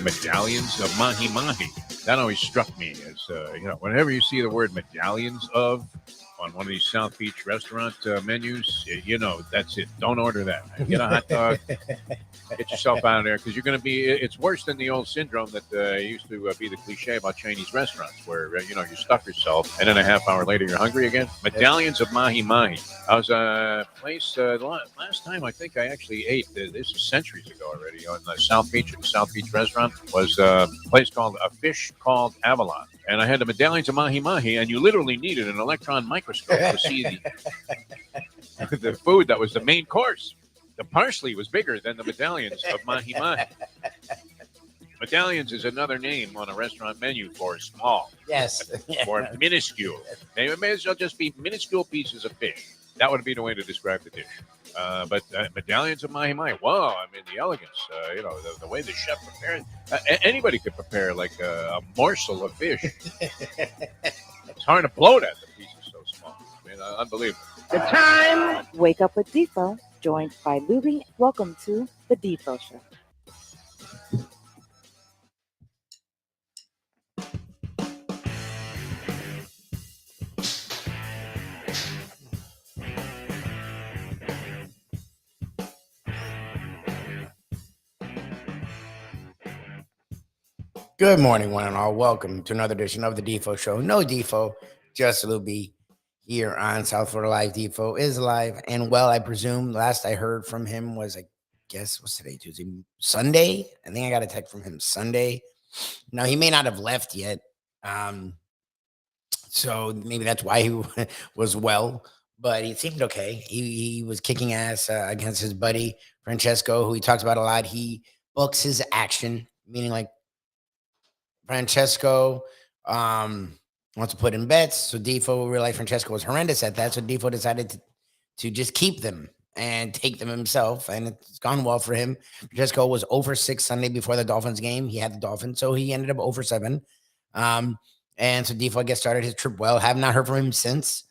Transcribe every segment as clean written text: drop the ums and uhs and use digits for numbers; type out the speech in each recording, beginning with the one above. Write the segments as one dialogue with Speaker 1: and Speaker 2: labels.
Speaker 1: medallions of mahi-mahi. That always struck me as, whenever you see the word medallions of on one of these South Beach restaurant menus, that's it. Don't order that. Get a hot dog. Get yourself out of there because you're going to be. It's worse than the old syndrome that used to be the cliche about Chinese restaurants, where you stuff yourself and then a half hour later you're hungry again. Medallions of mahi mahi. I was a place last time I think I actually ate. This is centuries ago already on South Beach at the South Beach restaurant. Was a place called A Fish Called Avalon, and I had the medallions of mahi mahi, and you literally needed an electron microscope to see the food that was the main course. The parsley was bigger than the medallions of mahi-mahi. Medallions is another name on a restaurant menu for small.
Speaker 2: Yes.
Speaker 1: Or minuscule. They may as well just be minuscule pieces of fish. That would be the way to describe the dish. But medallions of mahi-mahi, wow, I mean, the elegance, the way the chef prepared. Anybody could prepare like a morsel of fish. It's hard to blow that, the piece is so small. I mean, unbelievable.
Speaker 3: The time. Wake up with Defo. Joined by Lubie. Welcome to the Defo Show.
Speaker 2: Good morning, one and all. Welcome to another edition of the Defo Show. No Defo, just Lubie here on South Florida Live. Defo is live. And, well, I presume last I heard from him was, what's today, Tuesday? Sunday? I think I got a text from him Sunday. Now, he may not have left yet. So maybe that's why he was well. But he seemed okay. He was kicking ass against his buddy, Francesco, who he talks about a lot. He books his action, meaning like Francesco wants to put in bets. So Defo realized Francesco was horrendous at that. So Defo decided to just keep them and take them himself. And it's gone well for him. Francesco was over 6 Sunday before the Dolphins game. He had the Dolphins. So he ended up over 7. And so Defo, I guess, started his trip well. Have not heard from him since.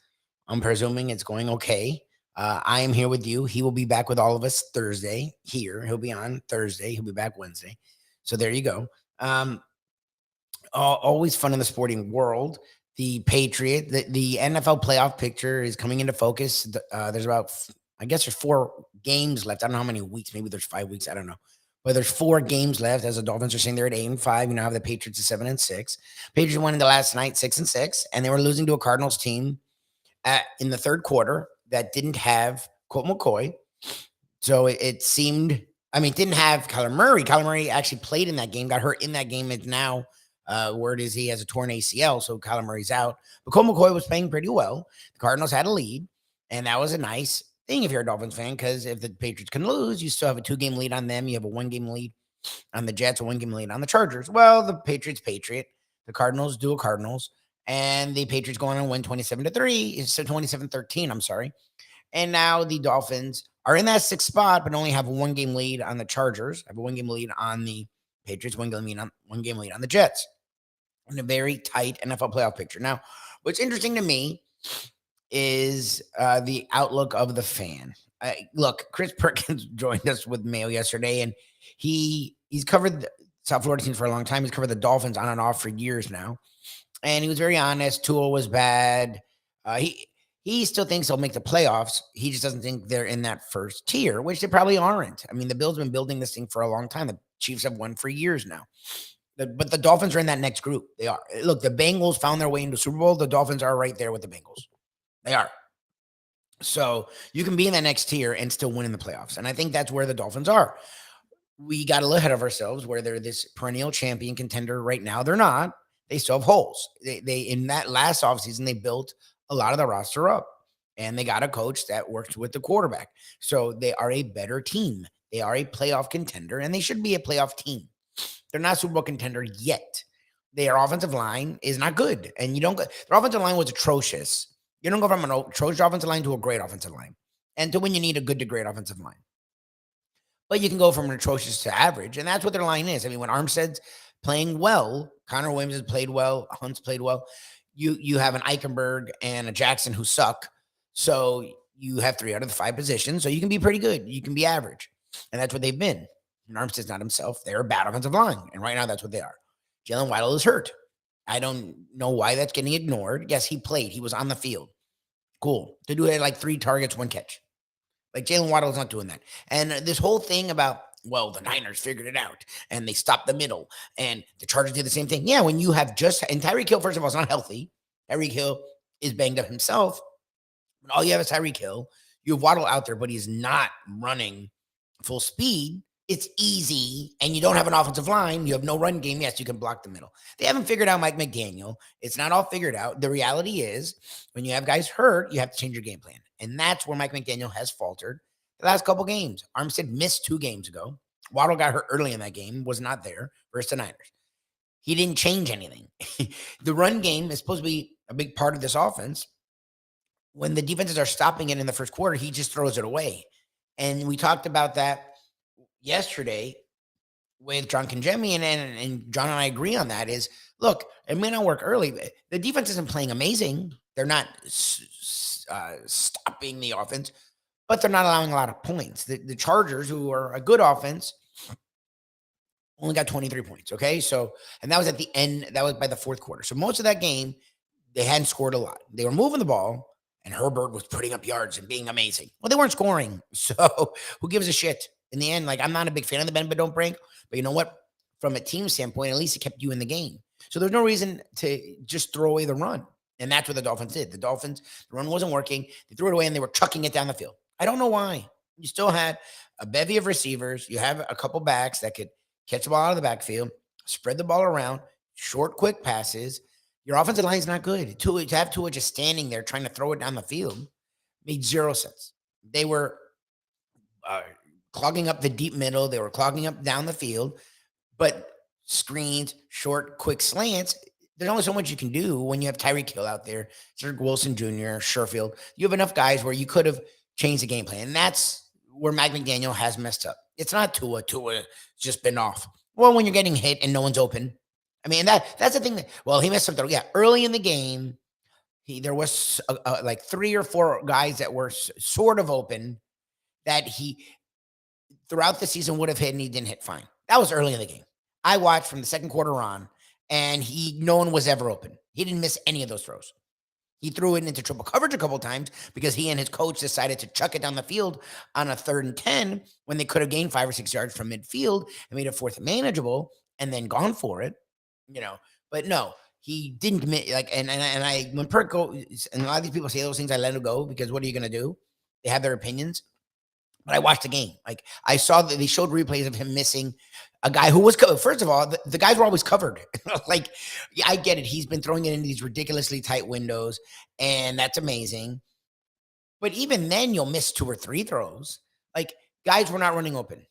Speaker 2: I'm presuming it's going okay. I am here with you. He will be back with all of us Thursday here. He'll be on Thursday. He'll be back Wednesday. So there you go. Always fun in the sporting world. The Patriot, the NFL playoff picture is coming into focus. There's there's 4 games left. I don't know how many weeks. Maybe there's 5 weeks. I don't know. But there's 4 games left as the Dolphins are saying they're at 8-5. You now have the Patriots at 7-6. Patriots won in the last night 6-6, and they were losing to a Cardinals team in the third quarter that didn't have Colt McCoy. So it seemed, it didn't have Kyler Murray. Kyler Murray actually played in that game, got hurt in that game, and now word is he has a torn ACL, so Kyler Murray's out. But Colt McCoy was playing pretty well. The Cardinals had a lead, and that was a nice thing if you're a Dolphins fan, because if the Patriots can lose, you still have a 2-game lead on them. You have a 1-game lead on the Jets, a 1-game lead on the Chargers. Well, the Patriots, the Cardinals do a Cardinals, and the Patriots go on and win 27-3. It's 27-13, I'm sorry. And now the Dolphins are in that 6th spot, but only have a 1-game lead on the Chargers, have a 1-game lead on the Patriots, 1-game lead on the Jets, in a very tight NFL playoff picture. Now, what's interesting to me is the outlook of the fan. Look, Chris Perkins joined us with Mayo yesterday, and he's covered the South Florida teams for a long time. He's covered the Dolphins on and off for years now, and he was very honest. Tua was bad. He still thinks they'll make the playoffs. He just doesn't think they're in that first tier, which they probably aren't. The Bills have been building this thing for a long time. The Chiefs have won for years now. But the Dolphins are in that next group. They are. Look, the Bengals found their way into Super Bowl. The Dolphins are right there with the Bengals. They are. So you can be in that next tier and still win in the playoffs. And I think that's where the Dolphins are. We got a little ahead of ourselves where they're this perennial champion contender right now. They're not. They still have holes. They in that last offseason, they built a lot of the roster up. And they got a coach that works with the quarterback. So they are a better team. They are a playoff contender, and they should be a playoff team. They're not a Super Bowl contender yet. Their offensive line is not good. And their offensive line was atrocious. You don't go from an atrocious offensive line to a great offensive line. And to win, you need a good to great offensive line. But you can go from an atrocious to average, and that's what their line is. When Armstead's playing well, Connor Williams has played well, Hunt's played well, you have an Eichenberg and a Jackson who suck. So you have 3 out of the 5 positions. So you can be pretty good. You can be average. And that's what they've been. And Armstead's not himself. They're a bad offensive line. And right now, that's what they are. Jalen Waddle is hurt. I don't know why that's getting ignored. Yes, he played. He was on the field. Cool. To do it like 3 targets, 1 catch. Like Jalen Waddle's not doing that. And this whole thing about, well, the Niners figured it out and they stopped the middle and the Chargers did the same thing. Yeah, when you have and Tyreek Hill, first of all, is not healthy. Tyreek Hill is banged up himself. When all you have is Tyreek Hill, you have Waddle out there, but he's not running full speed. It's easy, and you don't have an offensive line. You have no run game. Yes, you can block the middle. They haven't figured out Mike McDaniel. It's not all figured out. The reality is, when you have guys hurt, you have to change your game plan, and that's where Mike McDaniel has faltered the last couple games. Armstead missed 2 games ago. Waddle got hurt early in that game, was not there versus the Niners. He didn't change anything. The run game is supposed to be a big part of this offense. When the defenses are stopping it in the first quarter, he just throws it away, and we talked about that yesterday with John Conjemi, and John and I agree on that is, look, it may not work early. The defense isn't playing amazing. They're not stopping the offense, but they're not allowing a lot of points. The Chargers, who are a good offense, only got 23 points, okay? So, and that was at the end. That was by the fourth quarter. So most of that game, they hadn't scored a lot. They were moving the ball, and Herbert was putting up yards and being amazing. Well, they weren't scoring, so who gives a shit? In the end, like, I'm not a big fan of the bend but don't break, but you know what? From a team standpoint, at least it kept you in the game. So there's no reason to just throw away the run. And that's what the Dolphins did. The run wasn't working. They threw it away and they were chucking it down the field. I don't know why. You still had a bevy of receivers. You have a couple backs that could catch the ball out of the backfield, spread the ball around, short, quick passes. Your offensive line is not good. To have Tua just standing there trying to throw it down the field made 0 sense. They were clogging up the deep middle. They were clogging up down the field, but screens, short, quick slants, there's only so much you can do when you have Tyreek Hill out there, Cedric Wilson Jr., Sherfield. You have enough guys where you could have changed the game plan. And that's where Mike McDaniel has messed up. It's not Tua. Tua's just been off. Well, when you're getting hit and no one's open. I mean, that's the thing. He messed up. Yeah, early in the game, there was like 3 or 4 guys that were sort of open that he throughout the season would have hit and he didn't hit fine. That was early in the game. I watched from the second quarter on, and no one was ever open. He didn't miss any of those throws. He threw it into triple coverage a couple of times because he and his coach decided to chuck it down the field on a 3rd and 10 when they could have gained 5 or 6 yards from midfield and made it 4th manageable and then gone for it, But no, he didn't commit. And when Perk goes, and a lot of these people say those things, I let him go because what are you going to do? They have their opinions. But I watched the game. Like, I saw that they showed replays of him missing a guy who was covered. First of all, the guys were always covered. Yeah, I get it. He's been throwing it into these ridiculously tight windows, and that's amazing. But even then, you'll miss 2 or 3 throws. Like, guys were not running open,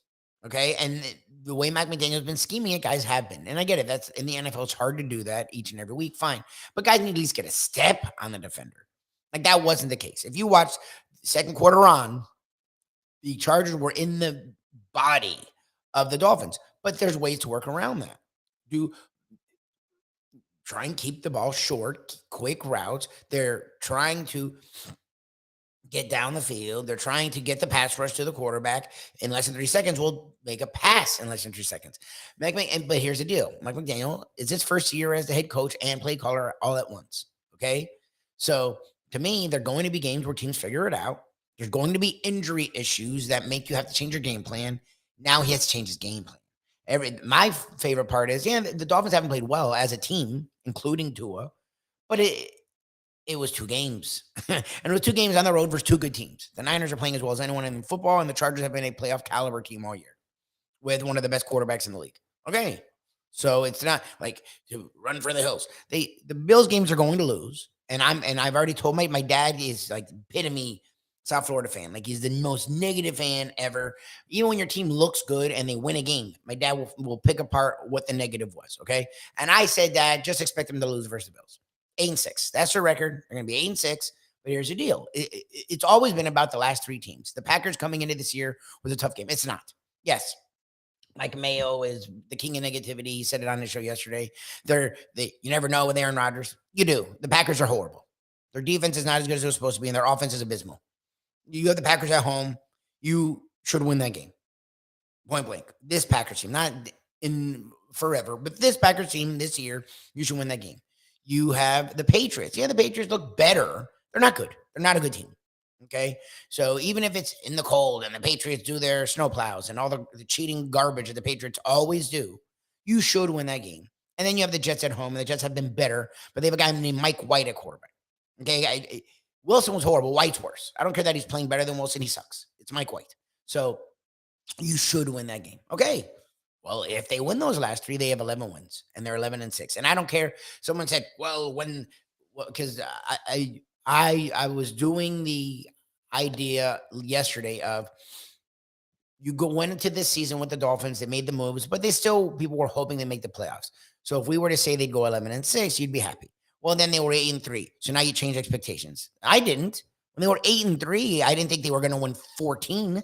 Speaker 2: okay? And the way Mike McDaniel's been scheming it, guys have been. And I get it. That's in the NFL. It's hard to do that each and every week. Fine. But guys need to at least get a step on the defender. Like, that wasn't the case. If you watch second quarter on, the Chargers were in the body of the Dolphins, but there's ways to work around that. Try and keep the ball short, quick routes. They're trying to get down the field. They're trying to get the pass rush to the quarterback in less than 3 seconds. We'll make a pass in less than 3 seconds. But here's the deal. Mike McDaniel is his first year as the head coach and play caller all at once, okay? So, to me, there are going to be games where teams figure it out. There's going to be injury issues that make you have to change your game plan. Now he has to change his game plan. My favorite part is, the Dolphins haven't played well as a team, including Tua, but it was 2 games. And it was 2 games on the road versus 2 good teams. The Niners are playing as well as anyone in football, and the Chargers have been a playoff caliber team all year with one of the best quarterbacks in the league. Okay. So it's not like to run for the hills. The Bills games are going to lose. And I've already told my dad is like epitome South Florida fan. Like, he's the most negative fan ever. Even when your team looks good and they win a game, my dad will pick apart what the negative was, okay? And I said, Dad, just expect them to lose versus the Bills. 8-6. That's their record. They're going to be 8-6. But here's the deal. It's always been about the last 3 teams. The Packers coming into this year was a tough game. It's not. Yes, Mike Mayo is the king of negativity. He said it on the show yesterday. You never know with Aaron Rodgers. You do. The Packers are horrible. Their defense is not as good as it was supposed to be, and their offense is abysmal. You have the Packers at home. You should win that game. Point blank. This Packers team, not in forever, but this Packers team this year, you should win that game. You have the Patriots. Yeah, the Patriots look better. They're not good. They're not a good team. Okay. So even if it's in the cold and the Patriots do their snow plows and all the cheating garbage that the Patriots always do, you should win that game. And then you have the Jets at home, and the Jets have been better, but they have a guy named Mike White at quarterback. Okay. Wilson was horrible. White's worse. I don't care that he's playing better than Wilson. He sucks. It's Mike White. So you should win that game. Okay. Well, if they win those last three, they have 11 wins, and they're 11-6. And I don't care. Someone said, well, because I was doing the idea yesterday of went into this season with the Dolphins. They made the moves, but people were hoping they make the playoffs. So if we were to say they'd go 11-6, you'd be happy. Well, then they were 8-3. So now you change expectations. I didn't. When they were 8-3, I didn't think they were going to win 14.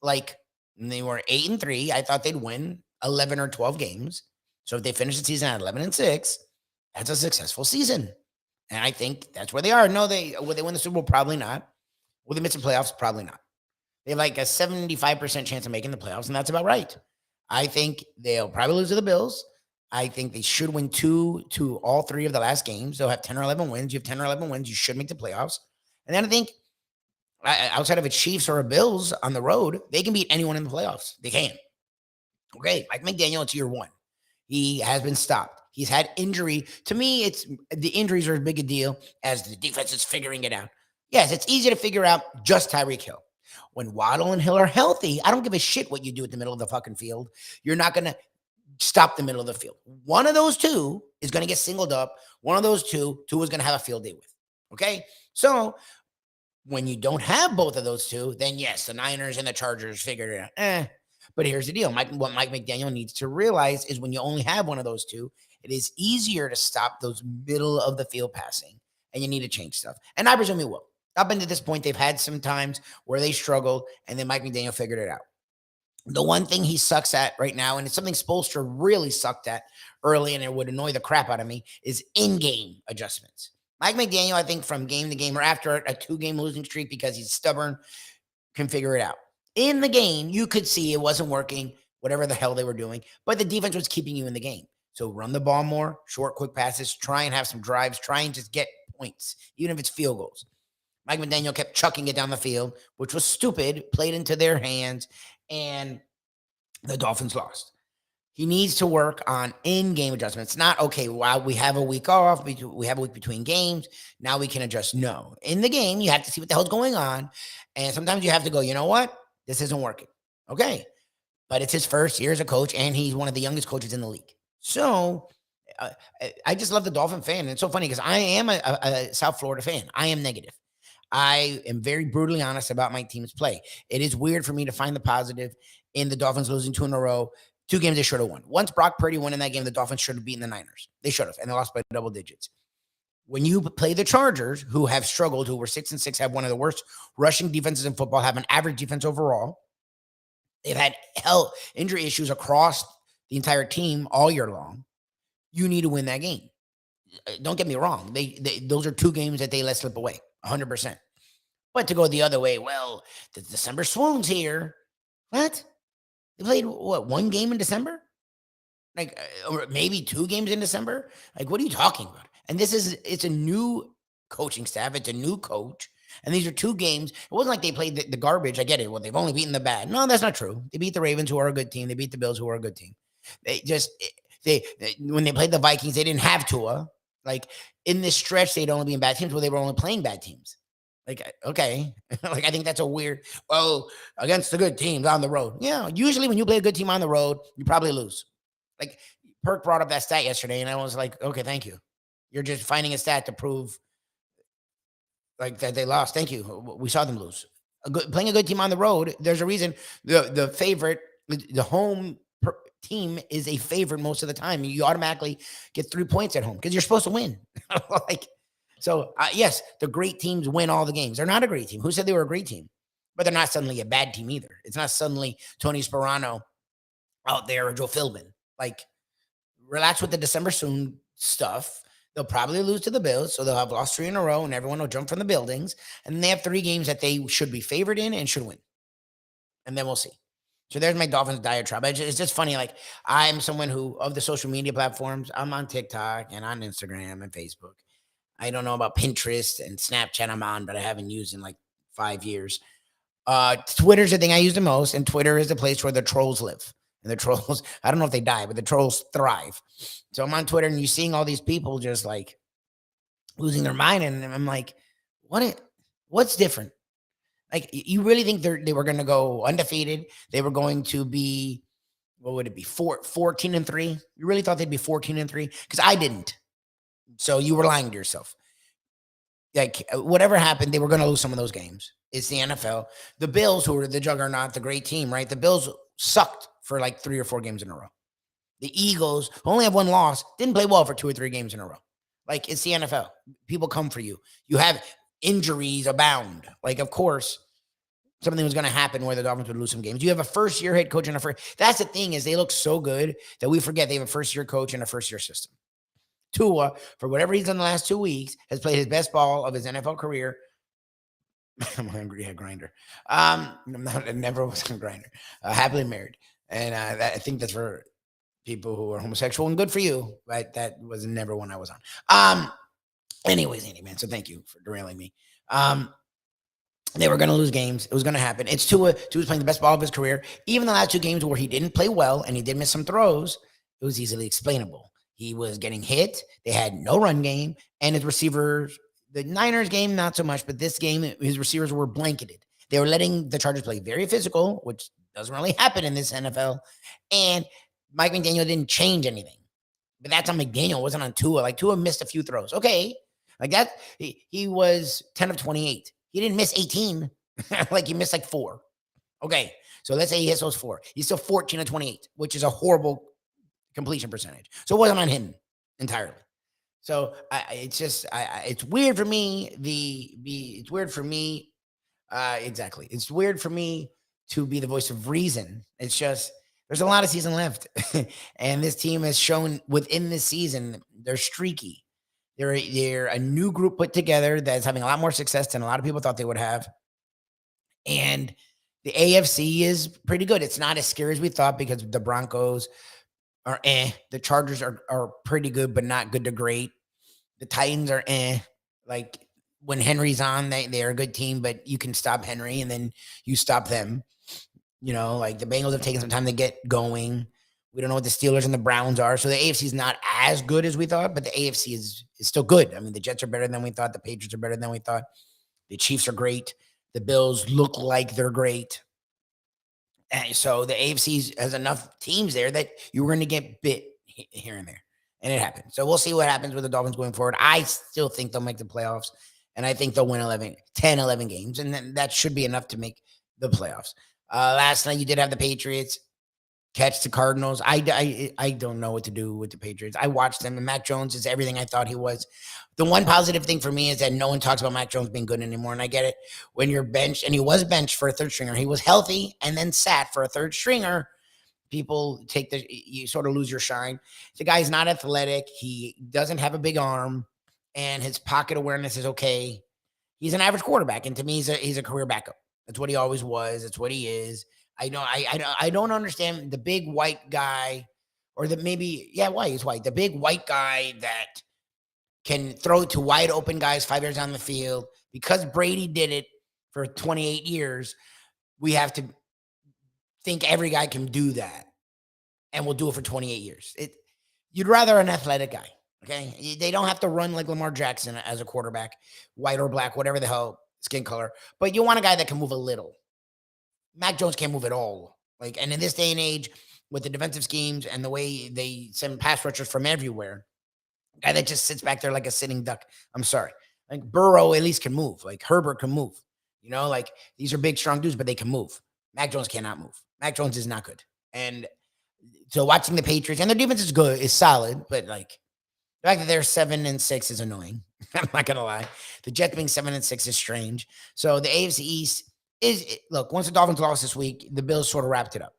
Speaker 2: Like, when they were 8-3, I thought they'd win 11 or 12 games. So if they finish the season at 11-6, that's a successful season. And I think that's where they are. No, will they win the Super Bowl? Probably not. Will they miss the playoffs? Probably not. They have like a 75% chance of making the playoffs, and that's about right. I think they'll probably lose to the Bills. I think they should win 2 to all 3 of the last games. They'll have 10 or 11 wins. You have 10 or 11 wins. You should make the playoffs. And then I think outside of a Chiefs or a Bills on the road, they can beat anyone in the playoffs. They can. Okay, Mike McDaniel, it's year 1. He has been stopped. He's had injury. To me, it's the injuries are as big a deal as the defense is figuring it out. Yes, it's easy to figure out just Tyreek Hill. When Waddle and Hill are healthy, I don't give a shit what you do at the middle of the fucking field. You're not going to stop the middle of the field. One of those two is going to get singled up. One of those two is going to have a field day with. Okay? So when you don't have both of those two, then yes, the Niners and the Chargers figured it out. But here's the deal. What Mike McDaniel needs to realize is when you only have one of those two, it is easier to stop those middle of the field passing, and you need to change stuff. And I presume he will. Up until this point, they've had some times where they struggled, and then Mike McDaniel figured it out. The one thing he sucks at right now, and it's something Spoelstra really sucked at early, and it would annoy the crap out of me, is in-game adjustments. Mike McDaniel, I think from game to game or after a 2-game losing streak because he's stubborn, can figure it out. In the game, you could see it wasn't working, whatever the hell they were doing, but the defense was keeping you in the game. So run the ball more, short, quick passes, try and have some drives, try and just get points, even if it's field goals. Mike McDaniel kept chucking it down the field, which was stupid, played into their hands, and the Dolphins lost. He needs to work on in-game adjustments. Not, okay, wow, we have a week off. We have a week between games. Now we can adjust. No. In the game, you have to see what the hell's going on. And sometimes you have to go, you know what? This isn't working. Okay. But it's his first year as a coach, and he's one of the youngest coaches in the league. So I just love the Dolphin fan. And it's so funny because I am a South Florida fan. I am negative. I am very brutally honest about my team's play. It is weird for me to find the positive in the Dolphins losing 2 in a row. 2 games they should have won. Once Brock Purdy won in that game, the Dolphins should have beaten the Niners. They should have, and they lost by double digits. When you play the Chargers, who have struggled, who were 6-6, have one of the worst rushing defenses in football, have an average defense overall. They've had injury issues across the entire team all year long. You need to win that game. Don't get me wrong. Those are 2 games that they let slip away, 100%. But to go the other way, well, the December swoon's here. What? They played, 1 game in December? Like, or maybe 2 games in December? Like, what are you talking about? And it's a new coaching staff. It's a new coach. And these are 2 games. It wasn't like they played the garbage. I get it. Well, they've only beaten the bad. No, that's not true. They beat the Ravens, who are a good team. They beat the Bills, who are a good team. When they played the Vikings, they didn't have Tua. Like, in this stretch, they'd only be in bad teams. Well, they were only playing bad teams. Like, okay. Like, I think that's a weird, against the good teams on the road. Yeah, usually when you play a good team on the road, you probably lose. Like, Perk brought up that stat yesterday, and I was like, okay, thank you. You're just finding a stat to prove like that they lost. Thank you. We saw them lose. Playing a good team on the road, there's a reason the favorite, the home team is a favorite most of the time. You automatically get 3 points at home because you're supposed to win. Yes, the great teams win all the games. They're not a great team. Who said they were a great team? But they're not suddenly a bad team either. It's not suddenly Tony Sparano out there or Joe Philbin. Like, relax with the December soon stuff. They'll probably lose to the Bills, so they'll have lost 3 in a row, and everyone will jump from the buildings. And then they have 3 games that they should be favored in and should win. And then we'll see. So there's my Dolphins diatribe. It's just funny. Like, I'm someone who, of the social media platforms, I'm on TikTok and on Instagram and Facebook. I don't know about Pinterest and Snapchat I'm on, but I haven't used in like 5 years. Twitter's the thing I use the most, and Twitter is the place where the trolls live. And the trolls, I don't know if they die, but the trolls thrive. So I'm on Twitter and you're seeing all these people just like losing their mind. And I'm like, what's different? Like, you really think they were going to go undefeated? They were going to be, what would it be? 14-3? You really thought they'd be 14-3? Because I didn't. So you were lying to yourself. Like, whatever happened, they were going to lose some of those games. It's the NFL. The Bills, who were the juggernaut, the great team, right? The Bills sucked for like 3 or 4 games in a row. The Eagles, who only have one loss, didn't play well for 2 or 3 games in a row. Like, it's the NFL. People come for you. You have injuries abound. Like, of course, something was going to happen where the Dolphins would lose some games. You have a first-year head coach and a first. That's the thing, is they look so good that we forget they have a first-year coach and a first-year system. Tua, for whatever reason, the last 2 weeks, has played his best ball of his NFL career. I'm hungry, a grinder. Never was a grinder. Happily married, and I think that's for people who are homosexual, and good for you. But that was never one I was on. Anyways, Andy, man. So thank you for derailing me. They were going to lose games. It was going to happen. It's Tua. Tua's playing the best ball of his career. Even the last 2 games where he didn't play well and he did miss some throws, it was easily explainable. He was getting hit. They had no run game, and his receivers. The Niners game, not so much, but this game, his receivers were blanketed. They were letting the Chargers play very physical, which doesn't really happen in this NFL. And Mike McDaniel didn't change anything. But that's on McDaniel. It wasn't on Tua. Like, Tua missed a few throws. Okay. Like that, he was 10 of 28. He didn't miss 18. Like, he missed like 4. Okay. So let's say he hits those 4. He's still 14 of 28, which is a horrible completion percentage. So it wasn't on him entirely. So it's weird for me. It's weird for me. Exactly. It's weird for me to be the voice of reason. It's just, there's a lot of season left. And this team has shown within this season, they're streaky. They're a new group put together that's having a lot more success than a lot of people thought they would have. And the AFC is pretty good. It's not as scary as we thought, because the Broncos are the Chargers are pretty good, but not good to great. The Titans are like, when Henry's on, they're a good team, but you can stop Henry and then you stop them. You know, like, the Bengals have taken some time to get going. We don't know what the Steelers and the Browns are. So the AFC is not as good as we thought, but the AFC is still good. I mean, the Jets are better than we thought. The Patriots are better than we thought. The Chiefs are great. The Bills look like they're great. And so the AFC has enough teams there that you're going to get bit here and there. And it happened. So we'll see what happens with the Dolphins going forward. I still think they'll make the playoffs. And I think they'll win 11 games. And then that should be enough to make the playoffs. Last night you did have the Patriots catch the Cardinals. I don't know what to do with the Patriots. I watched them, and Mac Jones is everything I thought he was. The one positive thing for me is that no one talks about Mac Jones being good anymore, and I get it. When you're benched, and he was benched for a third stringer, he was healthy and then sat for a third stringer. People you sort of lose your shine. The guy's not athletic. He doesn't have a big arm, and his pocket awareness is okay. He's an average quarterback, and to me, he's a career backup. That's what he always was. That's what he is. I don't understand the big white guy, or he's white. The big white guy that can throw to wide open guys 5 yards down the field. Because Brady did it for 28 years, we have to think every guy can do that, and will do it for 28 years. You'd rather an athletic guy, okay? They don't have to run like Lamar Jackson as a quarterback, white or black, whatever the hell skin color. But you want a guy that can move a little. Mac Jones can't move at all. And in this day and age, with the defensive schemes and the way they send pass rushers from everywhere, a guy that just sits back there like a sitting duck. I'm sorry. Like, Burrow at least can move. Like, Herbert can move. You know, like, these are big, strong dudes, but they can move. Mac Jones cannot move. Mac Jones is not good. And so watching the Patriots, and their defense is solid, but like, the fact that they're 7-6 is annoying. I'm not gonna lie. The Jets being 7-6 is strange. So the AFC East look, once the Dolphins lost this week, the Bills sort of wrapped it up,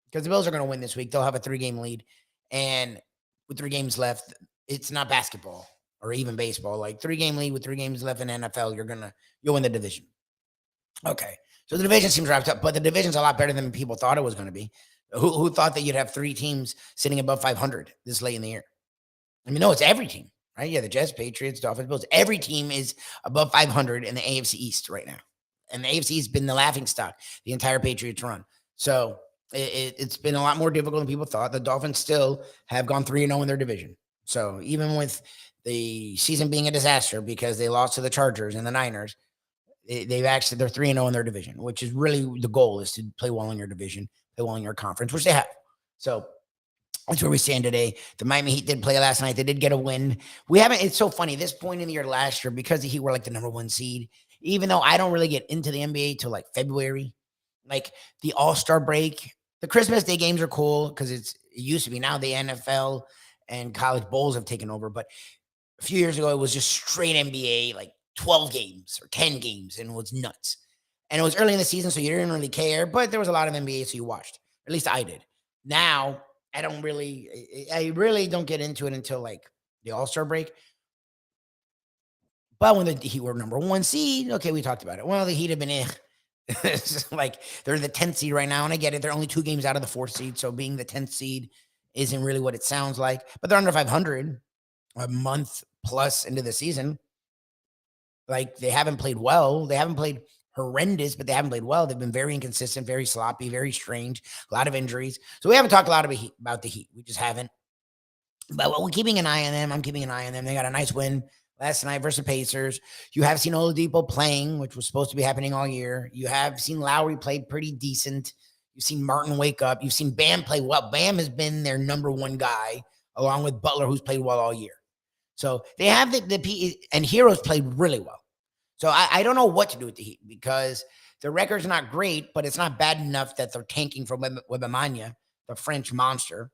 Speaker 2: because the Bills are going to win this week. They'll have a 3-game lead, and with 3 games left, it's not basketball or even baseball. Like, 3-game lead with 3 games left in NFL, you'll win the division. Okay, So the division seems wrapped up, but the division's a lot better than people thought it was going to be. Who thought that you'd have 3 teams sitting above 500 this late in the year? I mean, no, it's every team, right? Yeah, the Jets, Patriots, Dolphins, Bills. Every team is above 500 in the AFC East right now. And the AFC has been the laughing stock the entire Patriots run. So it's been a lot more difficult than people thought. The Dolphins still have gone 3-0 in their division. So even with the season being a disaster because they lost to the Chargers and the Niners, they're 3-0 in their division, which is really the goal, is to play well in your division, play well in your conference, which they have. So that's where we stand today. The Miami Heat did play last night. They did get a win. It's so funny. This point in the year last year, because the Heat were like the number 1 seed, even though I don't really get into the NBA till like February, like the All-Star break, the Christmas Day games are cool because it used to be. Now the NFL and college bowls have taken over. But a few years ago, it was just straight NBA, like 12 games or 10 games, and it was nuts. And it was early in the season, so you didn't really care, but there was a lot of NBA, so you watched. At least I did. Now, I really don't get into it until like the All-Star break. But when the Heat were number 1 seed, okay, we talked about it. Well, the Heat have been like they're the 10th seed right now, and I get it. They're only 2 games out of the 4th seed, so being the 10th seed isn't really what it sounds like. But they're under 500 a month plus into the season. Like, they haven't played well. They haven't played horrendous, but they haven't played well. They've been very inconsistent, very sloppy, very strange, a lot of injuries. So we haven't talked a lot about the Heat. We just haven't. But we're keeping an eye on them. I'm keeping an eye on them. They got a nice win last night versus Pacers. You have seen Oladipo playing, which was supposed to be happening all year. You have seen Lowry played pretty decent. You've seen Martin wake up. You've seen Bam play well. Bam has been their number 1 guy, along with Butler, who's played well all year. So they have and Heroes played really well. So I don't know what to do with the Heat because the record's not great, but it's not bad enough that they're tanking for Wembanyama, the French monster.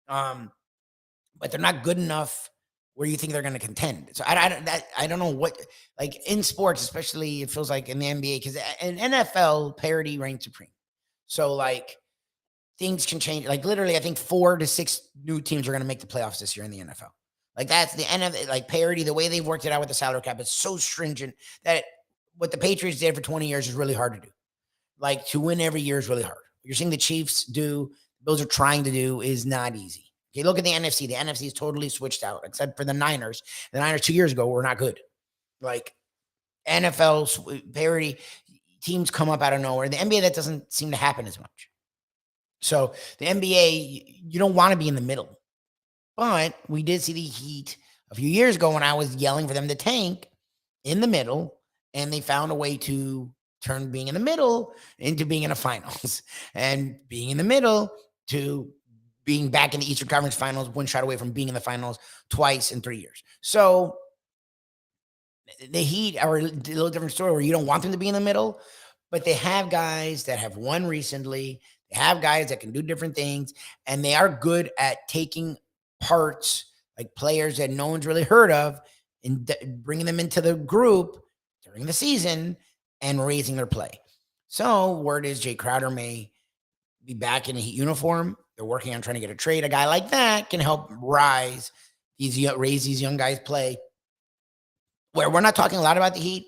Speaker 2: But they're not good enough where you think they're going to contend. So I don't know what, like in sports, especially it feels like in the NBA, because in NFL, parity reigns supreme. So like things can change. Like literally, I think 4 to 6 new teams are going to make the playoffs this year in the NFL. Like that's the end of it. Like parity, the way they've worked it out with the salary cap is so stringent that what the Patriots did for 20 years is really hard to do. Like to win every year is really hard. You're seeing the Chiefs do, those are trying to do is not easy. Okay, look at the NFC. The NFC is totally switched out, except for the Niners. The Niners 2 years ago were not good. Like NFL parity, teams come up out of nowhere. The NBA, that doesn't seem to happen as much. So the NBA, you don't want to be in the middle. But we did see the Heat a few years ago when I was yelling for them to tank in the middle, and they found a way to turn being in the middle into being in the finals, and being in the middle to being back in the Eastern Conference Finals, 1 shot away from being in the finals twice in 3 years. So the Heat are a little different story where you don't want them to be in the middle, but they have guys that have won recently. They have guys that can do different things, and they are good at taking parts, like players that no one's really heard of, and bringing them into the group during the season and raising their play. So word is Jay Crowder may be back in a Heat uniform. They're working on trying to get a trade. A guy like that can help raise these young guys' play. Where we're not talking a lot about the Heat,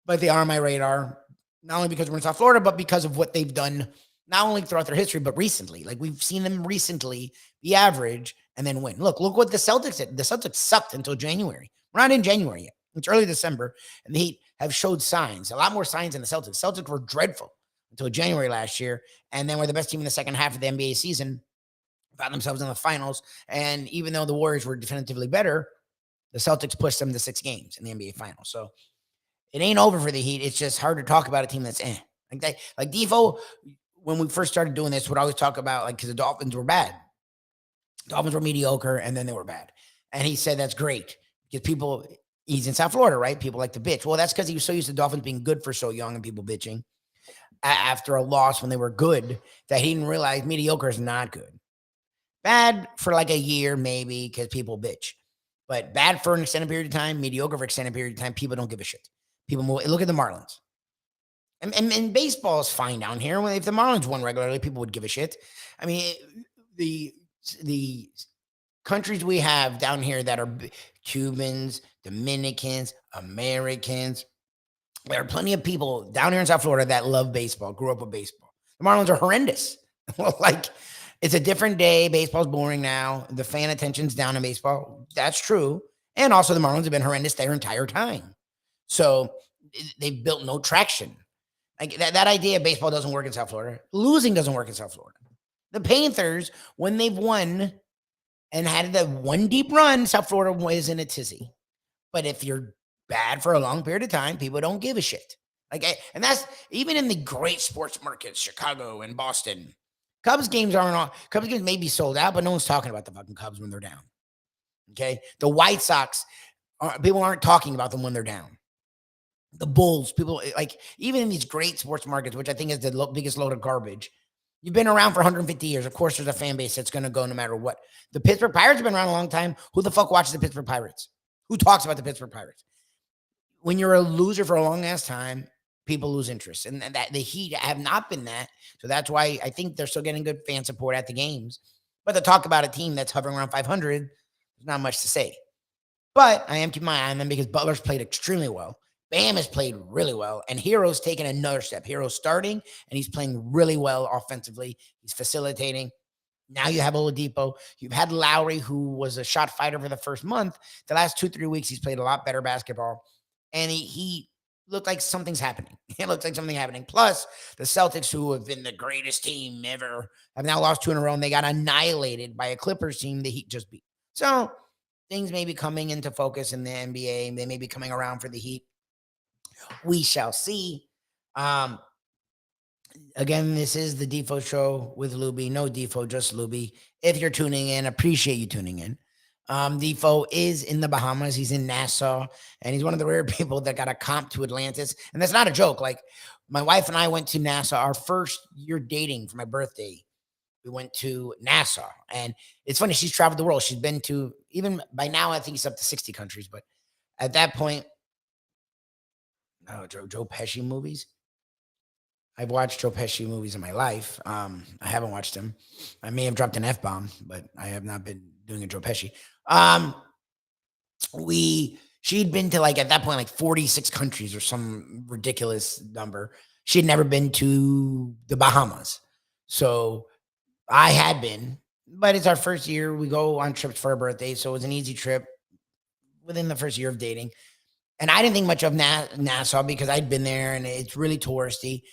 Speaker 2: but they are on my radar, not only because we're in South Florida, but because of what they've done, not only throughout their history, but recently. Like we've seen them recently be average and then win. Look what the Celtics did. The Celtics sucked until January. We're not in January yet. It's early December, and the Heat have showed signs, a lot more signs than the Celtics. Celtics were dreadful until January last year, and then were the best team in the second half of the NBA season, found themselves in the finals, and even though the Warriors were definitively better, the Celtics pushed them to 6 games in the NBA finals. So it ain't over for the Heat. It's just hard to talk about a team that's like Defo, when we first started doing this, would always talk about, like, because the Dolphins were bad. Dolphins were mediocre, and then they were bad. And he said that's great because he's in South Florida, right? People like to bitch. Well, that's because he was so used to Dolphins being good for so young and people bitching after a loss when they were good that he didn't realize mediocre is not good. Bad for like a year, maybe, because people bitch. But bad for an extended period of time, mediocre for an extended period of time, people don't give a shit. People move. Look at the Marlins. And baseball is fine down here. If the Marlins won regularly, people would give a shit. I mean, the countries we have down here that are Cubans, Dominicans, Americans, There are plenty of people down here in South Florida that love baseball, grew up with baseball. The Marlins are horrendous. Like, it's a different day. Baseball's boring now. The fan attention's down in baseball. That's true. And also, the Marlins have been horrendous their entire time. So they've built no traction. Like that idea of baseball doesn't work in South Florida. Losing doesn't work in South Florida. The Panthers, when they've won and had the one deep run, South Florida is in a tizzy. But if you're bad for a long period of time, people don't give a shit. Like, and that's even in the great sports markets, Chicago and Boston. Cubs games aren't on. Cubs games may be sold out, but no one's talking about the fucking Cubs when they're down. Okay, the White Sox, people aren't talking about them when they're down. The Bulls, people like even in these great sports markets, which I think is the biggest load of garbage. You've been around for 150 years. Of course, there's a fan base that's going to go no matter what. The Pittsburgh Pirates have been around a long time. Who the fuck watches the Pittsburgh Pirates? Who talks about the Pittsburgh Pirates? When you're a loser for a long ass time, people lose interest. And that the Heat have not been that. So that's why I think they're still getting good fan support at the games. But to talk about a team that's hovering around 500, there's not much to say. But I am keeping my eye on them because Butler's played extremely well. Bam has played really well. And Hero's taken another step. Hero's starting, and he's playing really well offensively. He's facilitating. Now you have Oladipo. You've had Lowry, who was a shot fighter for the first month. The last 2-3 weeks, he's played a lot better basketball. And he looked like something's happening. It looks like something happening. Plus, the Celtics, who have been the greatest team ever, have now lost 2 in a row, and they got annihilated by a Clippers team the Heat just beat. So things may be coming into focus in the NBA. They may be coming around for the Heat. We shall see. Again, this is the Defo Show with Lubie. No Defo, just Lubie. If you're tuning in, appreciate you tuning in. Defo is in the Bahamas. He's in Nassau, and he's one of the rare people that got a comp to Atlantis. And that's not a joke. Like, my wife and I went to Nassau our first year dating for my birthday. We went to Nassau, and it's funny. She's traveled the world. She's been to, even by now, I think it's up to 60 countries. But at that point, Joe Pesci movies. I've watched Joe Pesci movies in my life. I haven't watched them. I may have dropped an F-bomb, but I have not been doing a Joe Pesci. She'd been to, like, at that point, like 46 countries or some ridiculous number. She had never been to the Bahamas. So I had been, but it's our first year. We go on trips for our birthday. So it was an easy trip within the first year of dating. And I didn't think much of Nassau because I'd been there and it's really touristy.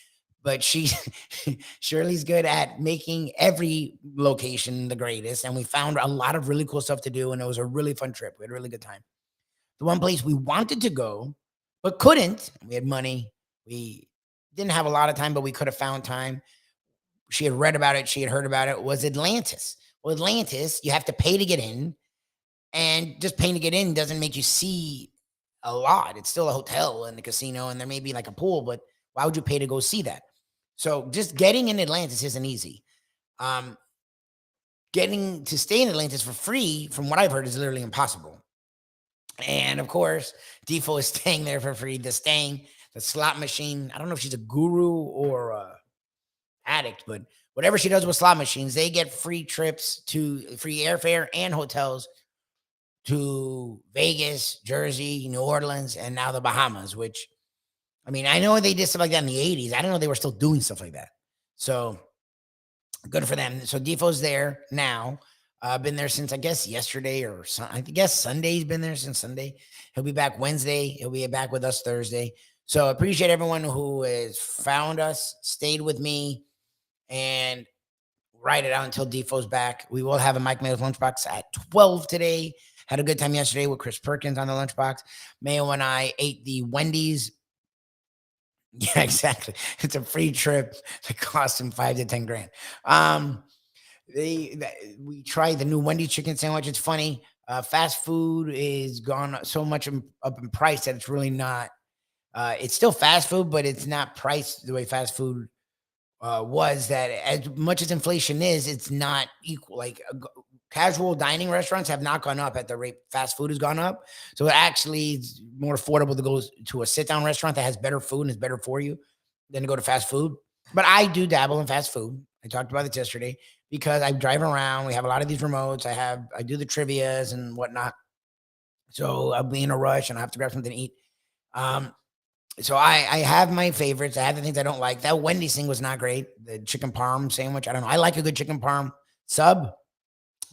Speaker 2: But Shirley's good at making every location the greatest. And we found a lot of really cool stuff to do. And it was a really fun trip. We had a really good time. The one place we wanted to go, but couldn't, we had money. We didn't have a lot of time, but we could have found time. She had read about it. She had heard about it. Was Atlantis. Well, Atlantis, you have to pay to get in. And just paying to get in doesn't make you see a lot. It's still a hotel and a casino, and there may be like a pool, but why would you pay to go see that? So just getting in Atlantis isn't easy. Getting to stay in Atlantis for free, from what I've heard, is literally impossible. And of course, Defo is staying there for free. The slot machine. I don't know if she's a guru or a addict, but whatever she does with slot machines, they get free trips to free airfare and hotels to Vegas, Jersey, New Orleans, and now the Bahamas, which, I mean, I know they did stuff like that in the 80s. I didn't know they were still doing stuff like that. So good for them. So Defo's there now. Been there since, I guess, yesterday or I guess Sunday. He's been there since Sunday. He'll be back Wednesday. He'll be back with us Thursday. So I appreciate everyone who has found us, stayed with me, and ride it out until Defo's back. We will have a Mike Mayo's Lunchbox at 12 today. Had a good time yesterday with Chris Perkins on the Lunchbox. Mayo and I ate the Wendy's. Yeah, exactly. It's a free trip that costs him $5 to $10 grand. We tried the new Wendy's chicken sandwich. It's funny. Fast food is gone so much up in price that it's really not. It's still fast food, but it's not priced the way fast food was. That as much as inflation is, it's not equal. Like casual dining restaurants have not gone up at the rate fast food has gone up. So it actually is more affordable to go to a sit-down restaurant that has better food and is better for you than to go to fast food. But I do dabble in fast food. I talked about it yesterday because I drive around. We have a lot of these remotes. I do the trivias and whatnot. So I'll be in a rush and I have to grab something to eat. So I have my favorites. I have the things I don't like. That Wendy's thing was not great. The chicken parm sandwich. I don't know. I like a good chicken parm sub.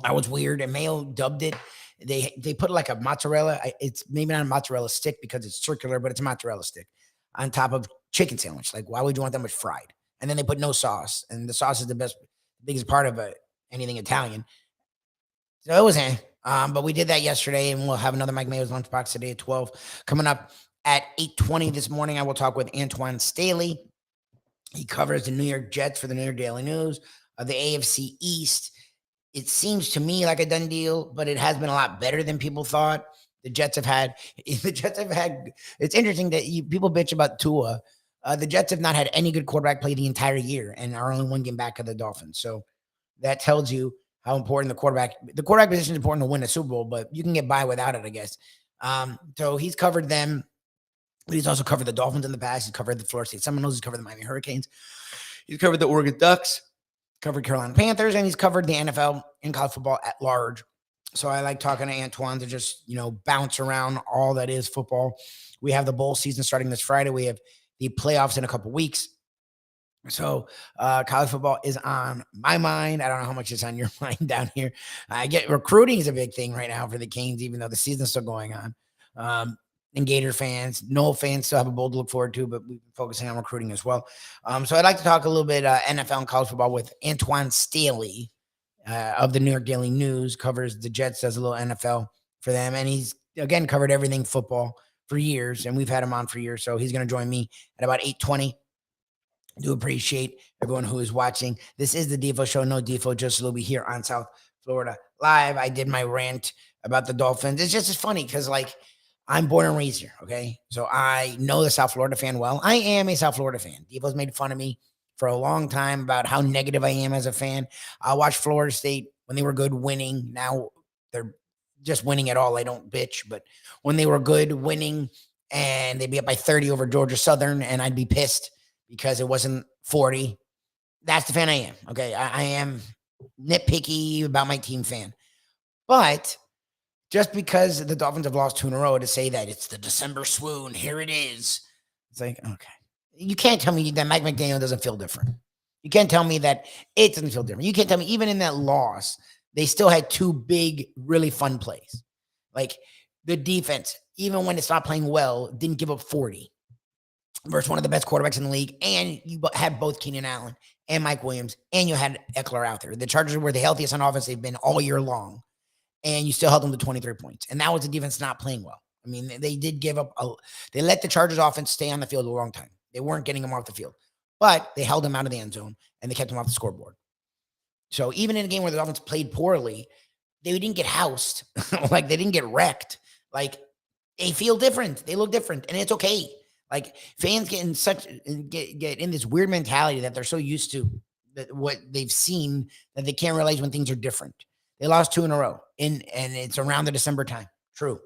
Speaker 2: That was weird. And Mayo dubbed it. They put like a mozzarella. It's maybe not a mozzarella stick because it's circular, but it's a mozzarella stick on top of chicken sandwich. Like, why would you want that much fried? And then they put no sauce, and the sauce is the biggest part of anything Italian. So it was but we did that yesterday, and we'll have another Mike Mayo's Lunchbox today at 12. Coming up at 8:20 this morning, I will talk with Antwan Staley. He covers the New York Jets for the New York Daily News, the AFC East. It seems to me like a done deal, but it has been a lot better than people thought. The Jets have had. It's interesting that people bitch about Tua. The Jets have not had any good quarterback play the entire year and are only one game back of the Dolphins. So that tells you how important the quarterback position is important to win a Super Bowl, but you can get by without it, I guess. So he's covered them. But he's also covered the Dolphins in the past. He's covered the Florida State Seminoles. He's covered the Miami Hurricanes. He's covered the Oregon Ducks, covered Carolina Panthers, and he's covered the NFL and college football at large. So I like talking to Antwan to just, bounce around all that is football. We have the bowl season starting this Friday. We have the playoffs in a couple weeks. So college football is on my mind. I don't know how much it's on your mind down here. I get recruiting is a big thing right now for the Canes, even though the season's still going on. And Gator fans, Noles fans still have a bowl to look forward to, but we've been focusing on recruiting as well. So I'd like to talk a little bit NFL and college football with Antwan Staley of the New York Daily News, covers the Jets, does a little NFL for them. And he's, again, covered everything football for years, and we've had him on for years. So he's going to join me at about 8:20. Do appreciate everyone who is watching. This is the Defo Show. No Defo, just Lubie here on South Florida Live. I did my rant about the Dolphins. It's just as funny because, I'm born and raised here, okay? So I know the South Florida fan well. I am a South Florida fan. Defo's made fun of me for a long time about how negative I am as a fan. I watched Florida State when they were good winning. Now they're just winning at all. I don't bitch, but when they were good winning and they'd be up by 30 over Georgia Southern and I'd be pissed because it wasn't 40. That's the fan I am, okay? I am nitpicky about my team fan. But just because the Dolphins have lost 2 in a row to say that it's the December swoon, here it is. It's like, okay. You can't tell me that Mike McDaniel doesn't feel different. You can't tell me that it doesn't feel different. You can't tell me even in that loss, they still had 2 big, really fun plays. Like the defense, even when it stopped playing well, didn't give up 40 versus one of the best quarterbacks in the league. And you had both Keenan Allen and Mike Williams, and you had Eckler out there. The Chargers were the healthiest on offense they've been all year long. And you still held them to 23 points. And that was the defense not playing well. I mean, they did give up. They let the Chargers offense stay on the field a long time. They weren't getting them off the field. But they held them out of the end zone, and they kept them off the scoreboard. So even in a game where the offense played poorly, they didn't get housed. They didn't get wrecked. They feel different. They look different, and it's okay. Fans get in this weird mentality that they're so used to what they've seen that they can't realize when things are different. They lost 2 in a row, and it's around the December time. True.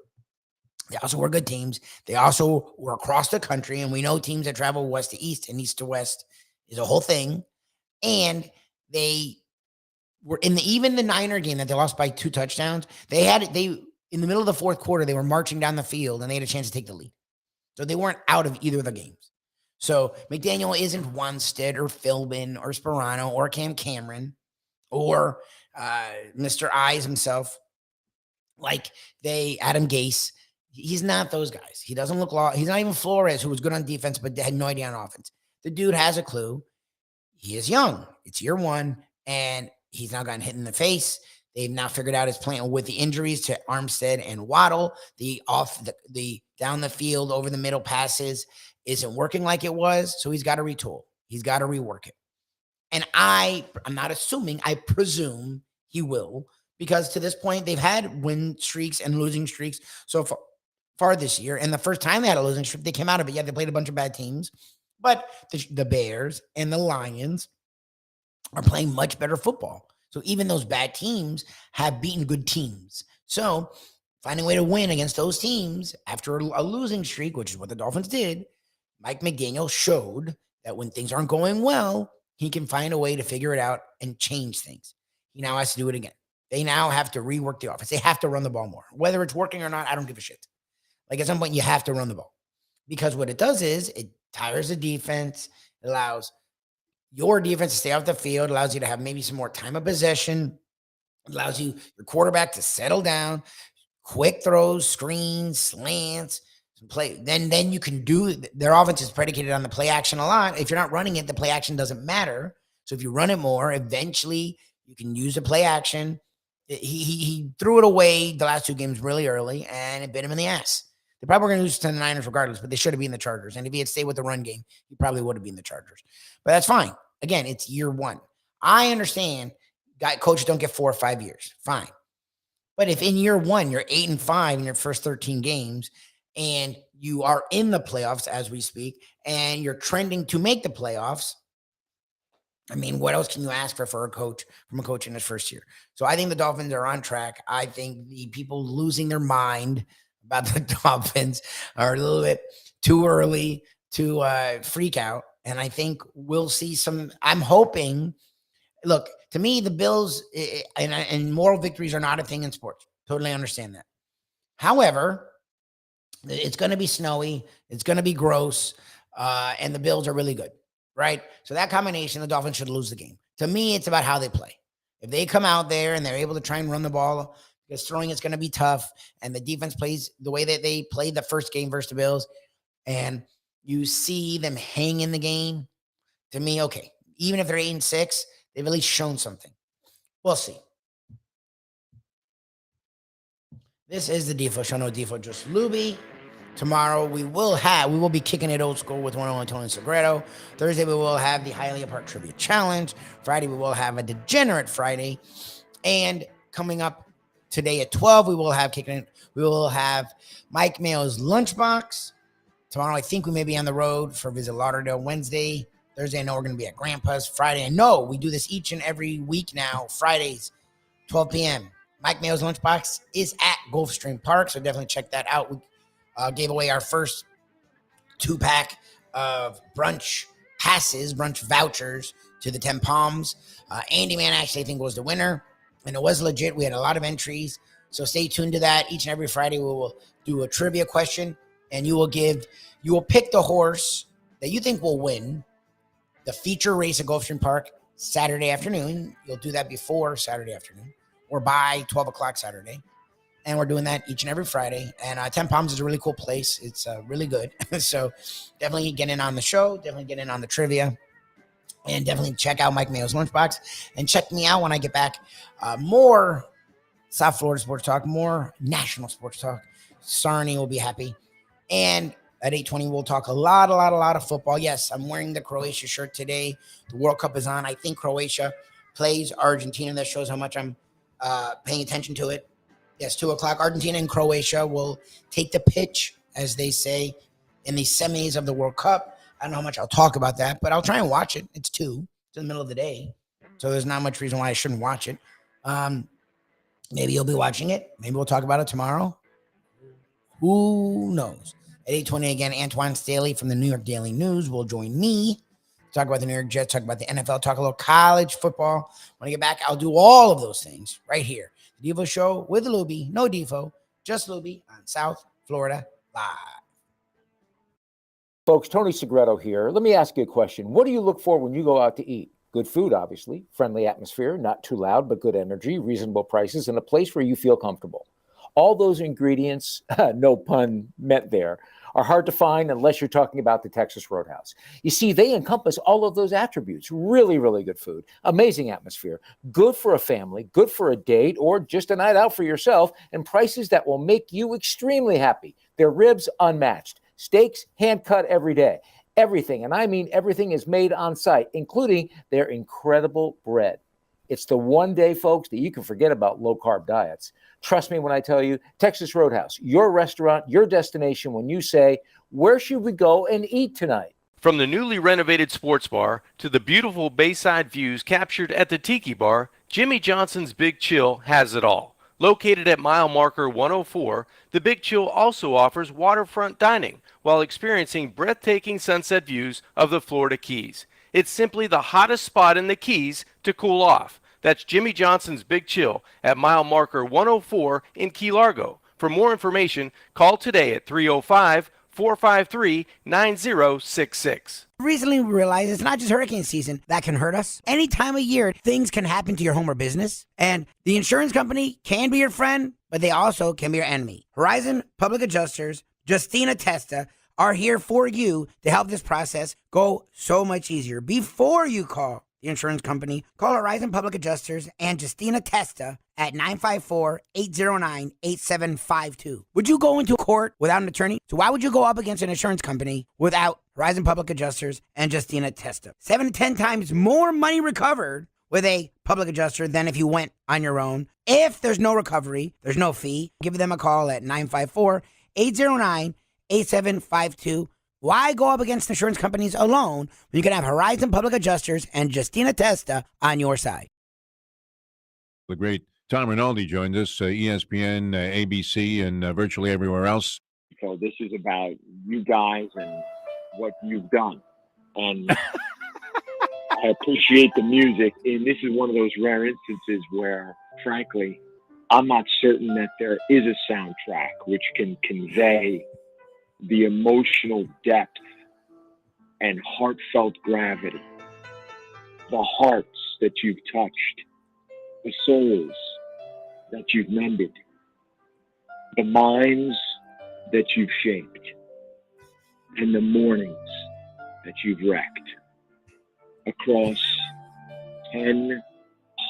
Speaker 2: They also were good teams. They also were across the country, and we know teams that travel west to east and east to west is a whole thing. And they were even the Niner game that they lost by 2 touchdowns. They in the middle of the fourth quarter, they were marching down the field, and they had a chance to take the lead. So they weren't out of either of the games. So McDaniel isn't Wanstead or Philbin or Sperano or Cam Cameron or Mr. Eyes himself, Adam Gase. He's not those guys. He doesn't look he's not even Flores, who was good on defense, but had no idea on offense. The dude has a clue. He is young. It's year 1, and he's now gotten hit in the face. They've now figured out his plan with the injuries to Armstead and Waddle. The down the field, over the middle passes isn't working like it was. So he's got to retool. He's got to rework it. And I'm not assuming, I presume he will, because to this point, they've had win streaks and losing streaks so far this year. And the first time they had a losing streak, they came out of it. Yeah, they played a bunch of bad teams. But the Bears and the Lions are playing much better football. So even those bad teams have beaten good teams. So finding a way to win against those teams after a losing streak, which is what the Dolphins did, Mike McDaniel showed that when things aren't going well, he can find a way to figure it out and change things. He now has to do it again. They now have to rework the offense. They have to run the ball more. Whether it's working or not, I don't give a shit. At some point, you have to run the ball. because what it does is it tires the defense. It allows your defense to stay off the field, allows you to have maybe some more time of possession, allows your quarterback to settle down, quick throws, screens, slants, play. Then you can do, their offense is predicated on the play action a lot. If you're not running it, the play action doesn't matter. So if you run it more, eventually you can use the play action. He threw it away the last 2 games really early, and it bit him in the ass. They probably were going to lose to the Niners regardless, but they should have been the Chargers. And if he had stayed with the run game, he probably would have been the Chargers. But that's fine. Again, it's year 1. I understand coaches don't get 4 or 5 years. Fine. But if in year 1, you're 8-5 in your first 13 games, and you are in the playoffs as we speak, and you're trending to make the playoffs, I mean, what else can you ask for a coach, from a coach in his first year? So I think the Dolphins are on track. I think the people losing their mind about the Dolphins are a little bit too early to freak out. And I think we'll see I'm hoping, look, to me, the Bills and moral victories are not a thing in sports. Totally understand that. However, it's going to be snowy. It's going to be gross. And the Bills are really good, right? So that combination, the Dolphins should lose the game. To me, it's about how they play. If they come out there and they're able to try and run the ball, because throwing is going to be tough, and the defense plays the way that they played the first game versus the Bills, and you see them hang in the game, to me, okay, even if they're 8-6, they've at least shown something. We'll see. This is the Defo Show. No Defo, just Lubie. Tomorrow we will be kicking it old school with one on Antwan Staley. Thursday we will have the Highly Apart Trivia Challenge. Friday we will have a Degenerate Friday. And coming up today at 12, we will have Mike Mayo's Lunchbox. Tomorrow I think we may be on the road for Visit Lauderdale. Wednesday, Thursday I know we're going to be at Grandpa's. Friday I know we do this each and every week now. Fridays, 12 p.m. Mike Mayo's Lunchbox is at Gulfstream Park, so definitely check that out. We gave away our first 2-pack of brunch vouchers to the 10 Palms. Andy Man actually I think was the winner, and it was legit. We had a lot of entries, so stay tuned to that. Each and every Friday we will do a trivia question, and you will pick the horse that you think will win the feature race at Gulfstream Park Saturday afternoon. You'll do that before Saturday afternoon, or by 12 o'clock Saturday. And we're doing that each and every Friday. And 10 Palms is a really cool place. It's really good. So definitely get in on the show. Definitely get in on the trivia. And definitely check out Mike Mayo's Lunchbox. And check me out when I get back. More South Florida sports talk. More national sports talk. Sarni will be happy. And at 8:20, we'll talk a lot of football. Yes, I'm wearing the Croatia shirt today. The World Cup is on. I think Croatia plays Argentina. That shows how much I'm paying attention to it. Yes, 2 o'clock. Argentina and Croatia will take the pitch, as they say, in the semis of the World Cup. I don't know how much I'll talk about that, but I'll try and watch it. It's 2. It's in the middle of the day, so there's not much reason why I shouldn't watch it. Maybe you'll be watching it. Maybe we'll talk about it tomorrow. Who knows? At 8:20 again, Antwan Staley from the New York Daily News will join me. Talk about the New York Jets, talk about the NFL, talk a little college football. When I get back, I'll do all of those things right here. The Defo Show with Lubie. No Defo, just Lubie on South Florida Live.
Speaker 4: Folks, Tony Segreto here. Let me ask you a question. What do you look for when you go out to eat? Good food, obviously. Friendly atmosphere, not too loud, but good energy, reasonable prices, and a place where you feel comfortable. All those ingredients, no pun meant there, are hard to find unless you're talking about the Texas Roadhouse. You see, they encompass all of those attributes. Really, really good food, amazing atmosphere, good for a family, good for a date, or just a night out for yourself, and prices that will make you extremely happy. Their ribs, unmatched. Steaks, hand-cut every day. Everything, and I mean everything, is made on site, including their incredible bread. It's the one day, folks, that you can forget about low-carb diets. Trust me when I tell you, Texas Roadhouse, your restaurant, your destination when you say, where should we go and eat tonight?
Speaker 5: From the newly renovated sports bar to the beautiful bayside views captured at the Tiki Bar, Jimmy Johnson's Big Chill has it all. Located at mile marker 104, the Big Chill also offers waterfront dining while experiencing breathtaking sunset views of the Florida Keys. It's simply the hottest spot in the Keys to cool off. That's Jimmy Johnson's Big Chill at mile marker 104 in Key Largo. For more information, call today at 305 453-9066.
Speaker 2: Recently, we realized it's not just hurricane season that can hurt us. Any time of year, things can happen to your home or business. And the insurance company can be your friend, but they also can be your enemy. Horizon Public Adjusters, Justina Testa, are here for you to help this process go so much easier. Before you call the insurance company, call Horizon Public Adjusters and Justina Testa at 954-809-8752. Would you go into court without an attorney? So why would you go up against an insurance company without Horizon Public Adjusters and Justina Testa? 7 to 10 times more money recovered with a public adjuster than if you went on your own. If there's no recovery, there's no fee. Give them a call at 954-809-8752. Why go up against insurance companies alone when you can have Horizon Public Adjusters and Justina Testa on your side?
Speaker 1: The great Tom Rinaldi joined us, ESPN, ABC, and virtually everywhere else.
Speaker 6: So this is about you guys and what you've done. And I appreciate the music. And this is one of those rare instances where, frankly, I'm not certain that there is a soundtrack which can convey the emotional depth and heartfelt gravity, the hearts that you've touched, the souls that you've mended, the minds that you've shaped, and the mornings that you've wrecked across 10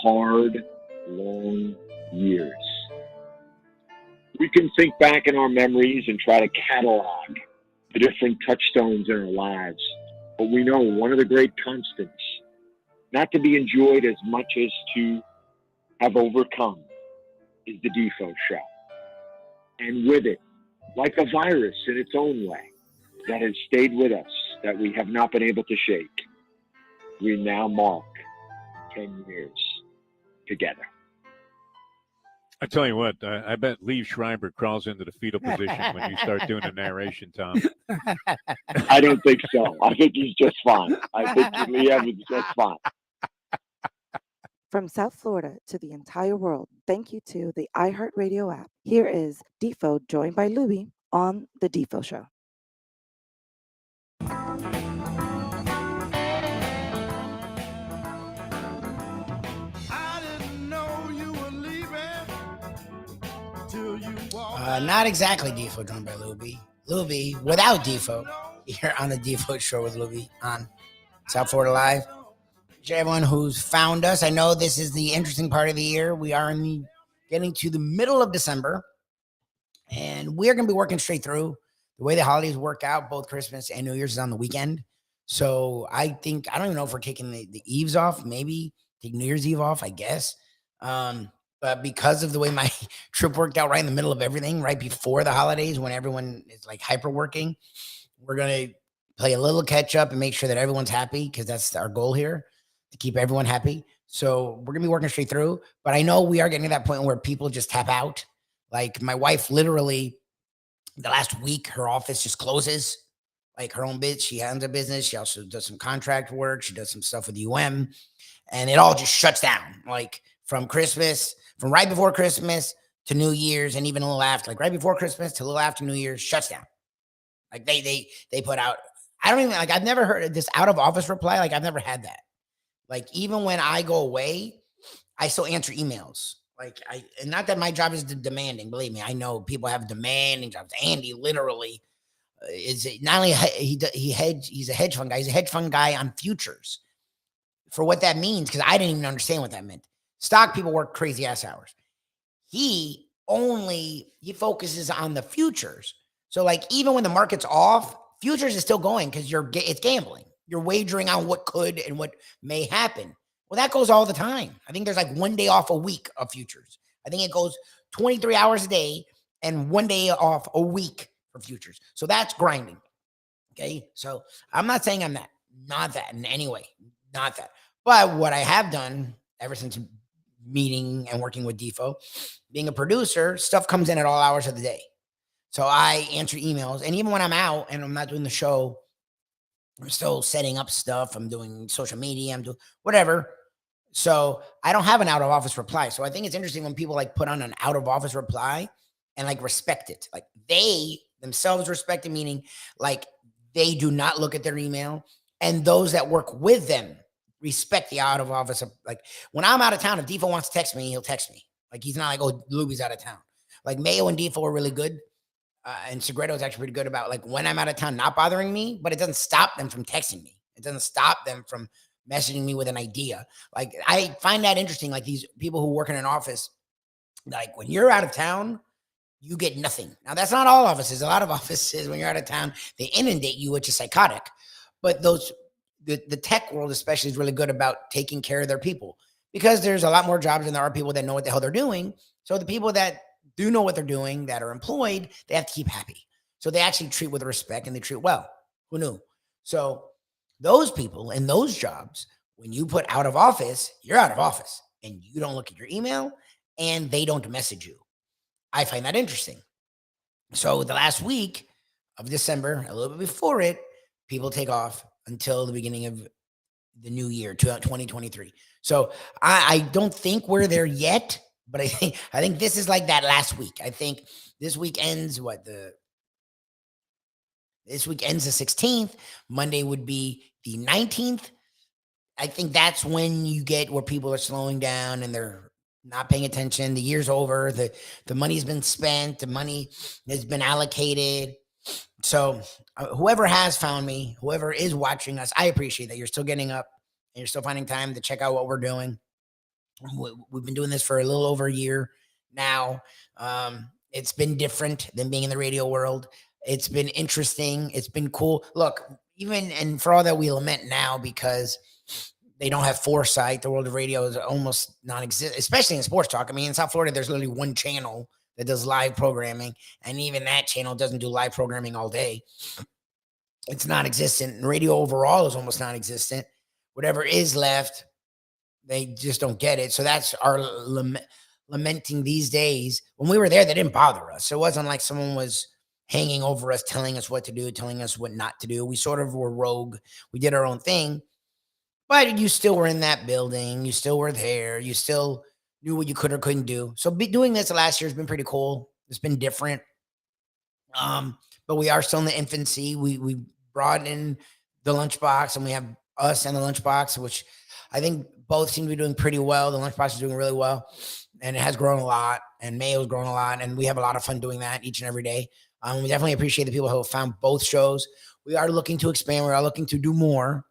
Speaker 6: hard, long years. We can think back in our memories and try to catalog the different touchstones in our lives, but we know one of the great constants, not to be enjoyed as much as to have overcome, is the Defo Show. And with it, like a virus in its own way, that has stayed with us, that we have not been able to shake, we now mark 10 years together.
Speaker 1: I tell you what, I bet Lee Schreiber crawls into the fetal position when you start doing the narration, Tom.
Speaker 6: I don't think so. I think he's just fine. I think Lee Evans is just fine.
Speaker 3: From South Florida to the entire world, thank you to the iHeartRadio app. Here is Defo joined by Lubie on The Defo Show.
Speaker 2: Not exactly Defo joined by Lubie. Lubie without Defo. Here on The Defo Show with Lubie on South Florida Live. To everyone who's found us, I know this is the interesting part of the year. We are getting to the middle of December, and we're going to be working straight through. The way the holidays work out, both Christmas and New Year's is on the weekend. So I don't even know if we're taking the eves off, maybe take New Year's Eve off, I guess. But because of the way my trip worked out right in the middle of everything, right before the holidays, when everyone is like hyper working, we're going to play a little catch up and make sure that everyone's happy, because that's our goal here, to keep everyone happy. So we're going to be working straight through. But I know we are getting to that point where people just tap out. Like my wife, literally, the last week, her office just closes. Like her own business. She has a business. She also does some contract work. She does some stuff with UM. And it all just shuts down. Like from right before Christmas to New Year's, and even a little after. Like right before Christmas to a little after New Year's, shuts down. Like they put out, I don't even, like, I've never heard of this out of office reply. Like I've never had that. Like even when I go away, I still answer emails. Like and not that my job is demanding, believe me, I know people have demanding jobs. Andy literally is not only he's a hedge fund guy, he's a hedge fund guy on futures. For what that means, because I didn't even understand what that meant. Stock people work crazy ass hours. He focuses on the futures. So like even when the market's off, futures is still going because it's gambling. You're wagering on what could and what may happen. Well, that goes all the time. I think there's like 1 day off a week of futures. I think it goes 23 hours a day and 1 day off a week for futures. So that's grinding. Okay. So I'm not saying I'm not that in any way, not that. But what I have done ever since meeting and working with Defo, being a producer, stuff comes in at all hours of the day. So I answer emails, and even when I'm out and I'm not doing the show, I'm still setting up stuff. I'm doing social media. I'm doing whatever. So I don't have an out of office reply. So I think it's interesting when people like put on an out of office reply and like respect it. Like they themselves respected, meaning like they do not look at their email, and those that work with them respect the out of office. Like when I'm out of town, if Defo wants to text me, he'll text me. Like he's not like, oh, Lubie's out of town. Like Mayo and Defo are really good. And Segredo is actually pretty good about like when I'm out of town, not bothering me, but it doesn't stop them from texting me. It doesn't stop them from messaging me with an idea. Like I find that interesting. Like these people who work in an office, like when you're out of town, you get nothing. Now that's not all offices. A lot of offices, when you're out of town, they inundate you, which is psychotic. But the tech world especially is really good about taking care of their people because there's a lot more jobs than there are people that know what the hell they're doing. So the people that do know what they're doing, that are employed, they have to keep happy. So they actually treat with respect and they treat well. Who knew? So those people in those jobs, when you put out of office, you're out of office and you don't look at your email and they don't message you. I find that interesting. So the last week of December, a little bit before it, people take off until the beginning of the new year, 2023. So I don't think we're there yet, but I think this is like that last week. I think this week ends this week ends the 16th. Monday would be the 19th. I think that's when you get where people are slowing down and they're not paying attention. The year's over. The money's been spent. The money has been allocated. So whoever has found me, whoever is watching us, I appreciate that you're still getting up and you're still finding time to check out what we're doing. We've been doing this for a little over a year now. It's been different than being in the radio world. It's been interesting. It's been cool. Look, and for all that we lament now because they don't have foresight, the world of radio is almost non-existent, especially in sports talk. I mean, in South Florida, there's literally one channel that does live programming, and even that channel doesn't do live programming all day. It's non-existent. Radio overall is almost non-existent. Whatever is left, they just don't get it. So that's our lamenting these days. When we were there, they didn't bother us. So it wasn't like someone was hanging over us, telling us what to do, telling us what not to do. We sort of were rogue. We did our own thing. But you still were in that building. You still were there. You still knew what you could or couldn't do. So doing this last year has been pretty cool. It's been different. But we are still in the infancy. We brought in the lunchbox, and we have us and the lunchbox, which I think both seem to be doing pretty well. The lunchbox is doing really well, and it has grown a lot, and Mayo's grown a lot, and we have a lot of fun doing that each and every day. We definitely appreciate the people who have found both shows. We are looking to expand. We are looking to do more.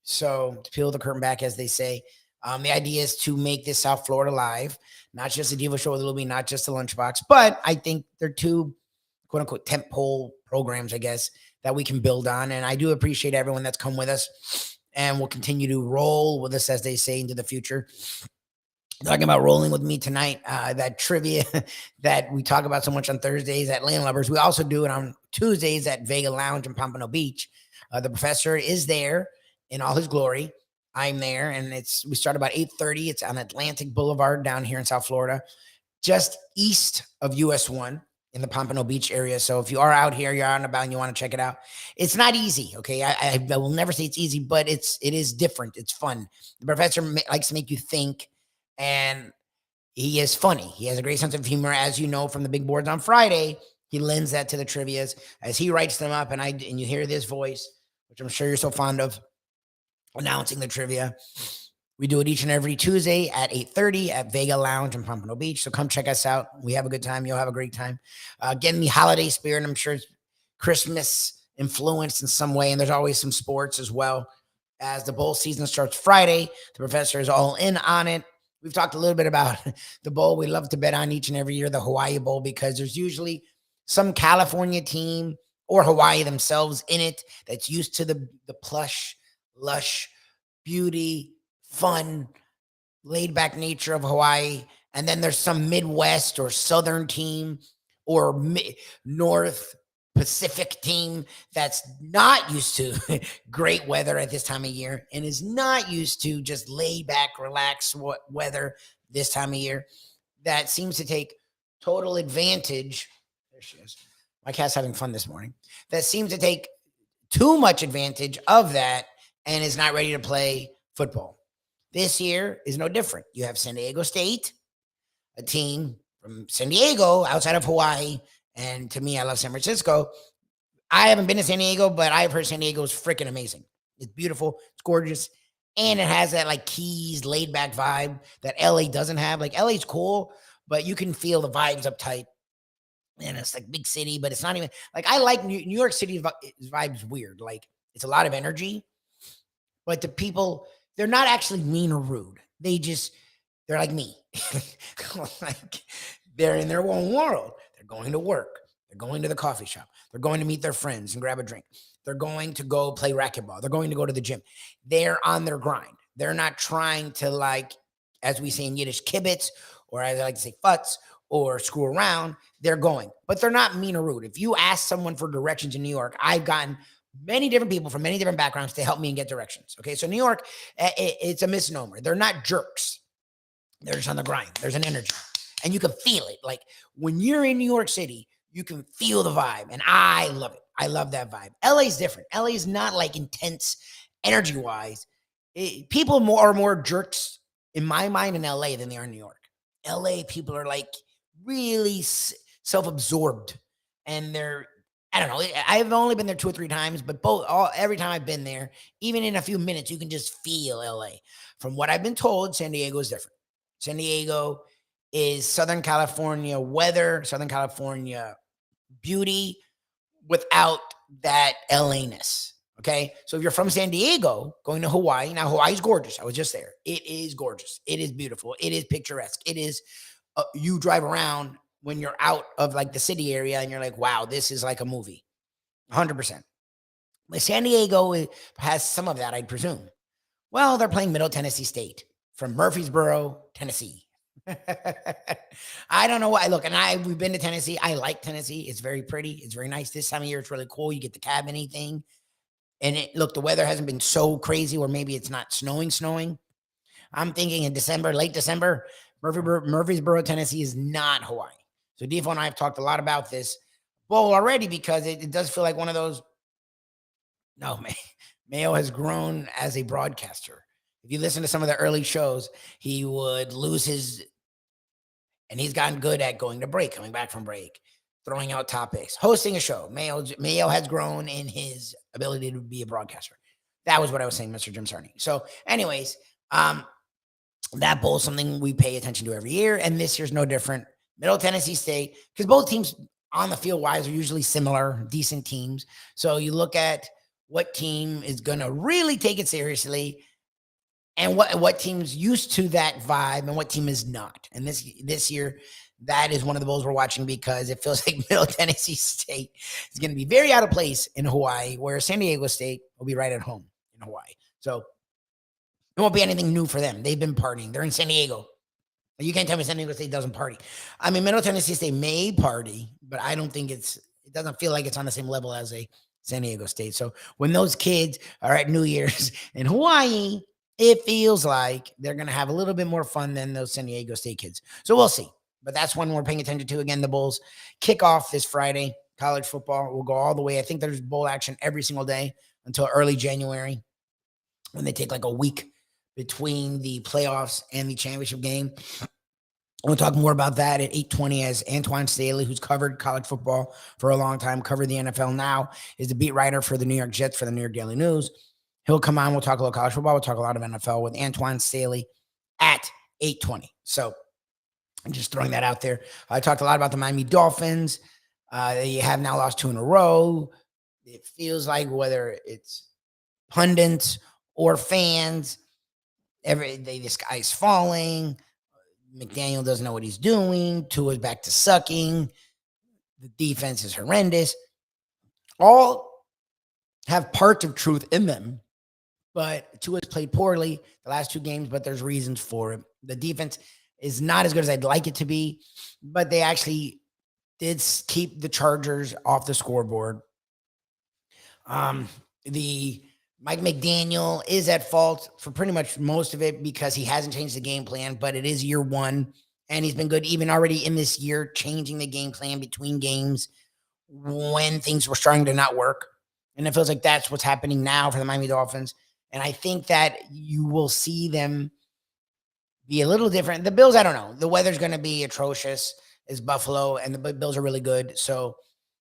Speaker 2: So to peel the curtain back, as they say, the idea is to make this South Florida live, not just the Defo Show with Lubie, not just the Lunchbox, but I think they're two quote unquote tentpole programs, I guess, that we can build on. And I do appreciate everyone that's come with us and will continue to roll with us, as they say, into the future. Talking about rolling with me tonight, that trivia that we talk about so much on Thursdays at Landlubbers, we also do it on Tuesdays at Vega Lounge in Pompano Beach. The professor is there in all his glory. I'm there, and we start about 8:30. It's on Atlantic Boulevard down here in South Florida, just east of US 1 in the Pompano Beach area. So if you are out here, you're out and about, and you want to check it out, it's not easy. Okay, I will never say it's easy, but it is different. It's fun. The professor likes to make you think, and he is funny. He has a great sense of humor, as you know from the big boards on Friday. He lends that to the trivias as he writes them up, and you hear this voice, which I'm sure you're so fond of, announcing the trivia. We do it each and every Tuesday at 8:30 at Vega Lounge in Pompano Beach. So come check us out. We have a good time. You'll have a great time. Getting the holiday spirit. I'm sure it's Christmas influenced in some way. And there's always some sports as well. As the bowl season starts Friday, the professor is all in on it. We've talked a little bit about the bowl we love to bet on each and every year, the Hawaii Bowl, because there's usually some California team or Hawaii themselves in it that's used to the plush, lush, beauty, fun, laid-back nature of Hawaii. And then there's some Midwest or Southern team or North Pacific team that's not used to great weather at this time of year and is not used to just laid-back, relaxed weather this time of year, that seems to take total advantage. There she is. My cat's having fun this morning. That seems to take too much advantage of that and is not ready to play football. This year is no different. You have San Diego State, a team from San Diego outside of Hawaii, And to me, I love San Francisco. I haven't been to San Diego, but I've heard San Diego is freaking amazing. It's beautiful. It's gorgeous. And it has that like Keys laid back vibe that LA doesn't have. Like LA's cool, but you can feel the vibes uptight. And it's like big city, but it's not even like I like New York City vibes weird. Like it's a lot of energy, but the people, they're not actually mean or rude. They're like me. Like they're in their own world. They're going to work. They're going to the coffee shop. They're going to meet their friends and grab a drink. They're going to go play racquetball. They're going to go to the gym. They're on their grind. They're not trying to, like, as we say in Yiddish, kibitz, or as I like to say, futz, or screw around. They're going, but they're not mean or rude. If you ask someone for directions in New York, I've gotten many different people from many different backgrounds to help me and get directions. Okay, so New York, it's a misnomer. They're not jerks. They're just on the grind. There's an energy, and you can feel it. Like when you're in New York City, you can feel the vibe, and I love it. I love that vibe. LA's different. LA is not like intense energy-wise. People are more jerks in my mind in LA than they are in New York. LA people are like really self-absorbed, and I don't know. I've only been there 2 or 3 times, but every time I've been there, even in a few minutes, you can just feel LA. From what I've been told, San Diego is different. San Diego is Southern California weather, Southern California beauty without that LA-ness. Okay. So if you're from San Diego going to Hawaii, now Hawaii's gorgeous. I was just there. It is gorgeous. It is beautiful. It is picturesque. It is, you drive around when you're out of like the city area and you're like, wow, this is like a movie. 100%. But San Diego has some of that, I'd presume. Well, they're playing Middle Tennessee State from Murfreesboro, Tennessee. I don't know why. Look, and we've been to Tennessee. I like Tennessee. It's very pretty. It's very nice. This time of year, it's really cool. You get the cabin thing. And look, the weather hasn't been so crazy, or maybe it's not snowing. I'm thinking in December, late December, Murfreesboro, Tennessee is not Hawaii. So Defo and I have talked a lot about this bowl already, because it does feel like one of those. No, man, Mayo has grown as a broadcaster. If you listen to some of the early shows, he would lose and he's gotten good at going to break, coming back from break, throwing out topics, hosting a show. Mayo has grown in his ability to be a broadcaster. That was what I was saying, Mr. Jim Sarney. So anyways, that bowl is something we pay attention to every year, and this year's no different. Middle Tennessee State, because both teams on the field wise are usually similar, decent teams. So you look at what team is going to really take it seriously, and what team's used to that vibe and what team is not. And this year, that is one of the bowls we're watching, because it feels like Middle Tennessee State is going to be very out of place in Hawaii, where San Diego State will be right at home in Hawaii. So it won't be anything new for them. They've been partying. They're in San Diego. You can't tell me San Diego State doesn't party. I mean, Middle Tennessee State may party, but I don't think it doesn't feel like it's on the same level as a San Diego State. So when those kids are at New Year's in Hawaii, it feels like they're going to have a little bit more fun than those San Diego State kids. So we'll see. But that's one we're paying attention to. Again, the Bulls kick off this Friday. College football will go all the way. I think there's bowl action every single day until early January, when they take like a week between the playoffs and the championship game. We'll talk more about that at 8:20, as Antwan Staley, who's covered college football for a long time, covered the NFL now, is the beat writer for the New York Jets for the New York Daily News. He'll come on. We'll talk a little college football. We'll talk a lot of NFL with Antwan Staley at 8:20. So I'm just throwing that out there. I talked a lot about the Miami Dolphins. They have now lost 2 in a row. It feels like, whether it's pundits or fans, the sky's falling. McDaniel doesn't know what he's doing. Tua's back to sucking. The defense is horrendous. All have parts of truth in them, but Tua's played poorly the last 2 games, but there's reasons for it. The defense is not as good as I'd like it to be, but they actually did keep the Chargers off the scoreboard. The Mike McDaniel is at fault for pretty much most of it, because he hasn't changed the game plan, but it is year 1, and he's been good even already in this year, changing the game plan between games when things were starting to not work. And it feels like that's what's happening now for the Miami Dolphins. And I think that you will see them be a little different. The Bills, I don't know. The weather's going to be atrocious. is Buffalo, and the Bills are really good. So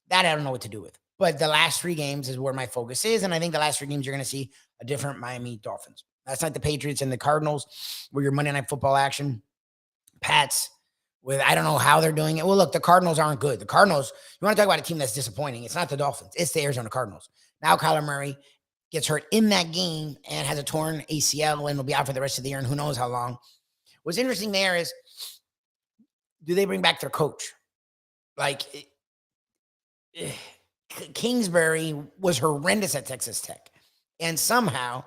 Speaker 2: that I don't know what to do with. But the last 3 games is where my focus is. And I think the last 3 games, you're going to see a different Miami Dolphins. That's not the Patriots and the Cardinals, where your Monday Night Football action. Pats, with I don't know how they're doing it. Well, look, the Cardinals aren't good. The Cardinals, you want to talk about a team that's disappointing. It's not the Dolphins. It's the Arizona Cardinals. Now Kyler Murray gets hurt in that game and has a torn ACL and will be out for the rest of the year and who knows how long. What's interesting there is, do they bring back their coach? Like, Kingsbury was horrendous at Texas Tech, and somehow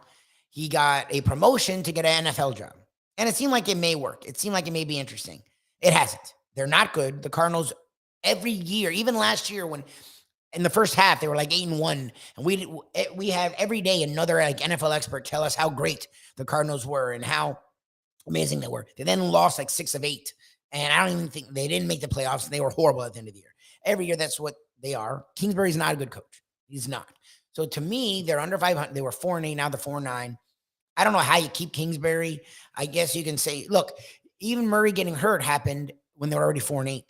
Speaker 2: he got a promotion to get an NFL job. And it seemed like it may work. It seemed like it may be interesting. It hasn't. They're not good. The Cardinals, every year, even last year, when in the first half they were like 8-1, and we have every day another like NFL expert tell us how great the Cardinals were and how amazing they were. They then lost like 6 of 8, and I don't even think they didn't make the playoffs. And they were horrible at the end of the year. Every year, that's what they are. Kingsbury's not a good coach. He's not. So to me, they're under 500. They were 4-8. Now they're 4-9. I don't know how you keep Kingsbury. I guess you can say, look, even Murray getting hurt happened when they were already 4-8.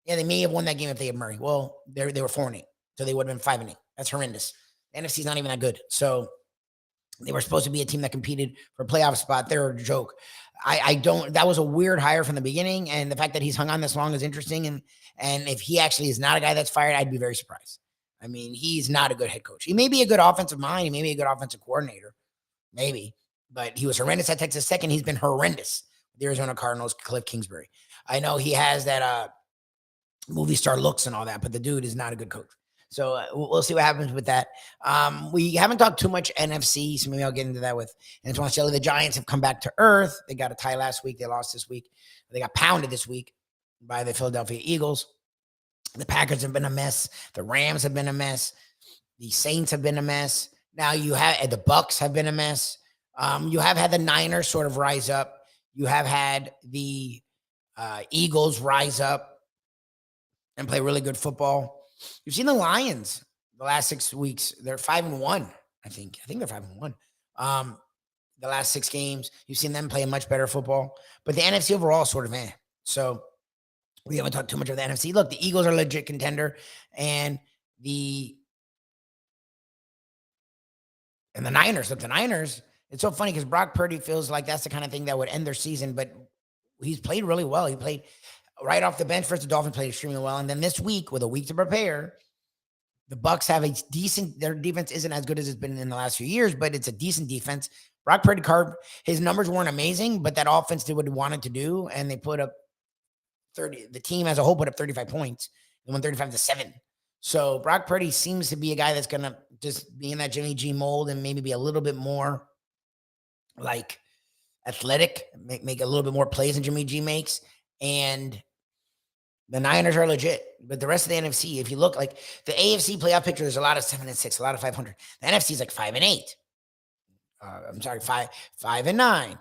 Speaker 2: Yeah, they may have won that game if they had Murray. Well, they were 4-8, so they would have been 5-8. That's horrendous. The NFC's not even that good. So they were supposed to be a team that competed for a playoff spot. They're a joke. I don't. That was a weird hire from the beginning, and the fact that he's hung on this long is interesting. And if he actually is not a guy that's fired, I'd be very surprised. I mean, he's not a good head coach. He may be a good offensive mind. He may be a good offensive coordinator, maybe. But he was horrendous at Texas Tech, and he's been horrendous with the Arizona Cardinals, Cliff Kingsbury. I know he has that movie star looks and all that, but the dude is not a good coach. So we'll see what happens with that. We haven't talked too much NFC, so maybe I'll get into that with Antwan Staley. The Giants have come back to earth. They got a tie last week. They lost this week. They got pounded this week by the Philadelphia Eagles. The Packers have been a mess. The Rams have been a mess. The Saints have been a mess. Now you have the Bucks have been a mess. You have had the Niners sort of rise up. You have had the Eagles rise up and play really good football. You've seen the Lions the last 6 weeks. They're 5-1, I think. I think they're 5-1. The last 6 games, you've seen them play much better football. But the NFC overall is sort of So we haven't talked too much of the NFC. Look, the Eagles are a legit contender, and the Niners. Look, the Niners, it's so funny because Brock Purdy feels like that's the kind of thing that would end their season, but he's played really well. He played right off the bench versus the Dolphins, played extremely well. And then this week, with a week to prepare, the Bucks have a decent, their defense isn't as good as it's been in the last few years, but it's a decent defense. Brock Purdy, his numbers weren't amazing, but that offense did what he wanted to do, and they put up 30. The team as a whole put up 35 points. They won 35-7. So Brock Purdy seems to be a guy that's going to just be in that Jimmy G mold and maybe be a little bit more like athletic, make a little bit more plays than Jimmy G makes. And the Niners are legit, but the rest of the NFC, if you look like the AFC playoff picture, there's a lot of 7-6, a lot of 500. The NFC is like 5-8. I'm sorry, 5-9. 4-9,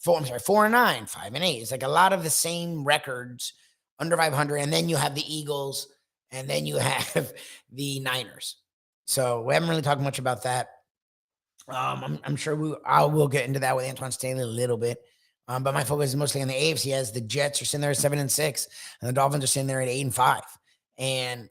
Speaker 2: 5-8. It's like a lot of the same records under 500. And then you have the Eagles, and then you have the Niners. So we haven't really talked much about that. I'm sure I will get into that with Antwan Staley a little bit. But my focus is mostly on the AFC, as the Jets are sitting there at 7-6, and the Dolphins are sitting there at 8-5. And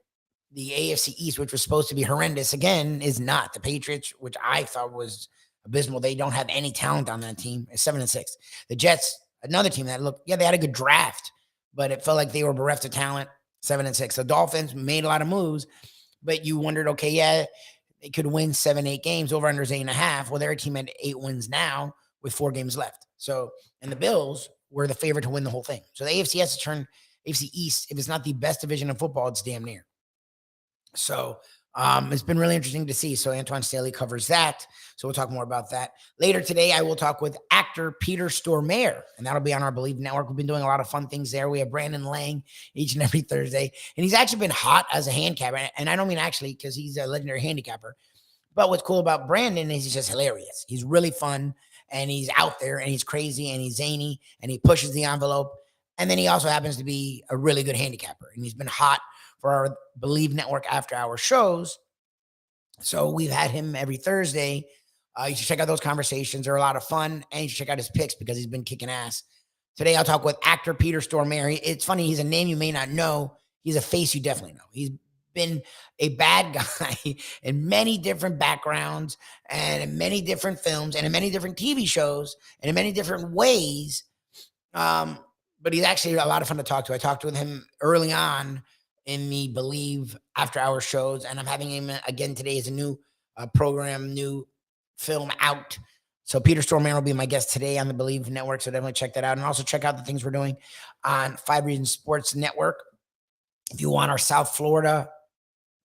Speaker 2: the AFC East, which was supposed to be horrendous, again, is not. The Patriots, which I thought was abysmal, they don't have any talent on that team, is 7-6. The Jets, another team that looked, they had a good draft, but it felt like they were bereft of talent, 7-6. The Dolphins made a lot of moves, but you wondered, okay, they could win 7-8 games. Over under is 8.5. Well, they're a team at 8 wins now with 4 games left. So, and the Bills were the favorite to win the whole thing. So the AFC has to turn AFC East. If it's not the best division in football, it's damn near. So it's been really interesting to see. So Antwan Staley covers that. So we'll talk more about that. Later today, I will talk with actor Peter Stormare, and that'll be on our Believe Network. We've been doing a lot of fun things there. We have Brandon Lang each and every Thursday, and he's actually been hot as a handicapper. And I don't mean actually, because he's a legendary handicapper. But what's cool about Brandon is he's just hilarious. He's really fun, and he's out there, and he's crazy, and he's zany, and he pushes the envelope. And then he also happens to be a really good handicapper, and he's been hot for our Believe Network after hour shows. So we've had him every Thursday. You should check out those conversations. They're a lot of fun, and you should check out his picks because he's been kicking ass. Today, I'll talk with actor Peter Stormare. It's funny, he's a name you may not know. He's a face you definitely know. He's been a bad guy in many different backgrounds and in many different films and in many different TV shows and in many different ways. But he's actually a lot of fun to talk to. I talked with him early on in the Believe After Hours shows, and I'm having him again today as a new program, new film out. So Peter Stormare will be my guest today on the Believe Network, so definitely check that out. And also check out the things we're doing on 5 Reasons Sports Network. If you want our South Florida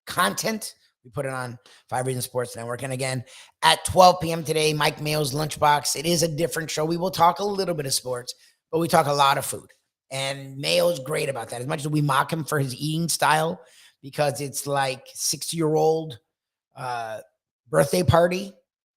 Speaker 2: content, we put it on 5 Reasons Sports Network. And again, at 12 p.m. today, Mike Mayo's Lunchbox. It is a different show. We will talk a little bit of sports, but we talk a lot of food. And Mayo's great about that. As much as we mock him for his eating style, because it's like 60-year-old birthday party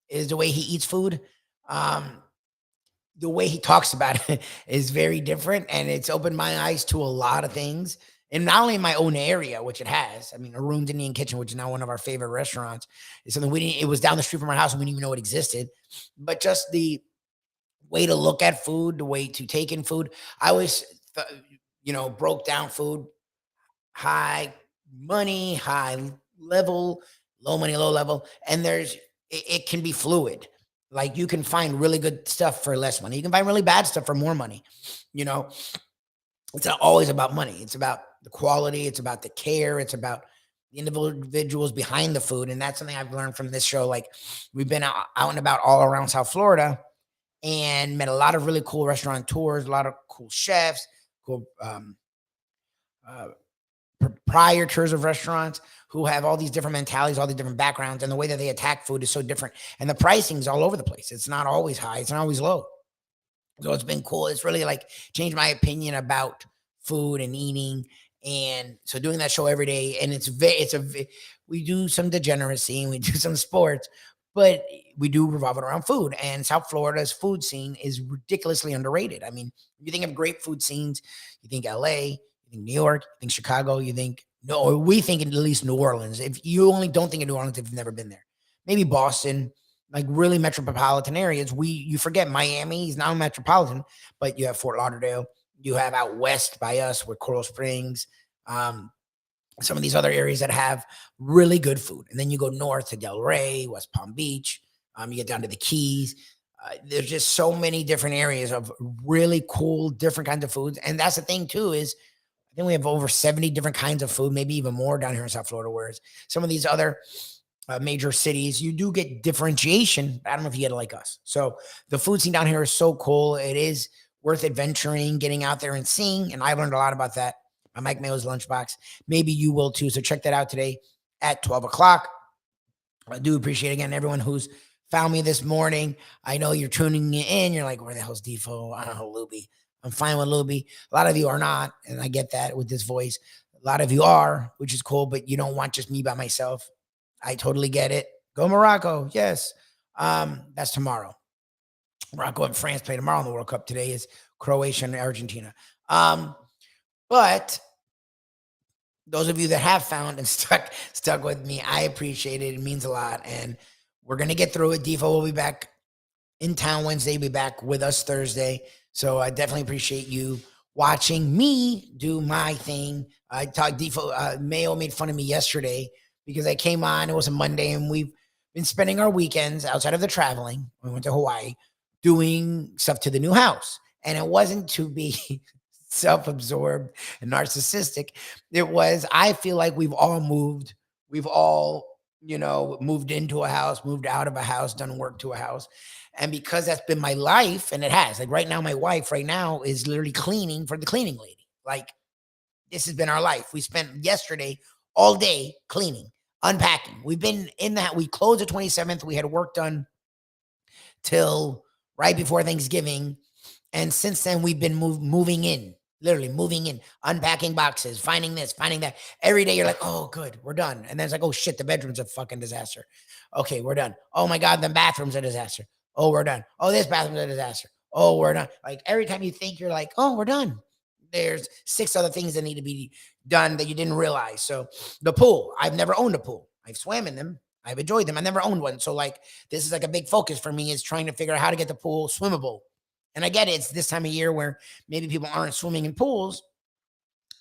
Speaker 2: is the way he eats food. The way he talks about it is very different, and it's opened my eyes to a lot of things. And not only in my own area, which it has. I mean, Arun's Indian Kitchen, which is now one of our favorite restaurants, is something it was down the street from our house and we didn't even know it existed. But just the way to look at food, the way to take in food. I always, broke down food, high money, high level, low money, low level. And it can be fluid. Like you can find really good stuff for less money. You can find really bad stuff for more money. It's not always about money. It's about the quality. It's about the care. It's about the individuals behind the food. And that's something I've learned from this show. Like we've been out and about all around South Florida and met a lot of really cool restaurateurs, a lot of cool chefs, cool proprietors of restaurants who have all these different mentalities, all these different backgrounds, and the way that they attack food is so different. And the pricing is all over the place. It's not always high. It's not always low. So it's been cool. It's really like changed my opinion about food and eating. And so doing that show every day, and we do some degeneracy and we do some sports, but we do revolve it around food. And South Florida's food scene is ridiculously underrated. I mean, you think of great food scenes, you think LA, you think New York, you think Chicago, we think at least New Orleans. If you only don't think of New Orleans if you've never been there, maybe Boston, like really metropolitan areas. You forget Miami is not metropolitan, but you have Fort Lauderdale. You have out west by us with Coral Springs, some of these other areas that have really good food. And then you go north to Del Rey, West Palm Beach. You get down to the Keys. There's just so many different areas of really cool, different kinds of foods. And that's the thing too, is I think we have over 70 different kinds of food, maybe even more down here in South Florida, whereas some of these other major cities, you do get differentiation. I don't know if you get it like us. So the food scene down here is so cool. It is worth adventuring, getting out there and seeing. And I learned a lot about that on Mike Mayo's Lunchbox. Maybe you will too. So check that out today at 12 o'clock. I do appreciate, again, everyone who's found me this morning. I know you're tuning in. You're like, where the hell's Defo? I don't know, Lubie. I'm fine with Lubie. A lot of you are not. And I get that with this voice. A lot of you are, which is cool, but you don't want just me by myself. I totally get it. Go Morocco. Yes. That's tomorrow. Morocco and France play tomorrow in the World Cup. Today is Croatia and Argentina. But those of you that have found and stuck with me, I appreciate it. It means a lot. And we're going to get through it. Defo will be back in town Wednesday. Be back with us Thursday. So I definitely appreciate you watching me do my thing. I talked Defo. Mayo made fun of me yesterday because I came on. It was a Monday, and we've been spending our weekends outside of the traveling. We went to Hawaii doing stuff to the new house. And it wasn't to be self-absorbed and narcissistic. It was, I feel like we've all moved. We've all, moved into a house, moved out of a house, done work to a house. And because that's been my life, and it has, like right now, my wife right now is literally cleaning for the cleaning lady. Like this has been our life. We spent yesterday all day cleaning, unpacking. We've been in that. We closed the 27th. We had work done till right before Thanksgiving. And since then, we've been moving in, literally moving in, unpacking boxes, finding this, finding that. Every day you're like, oh, good, we're done. And then it's like, oh, shit, the bedroom's a fucking disaster. Okay, we're done. Oh, my God, the bathroom's a disaster. Oh, we're done. Oh, this bathroom's a disaster. Oh, we're done. Like every time you think you're like, oh, we're done, there's 6 other things that need to be done that you didn't realize. So the pool, I've never owned a pool. I've swam in them. I've enjoyed them. I never owned one. So like, this is like a big focus for me, is trying to figure out how to get the pool swimmable And I get it. It's this time of year where maybe people aren't swimming in pools,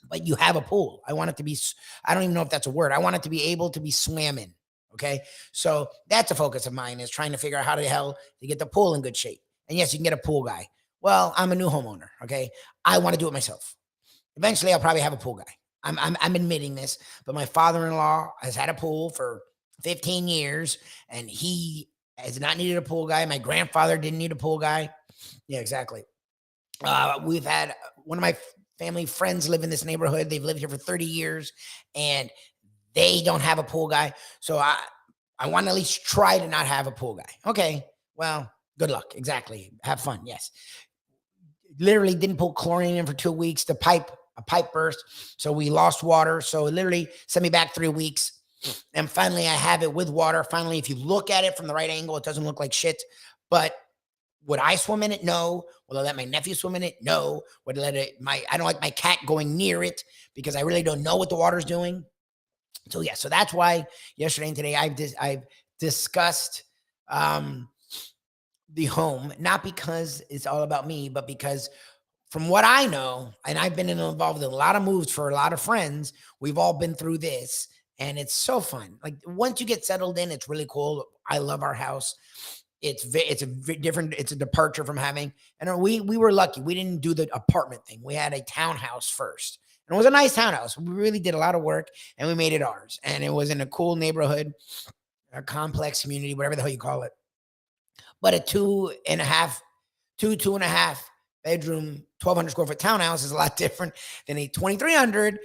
Speaker 2: but you have a pool. I want it to be, I don't even know if that's a word. I want it to be able to be swam in. Okay. So that's a focus of mine, is trying to figure out how the hell to get the pool in good shape. And yes, you can get a pool guy. Well, I'm a new homeowner. Okay. I want to do it myself. Eventually I'll probably have a pool guy. I'm admitting this, but my father-in-law has had a pool for 15 years and he has not needed a pool guy. My grandfather didn't need a pool guy. Yeah, exactly. We've had one of my family friends live in this neighborhood. They've lived here for 30 years and they don't have a pool guy. So I want to at least try to not have a pool guy. Okay. Well, good luck. Exactly. Have fun. Yes. Literally didn't put chlorine in for 2 weeks. A pipe burst. So we lost water. So it literally sent me back 3 weeks. And finally I have it with water. Finally, if you look at it from the right angle, it doesn't look like shit. But would I swim in it? No. Will I let my nephew swim in it? No. Would I let it, I don't like my cat going near it because I really don't know what the water's doing. So yeah, so that's why yesterday and today I've discussed the home, not because it's all about me, but because from what I know, and I've been involved in a lot of moves for a lot of friends, we've all been through this, and it's so fun. Like once you get settled in, it's really cool. I love our house. It's a departure from having, and we were lucky. We didn't do the apartment thing. We had a townhouse first. And it was a nice townhouse. We really did a lot of work and we made it ours. And it was in a cool neighborhood, a complex community, whatever the hell you call it. But a two and a half bedroom, 1,200 square foot townhouse is a lot different than a 2,300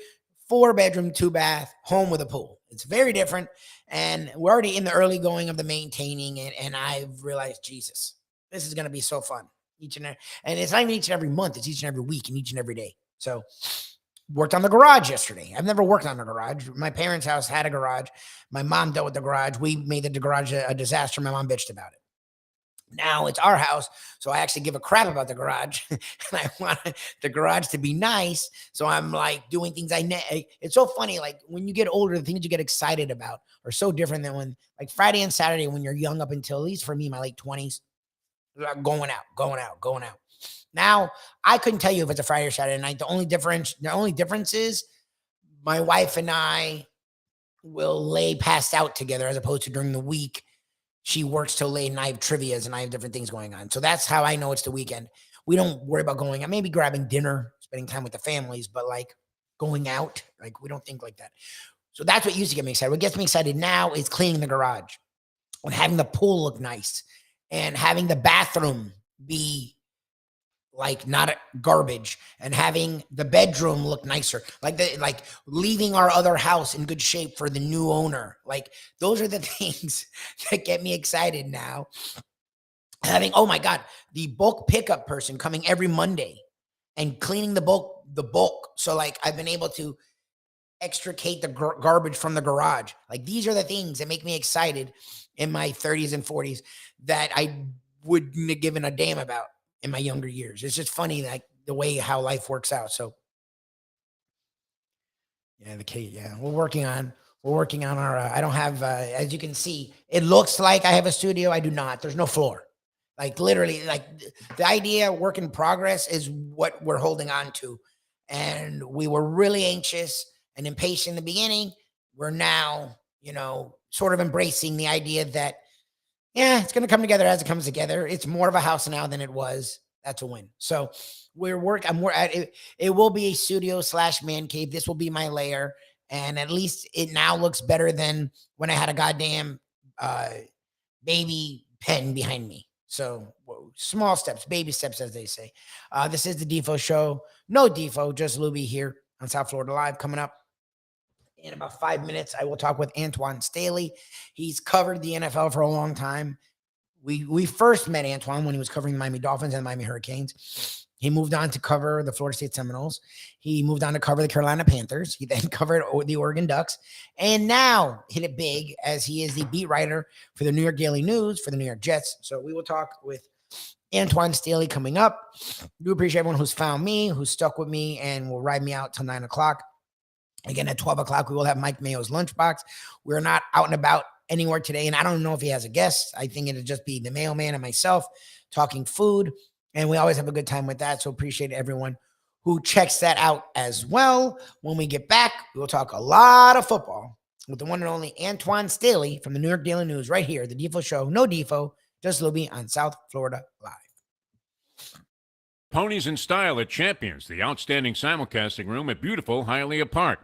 Speaker 2: 4-bedroom, 2-bath home with a pool. It's very different. And we're already in the early going of the maintaining it. And I've realized, Jesus, this is going to be so fun. And it's not even each and every month. It's each and every week and each and every day. So worked on the garage yesterday. I've never worked on a garage. My parents' house had a garage. My mom dealt with the garage. We made the garage a disaster. My mom bitched about it. Now it's our house, so I actually give a crap about the garage, and I want the garage to be nice. So I'm like doing things it's so funny. Like when you get older, the things you get excited about are so different than when, like Friday and Saturday, when you're young up until, at least for me, my late 20s, going out. Now I couldn't tell you if it's a Friday or Saturday night. The only difference is my wife and I will lay passed out together, as opposed to during the week. She works till late and I have trivias and I have different things going on. So that's how I know it's the weekend. We don't worry about going out, maybe grabbing dinner, spending time with the families, but like going out, like we don't think like that. So that's what used to get me excited. What gets me excited now is cleaning the garage and having the pool look nice and having the bathroom be like not garbage, and having the bedroom look nicer, like leaving our other house in good shape for the new owner. Like those are the things that get me excited now. Having, oh my God, the bulk pickup person coming every Monday and cleaning the bulk. So like I've been able to extricate the garbage from the garage. Like these are the things that make me excited in my 30s and 40s that I wouldn't have given a damn about in my younger years. It's just funny, like the way how life works out. So yeah, we're working on our, I don't have, as you can see, it looks like I have a studio. I do not. There's no floor. Like literally, like the idea, work in progress, is what we're holding on to. And we were really anxious and impatient in the beginning. We're now, sort of embracing the idea that, yeah, it's going to come together as it comes together. It's more of a house now than it was. That's a win. So it will be a studio / man cave. This will be my lair. And at least it now looks better than when I had a goddamn baby pen behind me. So small steps, baby steps, as they say. This is the Defo Show. No Defo, just Lubie here on South Florida Live. Coming up in about 5 minutes, I will talk with Antwan Staley. He's covered the NFL for a long time. We first met Antwan when he was covering the Miami Dolphins and the Miami Hurricanes. He moved on to cover the Florida State Seminoles. He moved on to cover the Carolina Panthers. He then covered the Oregon Ducks, and now hit it big as he is the beat writer for the New York Daily News for the New York Jets. So we will talk with Antwan Staley coming up. Do appreciate everyone who's found me, who's stuck with me, and will ride me out till 9 o'clock. Again, at 12 o'clock, we will have Mike Mayo's Lunchbox. We're not out and about anywhere today, and I don't know if he has a guest. I think it'll just be the mailman and myself talking food. And we always have a good time with that. So appreciate everyone who checks that out as well. When we get back, we will talk a lot of football with the one and only Antwan Staley from the New York Daily News right here, the Defo Show. No Defo, just Lubie on South Florida Live.
Speaker 1: Ponies in Style at Champions, the outstanding simulcasting room at beautiful Hialeah Park.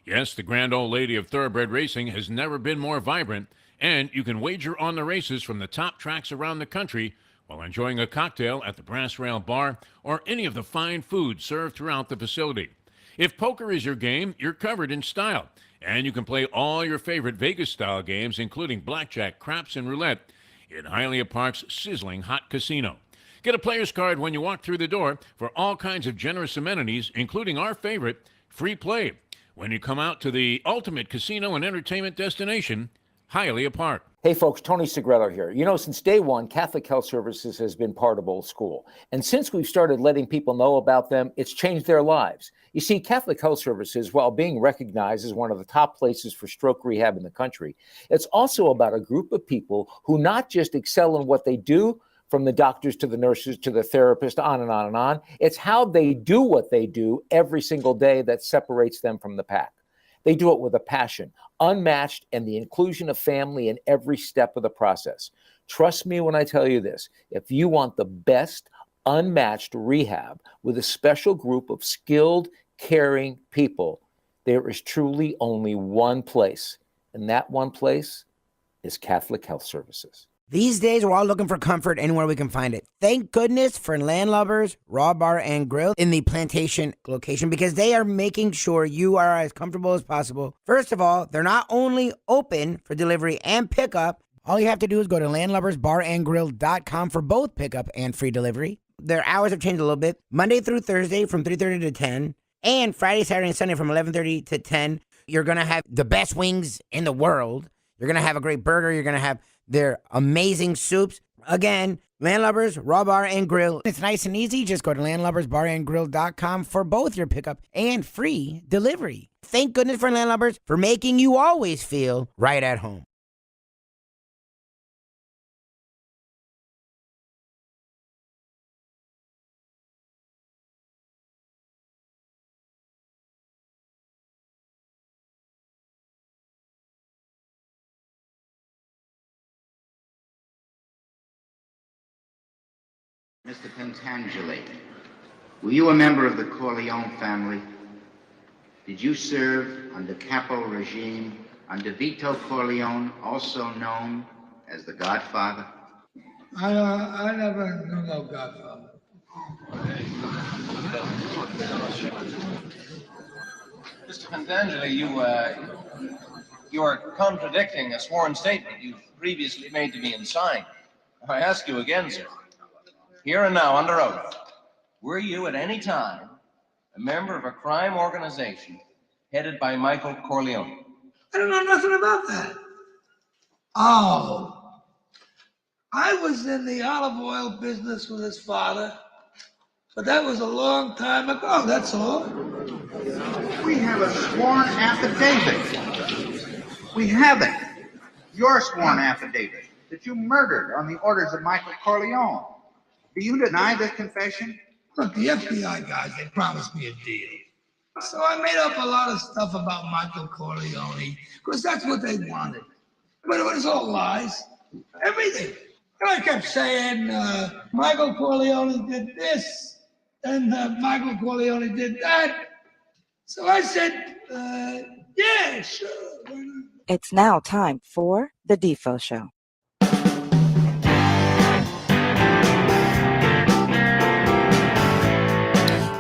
Speaker 1: Yes, the grand old lady of thoroughbred racing has never been more vibrant, and you can wager on the races from the top tracks around the country while enjoying a cocktail at the Brass Rail Bar or any of the fine food served throughout the facility. If poker is your game, you're covered in style, and you can play all your favorite Vegas-style games, including blackjack, craps, and roulette, in Hialeah Park's sizzling hot casino. Get a player's card when you walk through the door for all kinds of generous amenities, including our favorite, free play, when you come out to the ultimate casino and entertainment destination, Hialeah Park.
Speaker 4: Hey folks, Tony Segreto here. You know, since day one, Catholic Health Services has been part of Old School. And since we've started letting people know about them, it's changed their lives. You see, Catholic Health Services, while being recognized as one of the top places for stroke rehab in the country, it's also about a group of people who not just excel in what they do, from the doctors to the nurses to the therapist, on and on and on. It's how they do what they do every single day that separates them from the pack. They do it with a passion, unmatched, and the inclusion of family in every step of the process. Trust me when I tell you this. If you want the best, unmatched rehab with a special group of skilled, caring people, there is truly only one place, and that one place is Catholic Health Services.
Speaker 2: These days, we're all looking for comfort anywhere we can find it. Thank goodness for Landlubbers Raw Bar and Grill in the Plantation location, because they are making sure you are as comfortable as possible. First of all, they're not only open for delivery and pickup. All you have to do is go to landlubbersbarandgrill.com for both pickup and free delivery. Their hours have changed a little bit. Monday through Thursday from 3:30 to 10, and Friday, Saturday, and Sunday from 11:30 to 10. You're going to have the best wings in the world. You're going to have a great burger. You're going to have their amazing soups. Again, Landlubbers, Raw Bar and Grill. It's nice and easy. Just go to landlubbersbarandgrill.com for both your pickup and free delivery. Thank goodness for Landlubbers for making you always feel right at home.
Speaker 7: Mr. Pentangeli, were you a member of the Corleone family? Did you serve under Capo regime under Vito Corleone, also known as the Godfather?
Speaker 8: I never knew no Godfather.
Speaker 9: Mr. Pentangeli, you are contradicting a sworn statement you previously made to me and signed. I ask you again, sir. Here and now, under oath, were you at any time a member of a crime organization headed by Michael Corleone?
Speaker 8: I don't know nothing about that. Oh, I was in the olive oil business with his father, but that was a long time ago, that's all.
Speaker 7: We have a sworn affidavit. We have it. Your sworn affidavit that you murdered on the orders of Michael Corleone. Do you deny this confession?
Speaker 8: Look, the FBI guys, they promised me a deal. So I made up a lot of stuff about Michael Corleone, because that's what they wanted. But it was all lies. Everything. And I kept saying, Michael Corleone did this, and Michael Corleone did that. So I said, yeah, sure.
Speaker 3: It's now time for the Defo Show.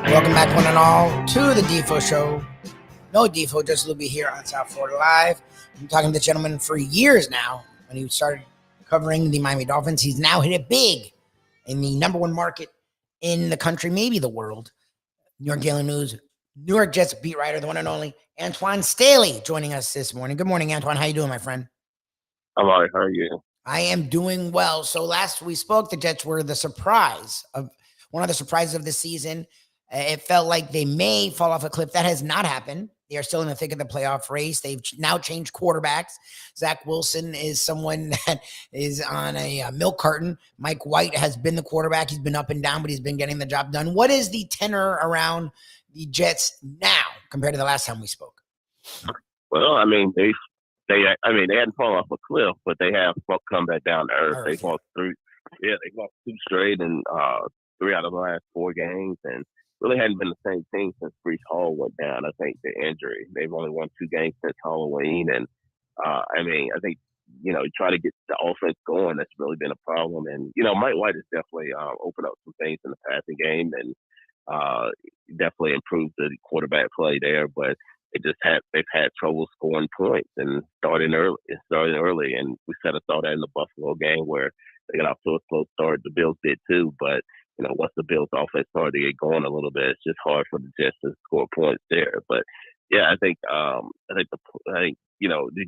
Speaker 2: Welcome back, one and all, to the Defo Show. No Defo, just Lubie here on South Florida Live. I'm talking to the gentleman for years now. When he started covering the Miami Dolphins, he's now hit it big in the number one market in the country, maybe the world. New York Daily News, New York Jets beat writer, the one and only Antwan Staley, joining us this morning. Good morning, Antwan. How you doing, my friend?
Speaker 10: I'm all right. How are you?
Speaker 2: I am doing well. So last we spoke, the Jets were the surprise of one of the surprises of the season. It felt like they may fall off a cliff. That has not happened. They are still in the thick of the playoff race. They've now changed quarterbacks. Zach Wilson is someone that is on a milk carton. Mike White has been the quarterback. He's been up and down, but he's been getting the job done. What is the tenor around the Jets now compared to the last time we spoke?
Speaker 10: Well, I mean, they hadn't fallen off a cliff, but they have come back down to earth. They lost three. Yeah, they lost 2 straight and 3 out of the last 4 games, and really hadn't been the same team since Brees Hall went down. I think the injury. They've only won 2 games since Halloween, and I think you try to get the offense going. That's really been a problem, and Mike White has definitely opened up some things in the passing game, and definitely improved the quarterback play there, but. They've had trouble scoring points and starting early. And we saw that in the Buffalo game where they got off to a slow start. The Bills did too, but once the Bills offense started to get going a little bit, it's just hard for the Jets to score points there. But yeah, I think the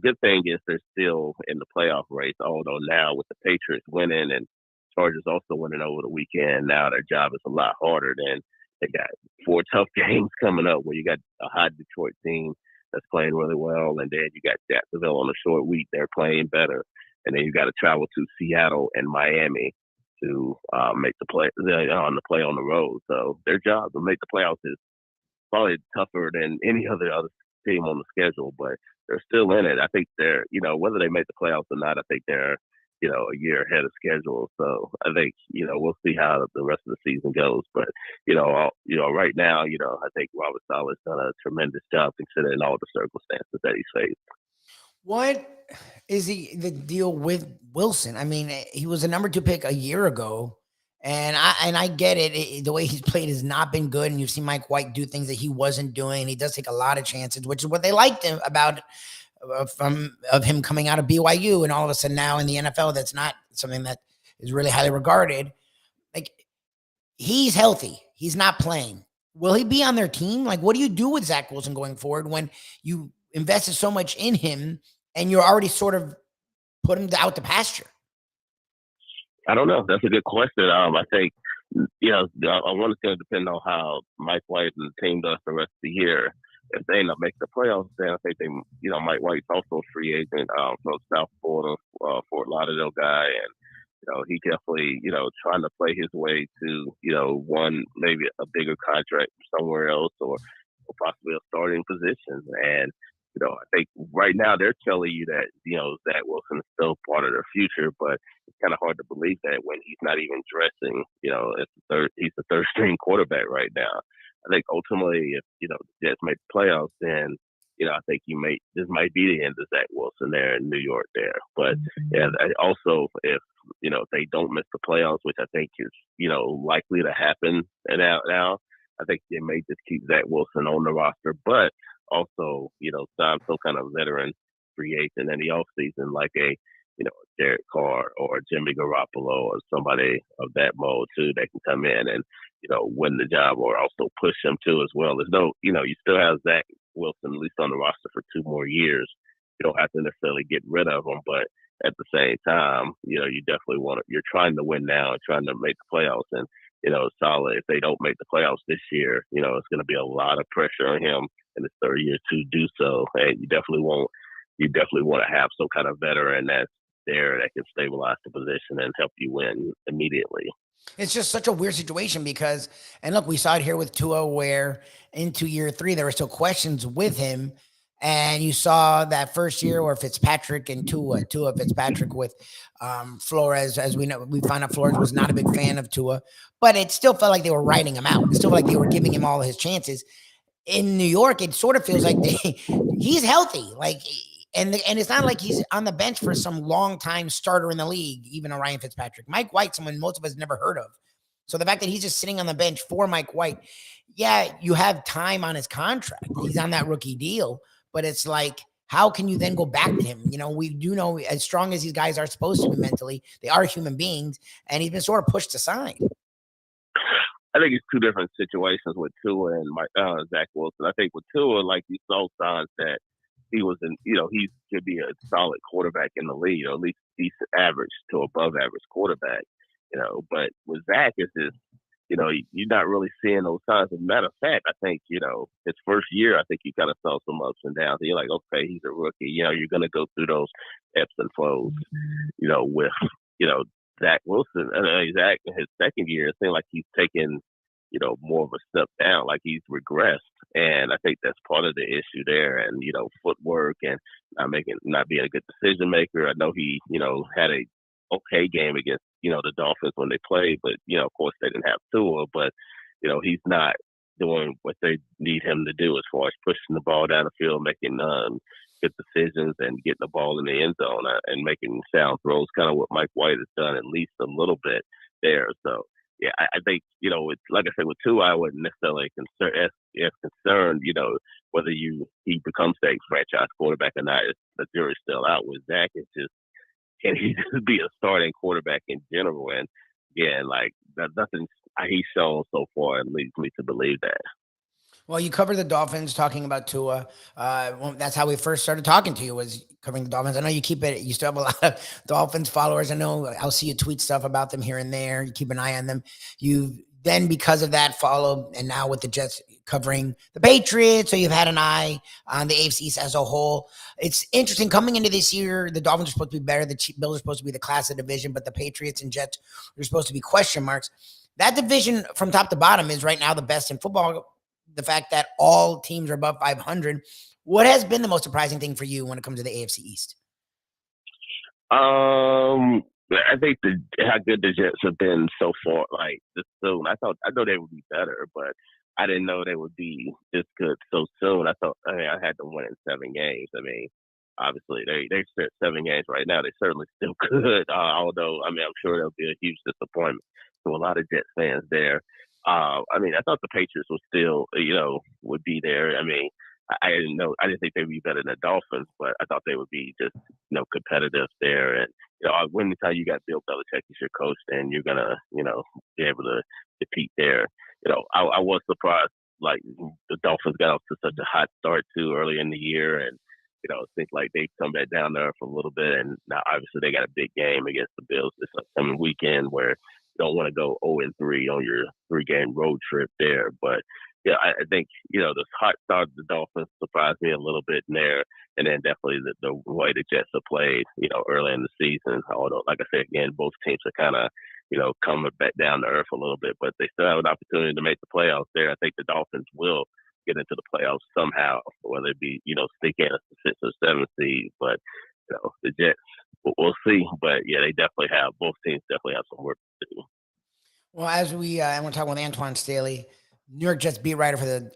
Speaker 10: good thing is they're still in the playoff race. Although now with the Patriots winning and Chargers also winning over the weekend, now their job is a lot harder than. They got 4 tough games coming up where you got a hot Detroit team that's playing really well, and then you got Jacksonville on a short week. They're playing better, and then you got to travel to Seattle and Miami to make the play on the road. So their job to make the playoffs is probably tougher than any other team on the schedule, but they're still in it. I think they're whether they make the playoffs or not, I think they're a year ahead of schedule. So I think, we'll see how the rest of the season goes. But, right now, I think Robert Saleh's done a tremendous job considering all the circumstances that he's faced.
Speaker 2: What is the deal with Wilson? I mean, he was a number 2 pick a year ago, and I get it. The way he's played has not been good, and you've seen Mike White do things that he wasn't doing. He does take a lot of chances, which is what they liked him about of him coming out of BYU, and all of a sudden now in the NFL, that's not something that is really highly regarded. Like, he's healthy. He's not playing. Will he be on their team? Like, what do you do with Zach Wilson going forward when you invested so much in him and you're already sort of put him out to pasture?
Speaker 10: I don't know. That's a good question. I think, I want it's going to depend on how Mike White and the team does the rest of the year. If they end up making the playoffs, then I think Mike White's also a free agent from South Florida, Fort Lauderdale guy, and he definitely trying to play his way to maybe a bigger contract somewhere else or possibly a starting position. And I think right now they're telling you that Zach Wilson is still part of their future, but it's kind of hard to believe that when he's not even dressing. He's the 3rd string quarterback right now. I think ultimately, if the Jets make the playoffs, then I think this might be the end of Zach Wilson there in New York there. But yeah, also if they don't miss the playoffs, which I think is likely to happen now, I think they may just keep Zach Wilson on the roster, but also sign some kind of veteran free agent in the offseason, like a Derek Carr or Jimmy Garoppolo or somebody of that mold too that can come in and win the job or also push him too as well. There's no you still have Zach Wilson at least on the roster for 2 more years. You don't have to necessarily get rid of him, but at the same time, you definitely you're trying to win now and trying to make the playoffs. And Saleh, if they don't make the playoffs this year, it's going to be a lot of pressure on him in his 3rd year to do so. And you definitely want to have some kind of veteran that's there that can stabilize the position and help you win immediately.
Speaker 2: It's just such a weird situation because, and look, we saw it here with Tua where into year 3, there were still questions with him. And you saw that first year where Fitzpatrick and Tua Fitzpatrick with Flores, as we know, we found out Flores was not a big fan of Tua, but it still felt like they were writing him out. It still felt like they were giving him all his chances. In New York, it sort of feels like he's healthy. Like, and it's not like he's on the bench for some long time starter in the league, even a Ryan Fitzpatrick. Mike White, someone most of us never heard of. So the fact that he's just sitting on the bench for Mike White, yeah, you have time on his contract. He's on that rookie deal, but it's like, how can you then go back to him? We do know as strong as these guys are supposed to be mentally, they are human beings, and he's been sort of pushed aside.
Speaker 10: I think it's 2 different situations with Tua and Zach Wilson. I think with Tua, like you saw signs that he was he should be a solid quarterback in the league, or at least decent average to above average quarterback. But with Zach, it's just you're not really seeing those signs. As a matter of fact, I think, his first year, I think you kind of saw some ups and downs. And you're like, okay, he's a rookie. You're going to go through those ebbs and flows, with, Zach Wilson. Zach, in his second year, it seemed like he's taken, more of a step down, like he's regressed. And I think that's part of the issue there. And, footwork and not being a good decision maker. I know he, had a okay game against, the Dolphins when they played, but, of course they didn't have Tua, but, he's not doing what they need him to do as far as pushing the ball down the field, making good decisions and getting the ball in the end zone and making sound throws, kind of what Mike White has done at least a little bit there. So, yeah, I think, it's like I said, with Tua, I wouldn't necessarily as concerned, whether he becomes the franchise quarterback or not. The jury's still out. With Zach, it's just, can he just be a starting quarterback in general? And yeah, like nothing he's shown so far leads me to believe that.
Speaker 2: Well, you covered the Dolphins, talking about Tua. That's how we first started talking to you, was covering the Dolphins. I know you you still have a lot of Dolphins followers. I know I'll see you tweet stuff about them here and there. You keep an eye on them. You then, because of that, follow, and now with the Jets covering the Patriots, so you've had an eye on the AFC East as a whole. It's interesting, coming into this year, the Dolphins are supposed to be better. The Bills are supposed to be the class of division, but the Patriots and Jets are supposed to be question marks. That division from top to bottom is right now the best in football. The fact that all teams are above 500. What has been the most surprising thing for you when it comes to the AFC East?
Speaker 10: I think how good the Jets have been so far, like this soon. I know they would be better, but I didn't know they would be this good so soon. I had them winning 7 games. Obviously they spent 7 games right now. They certainly still could. Although I'm sure there'll be a huge disappointment to a lot of Jets fans there. I thought the Patriots would still, would be there. I didn't think they'd be better than the Dolphins, but I thought they would be just, competitive there. And, anytime you got Bill Belichick as your coach, then you're going to, be able to compete there. I was surprised, like, the Dolphins got off to such a hot start, too, early in the year. And, it seems like they've come back down there for a little bit. And now, obviously, they got a big game against the Bills this upcoming weekend where you don't want to go 0-3 on your 3-game road trip there. But, yeah, I think, this hot start of the Dolphins surprised me a little bit in there. And then definitely the way the Jets have played, early in the season. Although, like I said, again, both teams are kind of, coming back down to earth a little bit. But they still have an opportunity to make the playoffs there. I think the Dolphins will get into the playoffs somehow, whether it be, sneak in as the 6th or 7th seed. But, the Jets, we'll see. But, yeah, both teams definitely have some work to do.
Speaker 2: Well, as I want to talk with Antwan Staley, New York Jets beat writer for the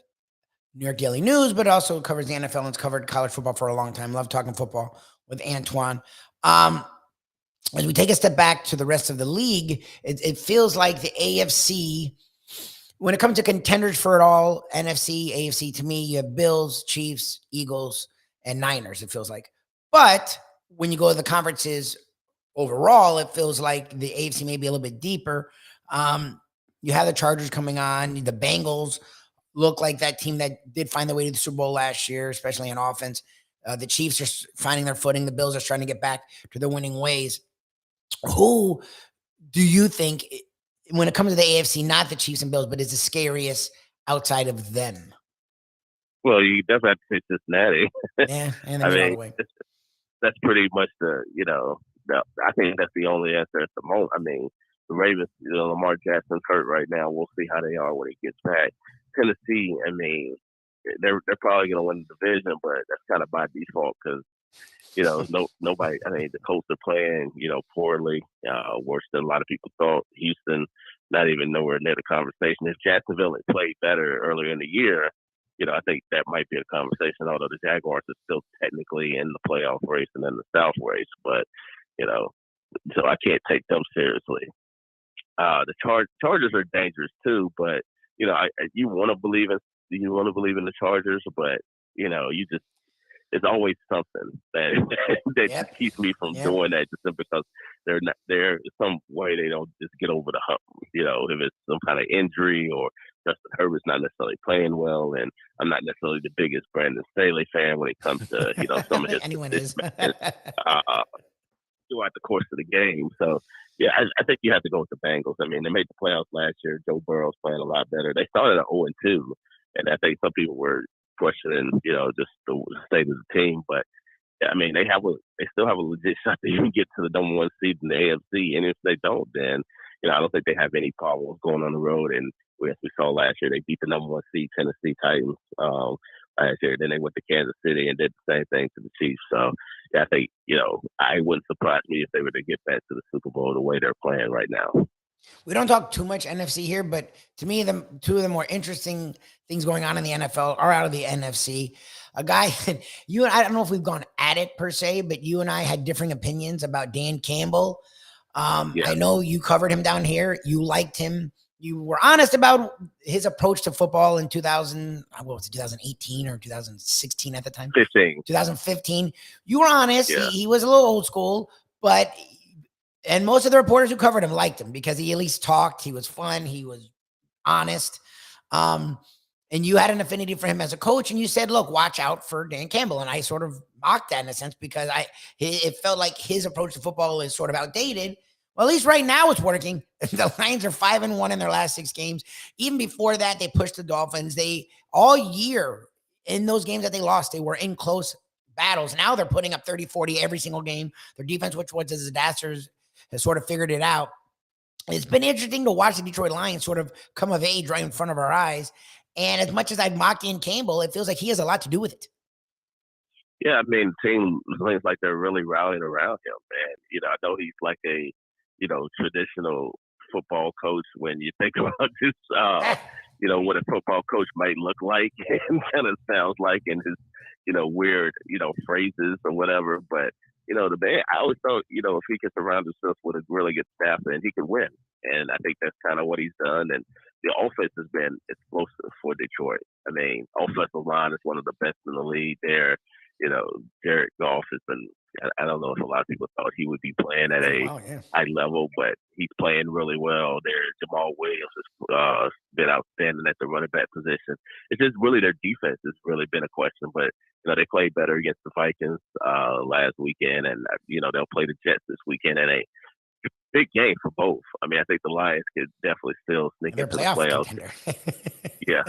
Speaker 2: New York Daily News, but also covers the NFL and has covered college football for a long time. Love talking football with Antwan. As we take a step back to the rest of the league, it feels like the AFC, when it comes to contenders for it all, NFC, AFC, to me, you have Bills, Chiefs, Eagles, and Niners, it feels like. But when you go to the conferences overall, it feels like the AFC may be a little bit deeper. You have the Chargers coming on. The Bengals look like that team that did find their way to the Super Bowl last year, especially in offense. The Chiefs are finding their footing. The Bills are trying to get back to their winning ways. Who do you think, when it comes to the AFC, not the Chiefs and Bills, but is the scariest outside of them?
Speaker 10: Well, you definitely have to say Cincinnati.
Speaker 2: Yeah, and all the way.
Speaker 10: That's pretty much I think that's the only answer at the moment. The Ravens, Lamar Jackson's hurt right now. We'll see how they are when he gets back. Tennessee, they're probably going to win the division, but that's kind of by default because, nobody. The Colts are playing, poorly, worse than a lot of people thought. Houston, not even nowhere near the conversation. If Jacksonville had played better earlier in the year, I think that might be a conversation. Although the Jaguars are still technically in the playoff race and in the South race, but so I can't take them seriously. The Chargers are dangerous too, but you want to believe in the Chargers, but it's always something that keeps me from doing that, just because there's some way they don't just get over the hump. If it's some kind of injury or Justin Herbert's not necessarily playing well, and I'm not necessarily the biggest Brandon Staley fan when it comes to some of his
Speaker 2: anyone is
Speaker 10: throughout the course of the game. So Yeah, I think you have to go with the Bengals. I mean, they made the playoffs last year. Joe Burrow's playing a lot better. They started at 0-2, and I think some people were questioning, just the state of the team. But yeah, I mean, they still have a legit shot to even get to the number one seed in the AFC. And if they don't, then I don't think they have any problems going on the road. And as we saw last year, they beat the number one seed Tennessee Titans last year. Then they went to Kansas City and did the same thing to the Chiefs. So yeah, I think I wouldn't surprise me if they were to get back to the Super Bowl the way they're playing right now.
Speaker 2: We don't talk too much NFC here, but to me, the two of the more interesting things going on in the NFL are out of the NFC. A guy, you and I don't know if we've gone at it per se, but you and I had differing opinions about Dan Campbell. I know you covered him down here. You liked him. You were honest about his approach to football in 2018 or 2016 at the time? 2015. You were honest.
Speaker 10: Yeah.
Speaker 2: He was a little old school, and most of the reporters who covered him liked him because he at least talked. He was fun. He was honest. And you had an affinity for him as a coach, and you said, look, watch out for Dan Campbell. And I sort of mocked that in a sense because it felt like his approach to football is sort of outdated. Well, at least right now it's working. The Lions are 5-1 in their last 6 games. Even before that, they pushed the Dolphins. They all year in those games that they lost, they were in close battles. Now they're putting up 30-40 every single game. Their defense, which was a disaster, has sort of figured it out. It's been interesting to watch the Detroit Lions sort of come of age right in front of our eyes. And as much as I've mocked Dan Campbell, it feels like he has a lot to do with it.
Speaker 10: Yeah, I mean, the team seems like they're really rallying around him, man. I know he's like a, traditional football coach when you think about this, what a football coach might look like and kind of sounds like in his, weird, phrases or whatever. But, the man, I always thought, if he could surround himself with a really good staff, then he could win. And I think that's kind of what he's done. And the offense has been explosive for Detroit. I mean, offensive line is one of the best in the league there. Jared Goff has been, I don't know if a lot of people thought he would be playing at a high level, but he's playing really well there. Jamal Williams has been outstanding at the running back position. It's just really their defense has really been a question, but they played better against the Vikings last weekend, and they'll play the Jets this weekend in a big game for both. I mean, I think the Lions could definitely still sneak into the playoffs. yeah,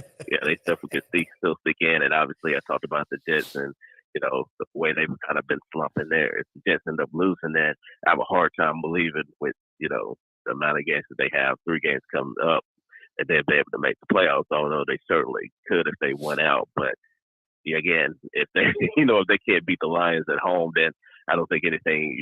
Speaker 10: they definitely could still sneak in, and obviously I talked about the Jets and the way they've kind of been slumping there. If the Jets end up losing, then I have a hard time believing with, the amount of games that they have, 3 games coming up, that they'll be able to make the playoffs, although they certainly could if they went out. But again, if they, if they can't beat the Lions at home, then I don't think anything,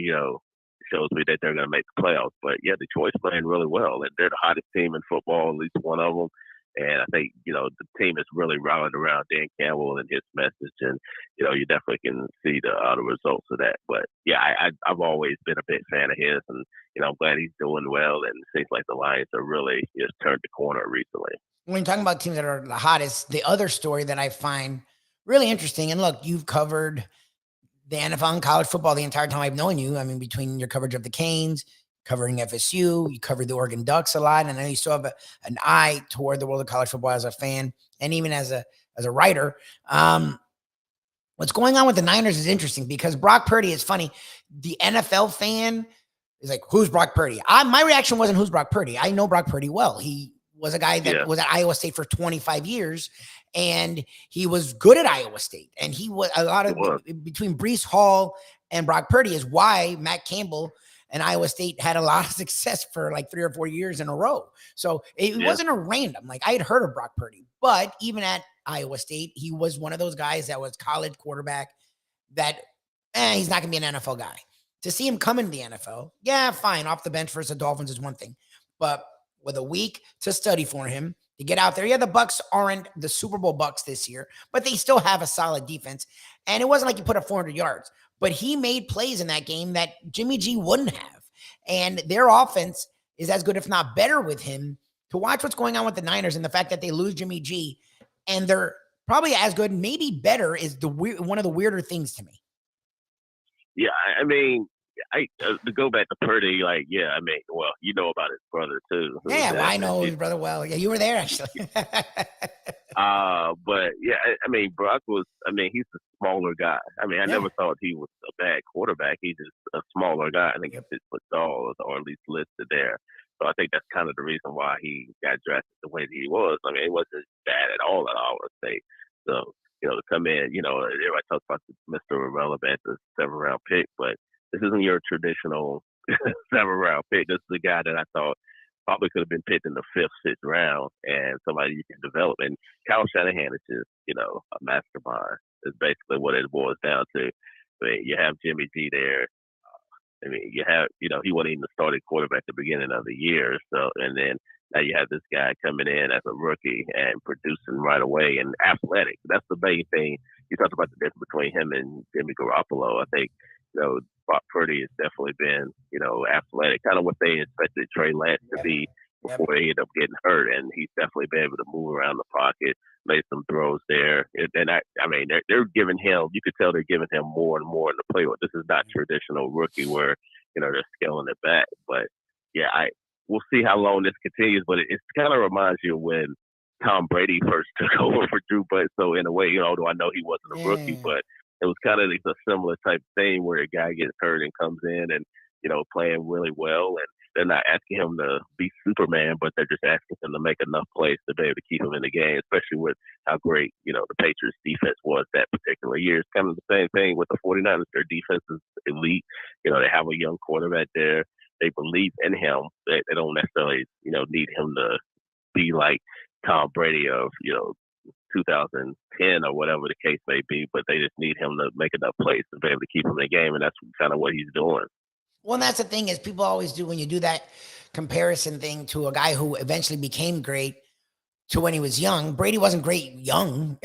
Speaker 10: shows me that they're going to make the playoffs. But yeah, Detroit's playing really well, and they're the hottest team in football, at least one of them. And I think, the team is really rallying around Dan Campbell and his message. And, you definitely can see the results of that. But, yeah, I've always been a big fan of his. And, I'm glad he's doing well. And it seems like the Lions are really just turned the corner recently.
Speaker 2: When you're talking about teams that are the hottest, the other story that I find really interesting, and look, you've covered the NFL and college football the entire time I've known you. I mean, between your coverage of the Canes, covering FSU, you covered the Oregon Ducks a lot, and I know you still have an eye toward the world of college football as a fan and even as a writer. What's going on with the Niners is interesting because Brock Purdy is funny. The NFL fan is like, who's Brock Purdy? My reaction wasn't who's Brock Purdy. I know Brock Purdy well. He was a guy that was at Iowa State for 25 years, and he was good at Iowa State. And he was between Breece Hall and Brock Purdy is why Matt Campbell and Iowa State had a lot of success for like 3 or 4 years in a row. So it wasn't a random. Like I had heard of Brock Purdy, but even at Iowa State, he was one of those guys that was college quarterback that he's not going to be an NFL guy. To see him come into the NFL, yeah, fine. Off the bench versus the Dolphins is one thing, but with a week to study for him to get out there. Yeah, the Bucs aren't the Super Bowl Bucs this year, but they still have a solid defense. And it wasn't like he put up 400 yards. But he made plays in that game that Jimmy G wouldn't have. And their offense is as good, if not better, with him. To watch what's going on with the Niners and the fact that they lose Jimmy G and they're probably as good, maybe better, is one of the weirder things to me.
Speaker 10: Yeah, I mean, to go back to Purdy, I mean, well, you know about his brother too.
Speaker 2: Yeah, well, I know his brother well. Yeah, you were there actually.
Speaker 10: But yeah, I mean, Brock was. I mean, he's a smaller guy. I mean, I never thought he was a bad quarterback. He's just a smaller guy. I think he's 6 foot tall, or at least listed there. So I think that's kind of the reason why he got drafted the way that he was. I mean, it wasn't bad at Iowa State. So to come in, everybody talks about Mr. Irrelevant, the 7th-round pick, but this isn't your traditional 7th-round pick. This is the guy that I thought probably could have been picked in the 5th, 6th round, and somebody you can develop. And Kyle Shanahan is just, a mastermind. Is basically what it boils down to. I mean, you have Jimmy G there. I mean, you have, he wasn't even the starting quarterback at the beginning of the year. So, and then now you have this guy coming in as a rookie and producing right away and athletic. That's the main thing. You talked about the difference between him and Jimmy Garoppolo. I think, Brock Purdy has definitely been, athletic, kind of what they expected Trey Lance to be before he ended up getting hurt. And he's definitely been able to move around the pocket, made some throws there. And I mean, they're giving him, you could tell they're giving him more and more to play with. This is not traditional rookie where, they're scaling it back. But yeah, we'll see how long this continues. But it kind of reminds you of when Tom Brady first took over for Drew Bledsoe in a way, although I know he wasn't a rookie, but it was kind of a similar type thing where a guy gets hurt and comes in and, playing really well. And they're not asking him to be Superman, but they're just asking him to make enough plays to be able to keep him in the game, especially with how great, the Patriots defense was that particular year. It's kind of the same thing with the 49ers. Their defense is elite. They have a young quarterback there. They believe in him. They don't necessarily, need him to be like Tom Brady of, 2010 or whatever the case may be, but they just need him to make enough plays to be able to keep him in the game, and that's kind of what he's doing.
Speaker 2: Well, and that's the thing is people always do when you do that comparison thing to a guy who eventually became great to when he was young. Brady wasn't great young.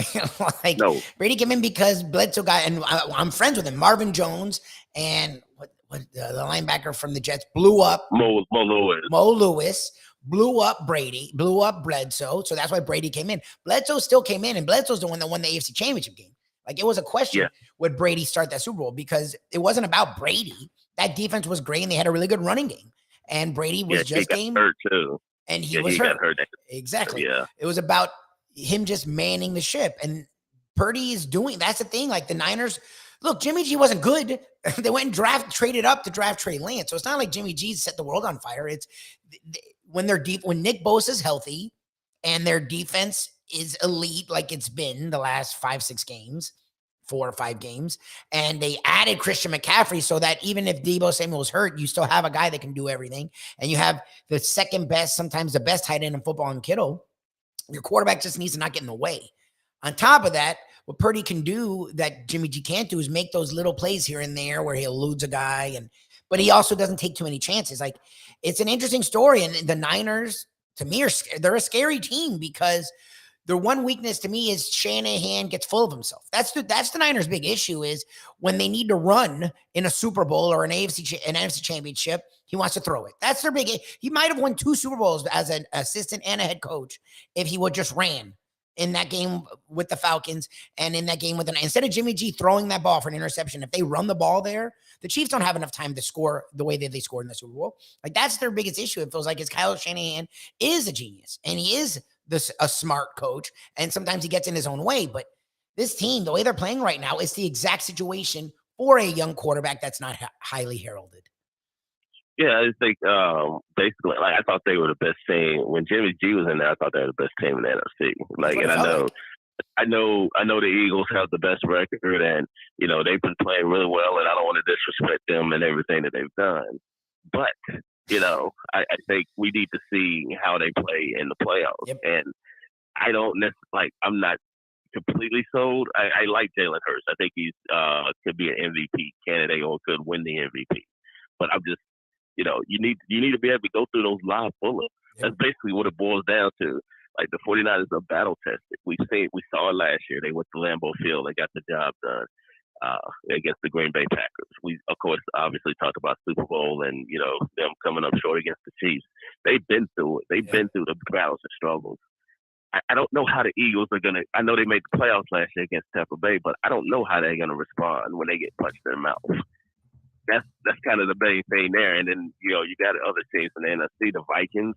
Speaker 2: No. Brady came in because Bledsoe got, and I'm friends with him, Marvin Jones, and the linebacker from the Jets blew up.
Speaker 10: Mo
Speaker 2: Lewis blew up Brady, blew up Bledsoe. So that's why Brady came in. Bledsoe still came in, and Bledsoe's the one that won the AFC Championship game. Like, it was a question, would Brady start that Super Bowl? Because it wasn't about Brady. That defense was great, and they had a really good running game. And Brady was just game
Speaker 10: hurt too,
Speaker 2: and he was hurt.
Speaker 10: Got hurt.
Speaker 2: Exactly.
Speaker 10: Yeah.
Speaker 2: It was about him just manning the ship, and Purdy is doing. That's the thing. Like the Niners, look, Jimmy G wasn't good. They went and traded up to draft Trey Lance. So it's not like Jimmy G set the world on fire. It's when they're deep. When Nick Bosa is healthy, and their defense is elite, like it's been the last 5-6 games. 4 or 5 games, and they added Christian McCaffrey so that even if Deebo Samuel's hurt, you still have a guy that can do everything, and you have the second best, sometimes the best tight end in football in Kittle. Your quarterback just needs to not get in the way. On top of that, what Purdy can do that Jimmy G can't do is make those little plays here and there where he eludes a guy, but he also doesn't take too many chances. Like, it's an interesting story, and the Niners, to me, they're a scary team because their one weakness to me is Shanahan gets full of himself. That's the Niners' big issue is when they need to run in a Super Bowl or an NFC championship, he wants to throw it. That's their big. He might have won 2 Super Bowls as an assistant and a head coach if he would just ran in that game with the Falcons and in that game instead of Jimmy G throwing that ball for an interception. If they run the ball there, the Chiefs don't have enough time to score the way that they scored in the Super Bowl. Like, that's their biggest issue. It feels like Kyle Shanahan is a genius, and he is a smart coach, and sometimes he gets in his own way. But this team, the way they're playing right now, is the exact situation for a young quarterback that's not highly heralded.
Speaker 10: Yeah, I think basically, like, I thought they were the best team when Jimmy G was in there. I thought they were the best team in the NFC. Like, and I know the Eagles have the best record, and they've been playing really well, and I don't want to disrespect them and everything that they've done, but I think we need to see how they play in the playoffs. Yep. And I don't necessarily, I'm not completely sold. I like Jalen Hurts. I think he's could be an MVP candidate or could win the MVP. But I'm just, you need to be able to go through those live bullets. Yep. That's basically what it boils down to. Like, the 49ers are battle tested. We saw it last year. They went to Lambeau Field. They got the job done. Against the Green Bay Packers. We, of course, obviously talked about Super Bowl and, them coming up short against the Chiefs. They've been through it. They've been through the battles and struggles. I don't know how the Eagles are going to – I know they made the playoffs last year against Tampa Bay, but I don't know how they're going to respond when they get punched in the mouth. That's kind of the main thing there. And then, you got other teams in the NFC, the Vikings.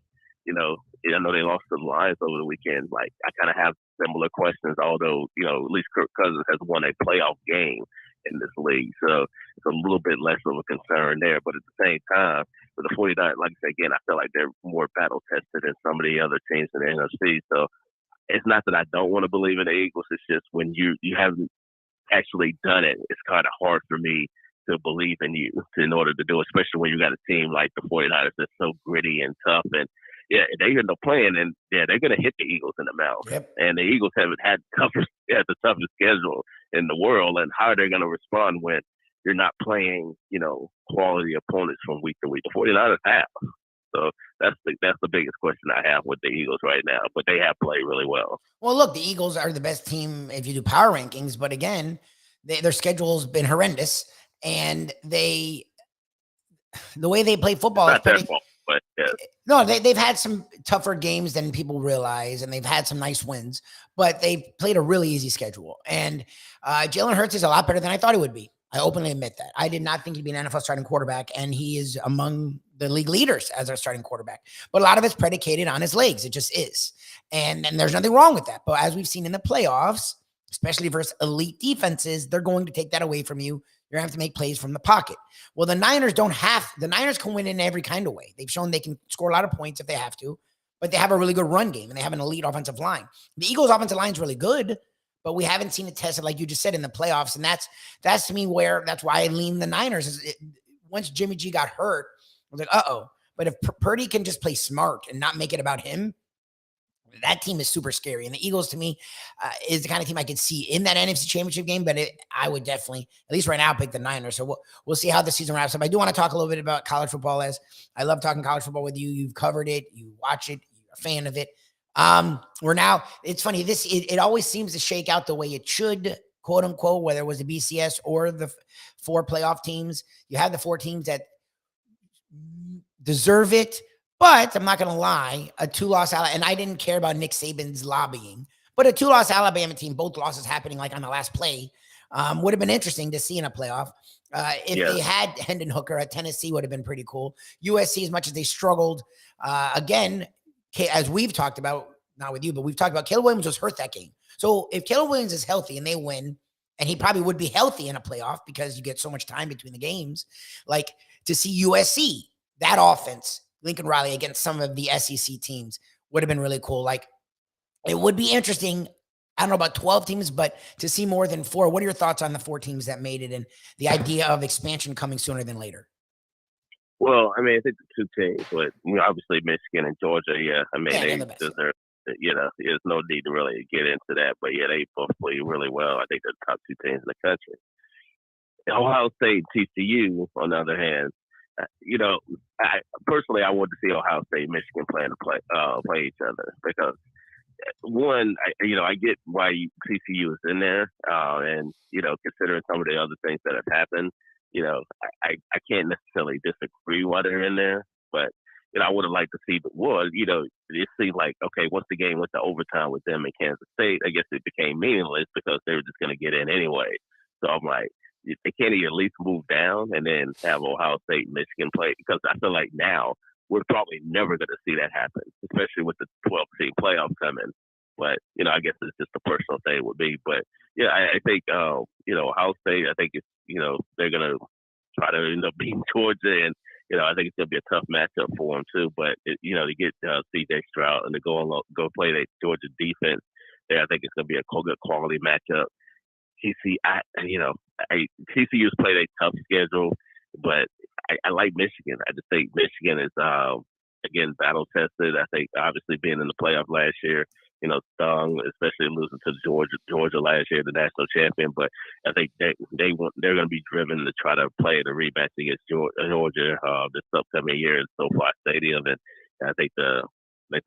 Speaker 10: I know they lost to the Lions over the weekend. Like, I kind of have similar questions, although, at least Kirk Cousins has won a playoff game in this league. So it's a little bit less of a concern there. But at the same time, with the 49ers, like I said, again, I feel like they're more battle tested than some of the other teams in the NFC. So it's not that I don't want to believe in the Eagles. It's just when you haven't actually done it, it's kind of hard for me to believe in you in order to do it, especially when you got a team like the 49ers that's so gritty and tough. And they end up playing, and they're going to hit the Eagles in the mouth.
Speaker 2: Yep.
Speaker 10: And the Eagles haven't had the toughest schedule in the world. And how are they going to respond when you're not playing, quality opponents from week to week? The 49ers have. So that's the biggest question I have with the Eagles right now. But they have played really well.
Speaker 2: Well, look, the Eagles are the best team if you do power rankings, but again, their schedule's been horrendous, and the way they play football
Speaker 10: It's not their fault, but yeah.
Speaker 2: No, they've had some tougher games than people realize, and they've had some nice wins, but they've played a really easy schedule. And Jalen Hurts is a lot better than I thought he would be. I openly admit that. I did not think he'd be an NFL starting quarterback, and he is among the league leaders as our starting quarterback. But a lot of it's predicated on his legs. It just is. And there's nothing wrong with that. But as we've seen in the playoffs, especially versus elite defenses, they're going to take that away from you. You're going to have to make plays from the pocket. Well, the Niners can win in every kind of way. They've shown they can score a lot of points if they have to, but they have a really good run game, and they have an elite offensive line. The Eagles' offensive line is really good, but we haven't seen it tested, like you just said, in the playoffs. And that's to me that's why I lean the Niners. Once Jimmy G got hurt, I was like, uh-oh. But if Purdy can just play smart and not make it about him, that team is super scary. And the Eagles, to me, is the kind of team I could see in that NFC Championship game. But I would definitely, at least right now, pick the Niners. So we'll see how the season wraps up. I do want to talk a little bit about college football, as I love talking college football with you. You've covered it. You watch it. You're a fan of it. It's funny. It always seems to shake out the way it should, quote unquote, whether it was the BCS or the 4 playoff teams. You have the 4 teams that deserve it. But I'm not going to lie, a 2-loss Alabama, and I didn't care about Nick Saban's lobbying, but a 2-loss Alabama team, both losses happening like on the last play, would have been interesting to see in a playoff. They had Hendon Hooker at Tennessee, would have been pretty cool. USC, as much as they struggled, again, as we've talked about, not with you, but we've talked about, Caleb Williams was hurt that game. So if Caleb Williams is healthy and they win, and he probably would be healthy in a playoff because you get so much time between the games, like to see USC, that offense, Lincoln Riley against some of the SEC teams would have been really cool. Like, it would be interesting. I don't know about 12 teams, but to see more than 4. What are your thoughts on the 4 teams that made it and the idea of expansion coming sooner than later?
Speaker 10: Well, I mean, I think the 2 teams, but obviously Michigan and Georgia, they deserve. There's no need to really get into that, but they both play really well. I think they're the top 2 teams in the country. Ohio State, TCU, on the other hand, I personally want to see Ohio State and Michigan play each other, because one, I get why TCU is in there, and considering some of the other things that have happened, I can't necessarily disagree why they're in there, but I would have liked to see the wood. It seemed like, okay, once the game went to overtime with them in Kansas State, I guess it became meaningless because they were just going to get in anyway. So I'm like, they can't at least move down and then have Ohio State, Michigan play, because I feel like now we're probably never going to see that happen, especially with the 12-team playoff coming. But, I guess it's just a personal thing would be. But, I think, Ohio State, I think it's, they're going to try to end up beating Georgia. And, I think it's going to be a tough matchup for them, too. But, to get C.J. Stroud and to go play that Georgia defense there, I think it's going to be a good quality matchup. TCU's played a tough schedule, but I like Michigan. I just think Michigan is, again, battle tested. I think obviously being in the playoff last year, stung, especially losing to Georgia last year, the national champion. But I think they're going to be driven to try to play the rematch against Georgia this upcoming year at SoFi Stadium, and I think the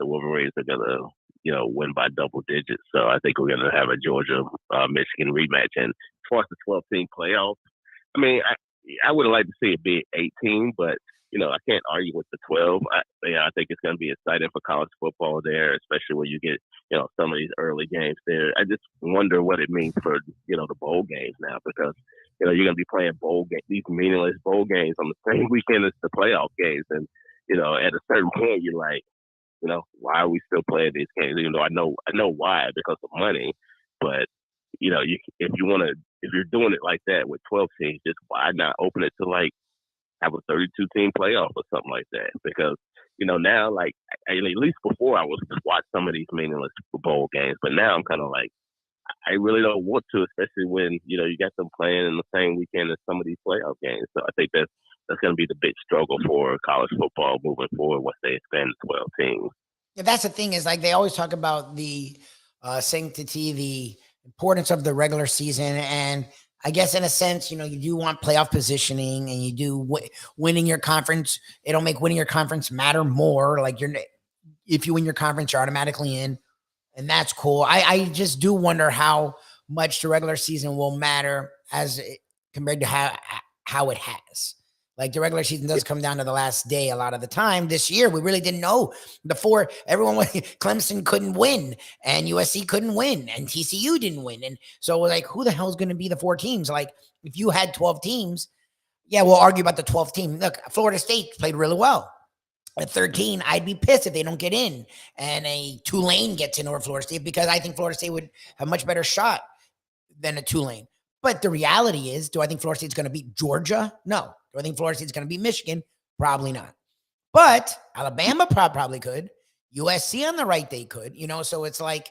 Speaker 10: Wolverines are going to win by double digits. So I think we're going to have a Georgia Michigan rematch. And as far as the 12-team playoff, I mean, I would have liked to see it be 18, but I can't argue with the 12. I think it's going to be exciting for college football there, especially when you get some of these early games there. I just wonder what it means for the bowl games now, because you're going to be playing these meaningless bowl games on the same weekend as the playoff games, and at a certain point you're like, why are we still playing these games? Even though I know why, because of money. But if you're doing it like that with 12 teams, just why not open it to like have a 32 team playoff or something like that? Because now, like, at least before I was watch some of these meaningless bowl games, but now I'm kind of like, I really don't want to, especially when you got them playing in the same weekend as some of these playoff games. So I think that's going to be the big struggle for college football moving forward once they expand to 12 teams.
Speaker 2: Yeah, that's the thing, is like they always talk about the sanctity, the importance of the regular season, and I guess in a sense, you do want playoff positioning, and you do winning your conference. It'll make winning your conference matter more. Like if you win your conference, you're automatically in, and that's cool. I just do wonder how much the regular season will matter compared to how it has. Like the regular season does come down to the last day a lot of the time. This year, we really didn't know Clemson couldn't win, and USC couldn't win, and TCU didn't win. And so we're like, who the hell is going to be the 4 teams? Like if you had 12 teams, yeah, we'll argue about the 12th team. Look, Florida State played really well. At 13, I'd be pissed if they don't get in and a Tulane gets in over Florida State, because I think Florida State would have a much better shot than a Tulane. But the reality is, do I think Florida State's going to beat Georgia? No. Do I think Florida State's going to beat Michigan? Probably not. But Alabama probably could. USC on the right day could. So it's like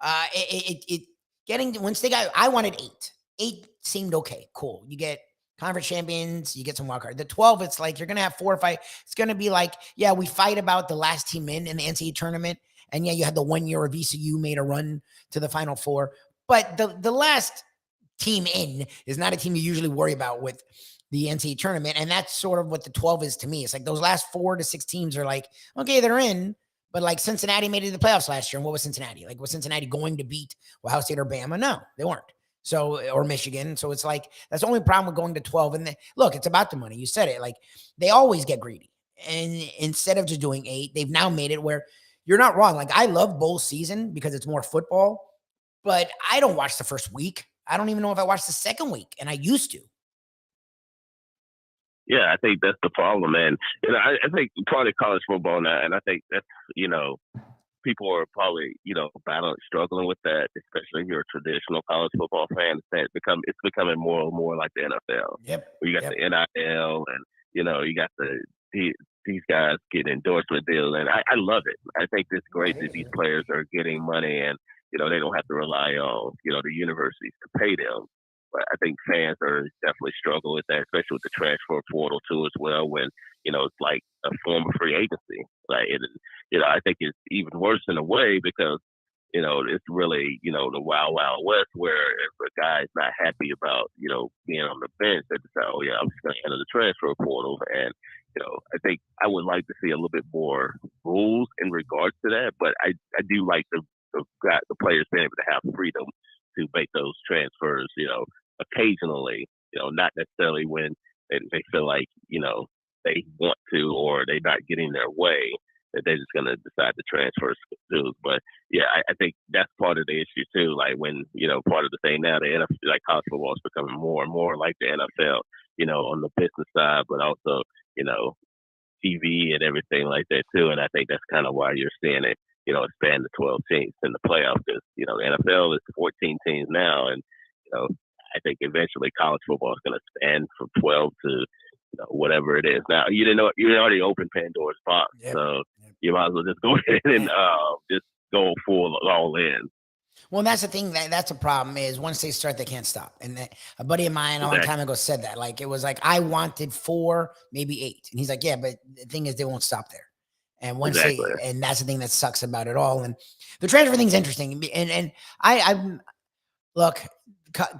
Speaker 2: once they got, I wanted 8. 8 seemed okay. Cool. You get conference champions, you get some wild card. The 12, it's like you're going to have 4 or 5. It's going to be like, yeah, we fight about the last team in the NCAA tournament. And yeah, you had the 1 year of VCU made a run to the Final Four. But the last team in is not a team you usually worry about with the NCAA tournament. And that's sort of what the 12 is to me. It's like those last 4 to 6 teams are like, okay, they're in, but like Cincinnati made it to the playoffs last year. And what was Cincinnati? Like, was Cincinnati going to beat Ohio State or Bama? No, they weren't. So, or Michigan. So it's like, that's the only problem with going to 12. And look, it's about the money. You said it. Like they always get greedy. And instead of just doing 8, they've now made it where you're not wrong. Like I love bowl season because it's more football, but I don't watch the first week. I don't even know if I watched the second week, and I used to.
Speaker 10: Yeah, I think that's the problem, and I think part of college football now, and I think that's people are probably struggling with that, especially if you're a traditional college football fan. It's becoming more and more like the NFL.
Speaker 2: Yep.
Speaker 10: Where you got the NIL, and you got these guys get endorsement deals, and I love it. I think it's great that these players are getting money, and they don't have to rely on the universities to pay them. But I think fans are definitely struggling with that, especially with the transfer portal too, as well. When it's like a form of free agency. Like I think it's even worse in a way because it's really the wild west, where if a guy's not happy about being on the bench, they decide, oh yeah, I'm just going to enter the transfer portal. And I think I would like to see a little bit more rules in regards to that. But I do like the players being able to have freedom to make those transfers, occasionally, not necessarily when they feel like, they want to, or they're not getting their way, that they're just going to decide to transfer schools. But yeah, I think that's part of the issue too. Like when, part of the thing now, the NFL, like college football is becoming more and more like the NFL, on the business side, but also, TV and everything like that too. And I think that's kind of why you're seeing it, expand to 12 teams in the playoffs, because, the NFL is 14 teams now. And, I think eventually college football is going to expand from 12 to, whatever it is. Now, you already opened Pandora's box.
Speaker 2: Yep.
Speaker 10: So you might as well just go ahead and just go full all in.
Speaker 2: Well, that's the thing. That's a problem is once they start, they can't stop. And a buddy of mine a long time ago said that. Like, it was like, I wanted 4, maybe 8. And he's like, yeah, but the thing is they won't stop there. And once and that's the thing that sucks about it all. And the transfer thing's interesting. And I look,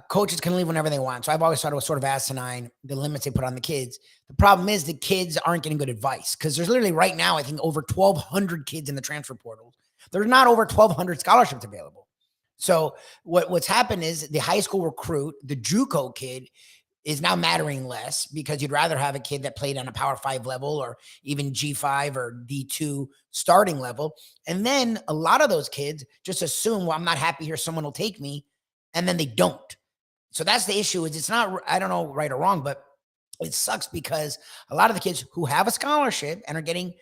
Speaker 2: coaches can leave whenever they want. So I've always thought it was sort of asinine, the limits they put on the kids. The problem is the kids aren't getting good advice, because there's literally right now, I think over 1,200 kids in the transfer portal. There's not over 1,200 scholarships available. So what's happened is the high school recruit, the JUCO kid, is now mattering less, because you'd rather have a kid that played on a Power 5 level or even G5 or D2 starting level. And then a lot of those kids just assume, well, I'm not happy here, someone will take me. And then they don't. So that's the issue. Is it's not, I don't know right or wrong, but it sucks because a lot of the kids who have a scholarship and are getting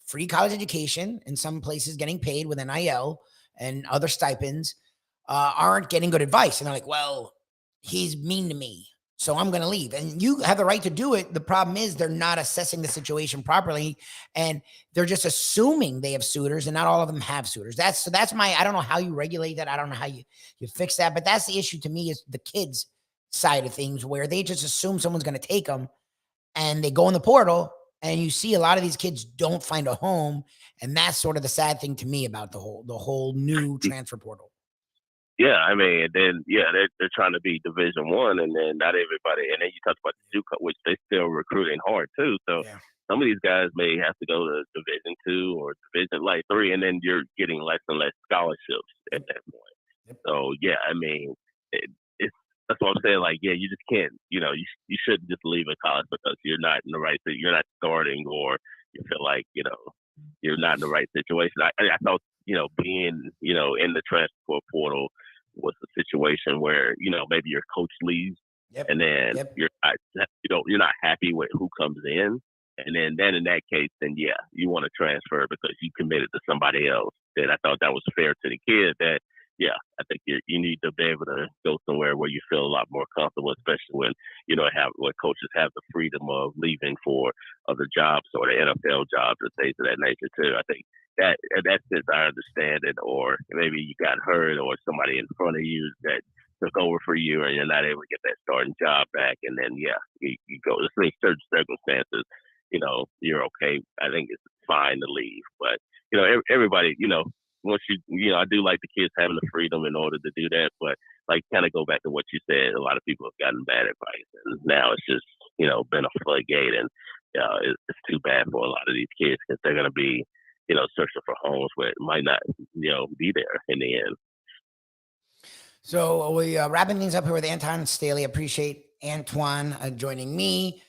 Speaker 2: free college education, in some places getting paid with NIL and other stipends, aren't getting good advice. And they're like, well, he's mean to me, so I'm going to leave. And you have the right to do it. The problem is they're not assessing the situation properly, and they're just assuming they have suitors, and not all of them have suitors. That's I don't know how you regulate that. I don't know how you fix that, but that's the issue to me, is the kids side of things, where they just assume someone's going to take them, and they go in the portal, and you see a lot of these kids don't find a home. And that's sort of the sad thing to me about the whole new transfer portal.
Speaker 10: Yeah, I mean, then they're trying to be Division One, and then not everybody. And then you talk about the JUCO, which they still recruiting hard too. So some of these guys may have to go to Division 2 or Division 3, and then you're getting less and less scholarships at that point.
Speaker 2: Yep.
Speaker 10: So yeah, I mean, it's that's what I'm saying. Like, yeah, you just can't. You shouldn't just leave a college because you're not in the right. You're not starting, or you feel like you're not in the right situation. I thought being in the transfer portal was a situation where maybe your coach leaves, and then you're not happy with who comes in, and then in that case, then you want to transfer because you committed to somebody else. And I thought that was fair to the kid. That I think you need to be able to go somewhere where you feel a lot more comfortable, especially when when coaches have the freedom of leaving for other jobs or the NFL jobs or things of that nature too. I think that sense I understand it, or maybe you got hurt or somebody in front of you that took over for you and you're not able to get that starting job back, and then you go. In certain circumstances, you're okay. I think it's fine to leave, but everybody, once I do like the kids having the freedom in order to do that, but kind of go back to what you said, a lot of people have gotten bad advice, and now it's just been a floodgate, and it's too bad for a lot of these kids because they're going to be searching for homes where it might not be there in the end.
Speaker 2: So we wrapping things up here with Antwan Staley. Appreciate Antwan joining me.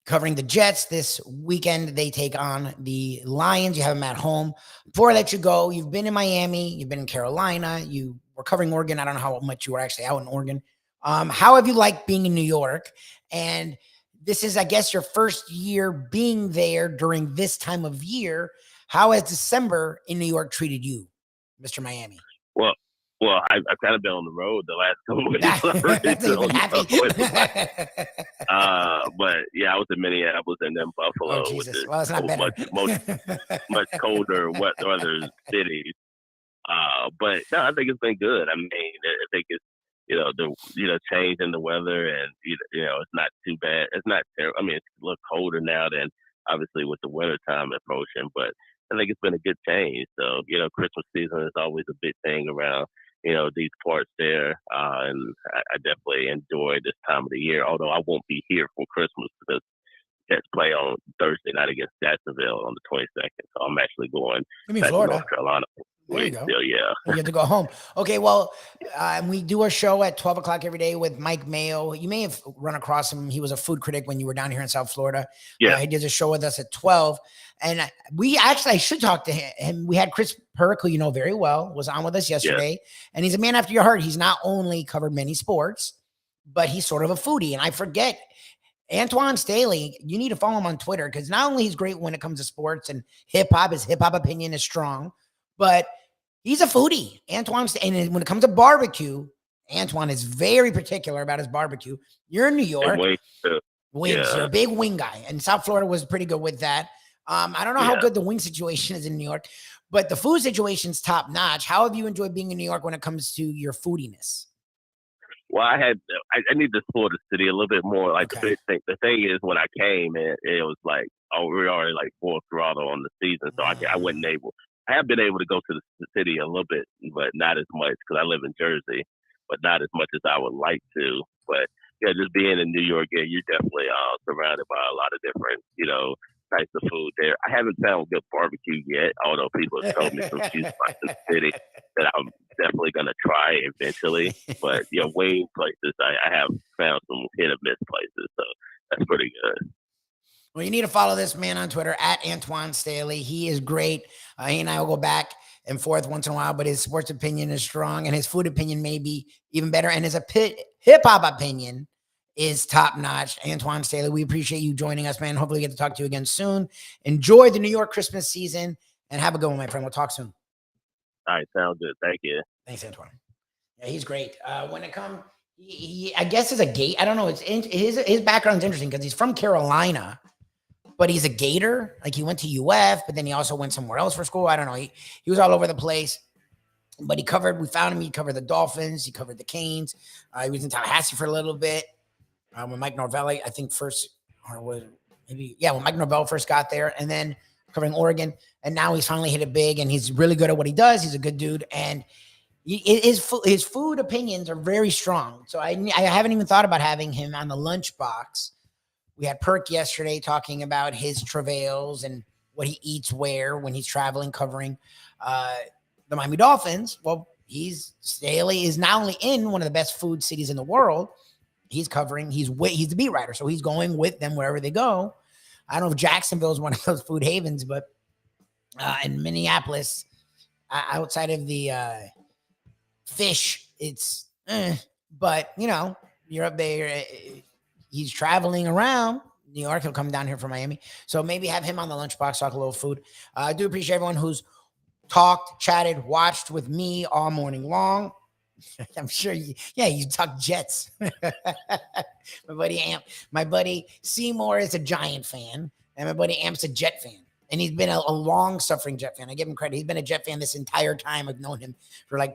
Speaker 2: Covering the Jets this weekend. They take on the Lions. You have them at home. Before I let you go, you've been in Miami. You've been in Carolina. You were covering Oregon. I don't know how much you were actually out in Oregon. How have you liked being in New York? And this is, I guess, your first year being there during this time of year. How has December in New York treated you, Mr. Miami?
Speaker 10: Well, I've kind of been on the road the last couple of weeks.
Speaker 2: That's even happy.
Speaker 10: But I was in Minneapolis and then Buffalo, which is
Speaker 2: well, it's not better.
Speaker 10: much colder, weather cities. But no, I think it's been good. I mean, I think it's the change in the weather, and it's not too bad. It's not terrible. I mean, it's a little colder now than obviously with the winter time approaching, but I think it's been a good change. So Christmas season is always a big thing around these parts there, and I definitely enjoy this time of the year. Although I won't be here for Christmas because Jets play on Thursday night against Jacksonville on the 22nd. So I'm actually going back to North Carolina.
Speaker 2: There you go.
Speaker 10: Still,
Speaker 2: You have to go home. Okay, well, we do a show at 12 o'clock every day with Mike Mayo. You may have run across him. He was a food critic when you were down here in South Florida.
Speaker 10: Yeah.
Speaker 2: He did a show with us at 12. And I should talk to him. We had Chris Perk, who you know very well, was on with us yesterday. Yeah. And he's a man after your heart. He's not only covered many sports, but he's sort of a foodie. And I forget, Antwan Staley, you need to follow him on Twitter, because not only he's great when it comes to sports and hip-hop, his hip-hop opinion is strong, but he's a foodie. Antwan, and when it comes to barbecue, Antwan is very particular about his barbecue. You're in New York. Wings. You're a big wing guy. And South Florida was pretty good with that. I don't know how good the wing situation is in New York, but the food situation's top notch. How have you enjoyed being in New York when it comes to your foodiness?
Speaker 10: Well, I need to explore the city a little bit more. Like the thing is, when I came, it was like, we're already like full throttle on the season, so I wasn't able. I have been able to go to the city a little bit, but not as much because I live in Jersey, but not as much as I would like to. But just being in New York, you're definitely surrounded by a lot of different, types of food there. I haven't found good barbecue yet, although people have told me some few spots in the city that I'm definitely going to try eventually. But wing places, I have found some hit or miss places, so that's pretty good.
Speaker 2: Well, you need to follow this man on Twitter at Antwan Staley. He is great. He and I will go back and forth once in a while, but his sports opinion is strong, and his food opinion may be even better. And his hip hop opinion is top notch. Antwan Staley, we appreciate you joining us, man. Hopefully we get to talk to you again soon. Enjoy the New York Christmas season and have a good one, my friend. We'll talk soon.
Speaker 10: All right, sounds good. Thank you.
Speaker 2: Thanks, Antwan. Yeah, he's great. When it comes, he I guess is a gate. I don't know. His background's interesting because he's from Carolina, but he's a Gator. Like he went to UF, but then he also went somewhere else for school. I don't know. He was all over the place. But we found him. He covered the Dolphins. He covered the Canes. He was in Tallahassee for a little bit. When Mike Norvell, I think when Mike Norvell first got there, and then covering Oregon. And now he's finally hit it big, and he's really good at what he does. He's a good dude. And his food opinions are very strong. So I haven't even thought about having him on the lunchbox. We had Perk yesterday talking about his travails and what he eats where when he's traveling, covering the Miami Dolphins. Well, Staley is not only in one of the best food cities in the world, he's the beat writer. So he's going with them wherever they go. I don't know if Jacksonville is one of those food havens, but in Minneapolis, outside of the fish, it's, but you're up there. He's traveling around New York. He'll come down here from Miami. So maybe have him on the lunchbox, talk a little food. I do appreciate everyone who's talked, chatted, watched with me all morning long. I'm sure you talk Jets. My buddy Seymour is a Giant fan, and my buddy Amp's a Jet fan. And he's been a long-suffering Jet fan. I give him credit. He's been a Jet fan this entire time. I've known him for I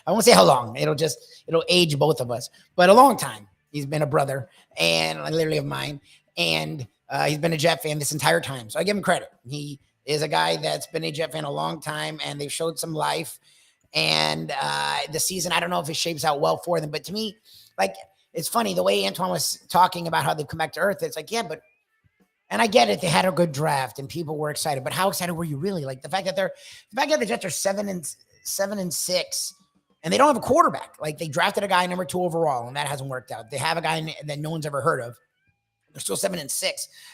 Speaker 2: won't say how long. It'll age both of us, but a long time. He's been a brother and literally of mine. And he's been a Jet fan this entire time. So I give him credit. He is a guy that's been a Jet fan a long time, and they've showed some life. And the season, I don't know if it shapes out well for them, but to me, it's funny the way Antwan was talking about how they've come back to earth. It's and I get it. They had a good draft and people were excited, but how excited were you really? Like the fact that the Jets are 7-6 and they don't have a quarterback. Like they drafted a guy number 2 overall and that hasn't worked out. They have a guy that no one's ever heard of. They're still 7-6.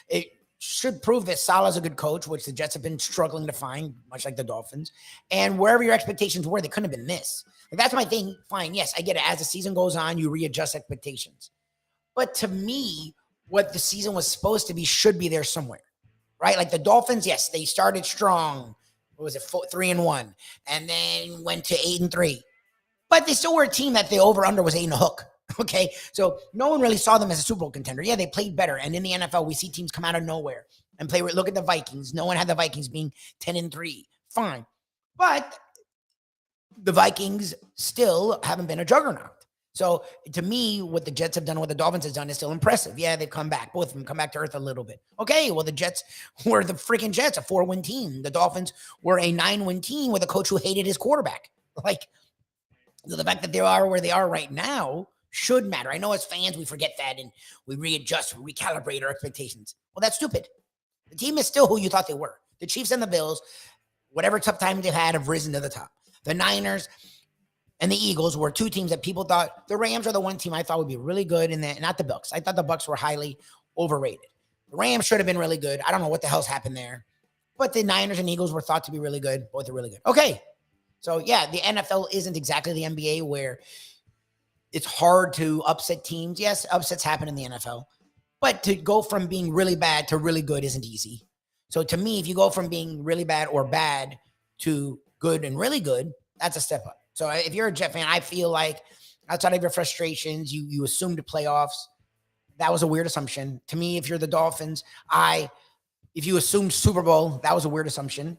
Speaker 2: It should prove that Salah's a good coach, which the Jets have been struggling to find, much like the Dolphins. And wherever your expectations were, they couldn't have been this. Like that's my thing. Fine. Yes, I get it. As the season goes on, you readjust expectations. But to me, what the season was supposed to be should be there somewhere, right? Like the Dolphins, yes, they started strong. What was it, 3-1, and then went to 8-3. But they still were a team that the over-under was 8 and a hook. Okay, so no one really saw them as a Super Bowl contender. Yeah, they played better. And in the NFL, we see teams come out of nowhere and play. Look at the Vikings. No one had the Vikings being 10-3. Fine. But the Vikings still haven't been a juggernaut. So to me, what the Jets have done, what the Dolphins has done is still impressive. Yeah, they've come back. Both of them come back to earth a little bit. Okay, well, the Jets were the freaking Jets, a 4-win team. The Dolphins were a 9-win team with a coach who hated his quarterback. Like, the fact that they are where they are right now should matter. I know as fans, we forget that and we readjust, recalibrate our expectations. Well, that's stupid. The team is still who you thought they were. The Chiefs and the Bills, whatever tough time they've had, have risen to the top. The Niners and the Eagles were 2 teams that people thought. The Rams are the one team I thought would be really good, and not the Bucs. I thought the Bucs were highly overrated. The Rams should have been really good. I don't know what the hell's happened there. But the Niners and Eagles were thought to be really good. Both are really good. Okay. So, yeah, the NFL isn't exactly the NBA where it's hard to upset teams. Yes, upsets happen in the NFL. But to go from being really bad to really good isn't easy. So, to me, if you go from being really bad or bad to good and really good, that's a step up. So if you're a Jet fan, I feel like outside of your frustrations, you assumed the playoffs. That was a weird assumption. To me, if you're the Dolphins, if you assumed Super Bowl, that was a weird assumption.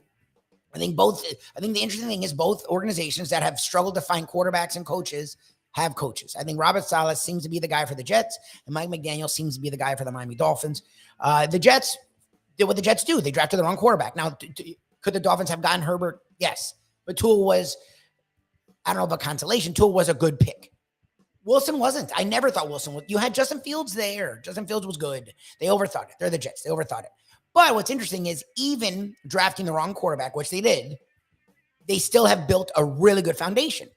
Speaker 2: I think the interesting thing is both organizations that have struggled to find quarterbacks and coaches have coaches. I think Robert Saleh seems to be the guy for the Jets, and Mike McDaniel seems to be the guy for the Miami Dolphins. The Jets did what the Jets do. They drafted the wrong quarterback. Now, could the Dolphins have gotten Herbert? Yes. But Tua was, I don't know about consolation. Tua was a good pick. Wilson wasn't. I never thought Wilson was. You had Justin Fields there. Justin Fields was good. They overthought it. They're the Jets. They overthought it. But what's interesting is even drafting the wrong quarterback, which they did, they still have built a really good foundation.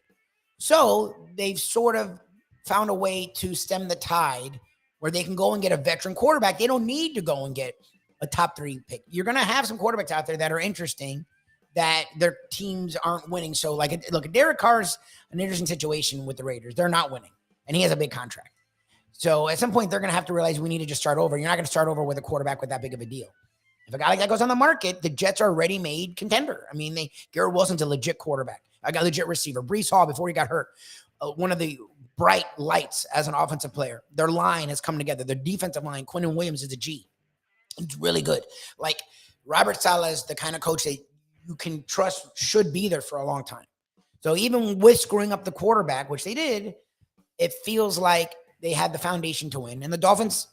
Speaker 2: So they've sort of found a way to stem the tide where they can go and get a veteran quarterback. They don't need to go and get a top 3 pick. You're going to have some quarterbacks out there that are interesting that their teams aren't winning. So, look, Derek Carr's an interesting situation with the Raiders. They're not winning, and he has a big contract. So at some point, they're going to have to realize we need to just start over. You're not going to start over with a quarterback with that big of a deal. If a guy like that goes on the market, the Jets are a ready-made contender. I mean, Garrett Wilson's a legit quarterback. I got a legit receiver. Brees Hall, before he got hurt, one of the bright lights as an offensive player. Their line has come together. Their defensive line, Quinnen Williams, is a G. It's really good. Like, Robert Saleh is the kind of coach that you can trust should be there for a long time. So even with screwing up the quarterback, which they did, it feels like they had the foundation to win. And the Dolphins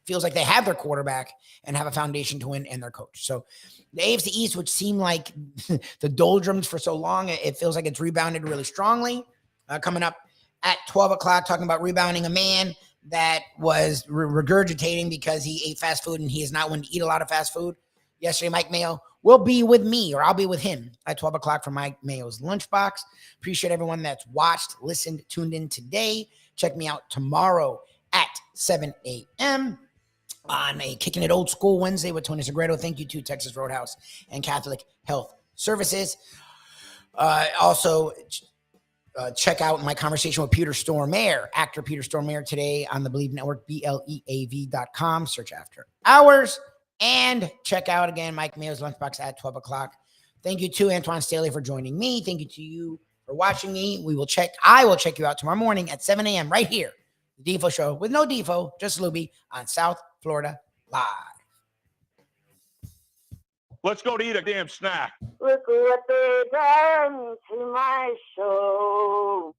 Speaker 2: feels like they have their quarterback and have a foundation to win and their coach. So the AFC East, which seemed like the doldrums for so long, it feels like it's rebounded really strongly. Coming up at 12 o'clock, talking about rebounding a man that was regurgitating because he ate fast food, and he is not one to eat a lot of fast food. Yesterday, Mike Mayo will be with me, or I'll be with him at 12 o'clock for Mike Mayo's Lunchbox. Appreciate everyone that's watched, listened, tuned in today. Check me out tomorrow at 7 a.m. on a Kicking It Old School Wednesday with Tony Segredo. Thank you to Texas Roadhouse and Catholic Health Services. Also, check out my conversation with Peter Stormare, actor Peter Stormare, today on the Believe Network, BLEAV.com. Search After Hours. And check out again Mike Mayo's Lunchbox at 12 o'clock. Thank you to Antwan Staley for joining me. Thank you to you for watching me. I will check you out tomorrow morning at 7 a.m. right here. The Defo Show with no Defo, just Lubie on South Florida Live.
Speaker 11: Let's go to eat a damn snack.
Speaker 12: Look what they done to my soul.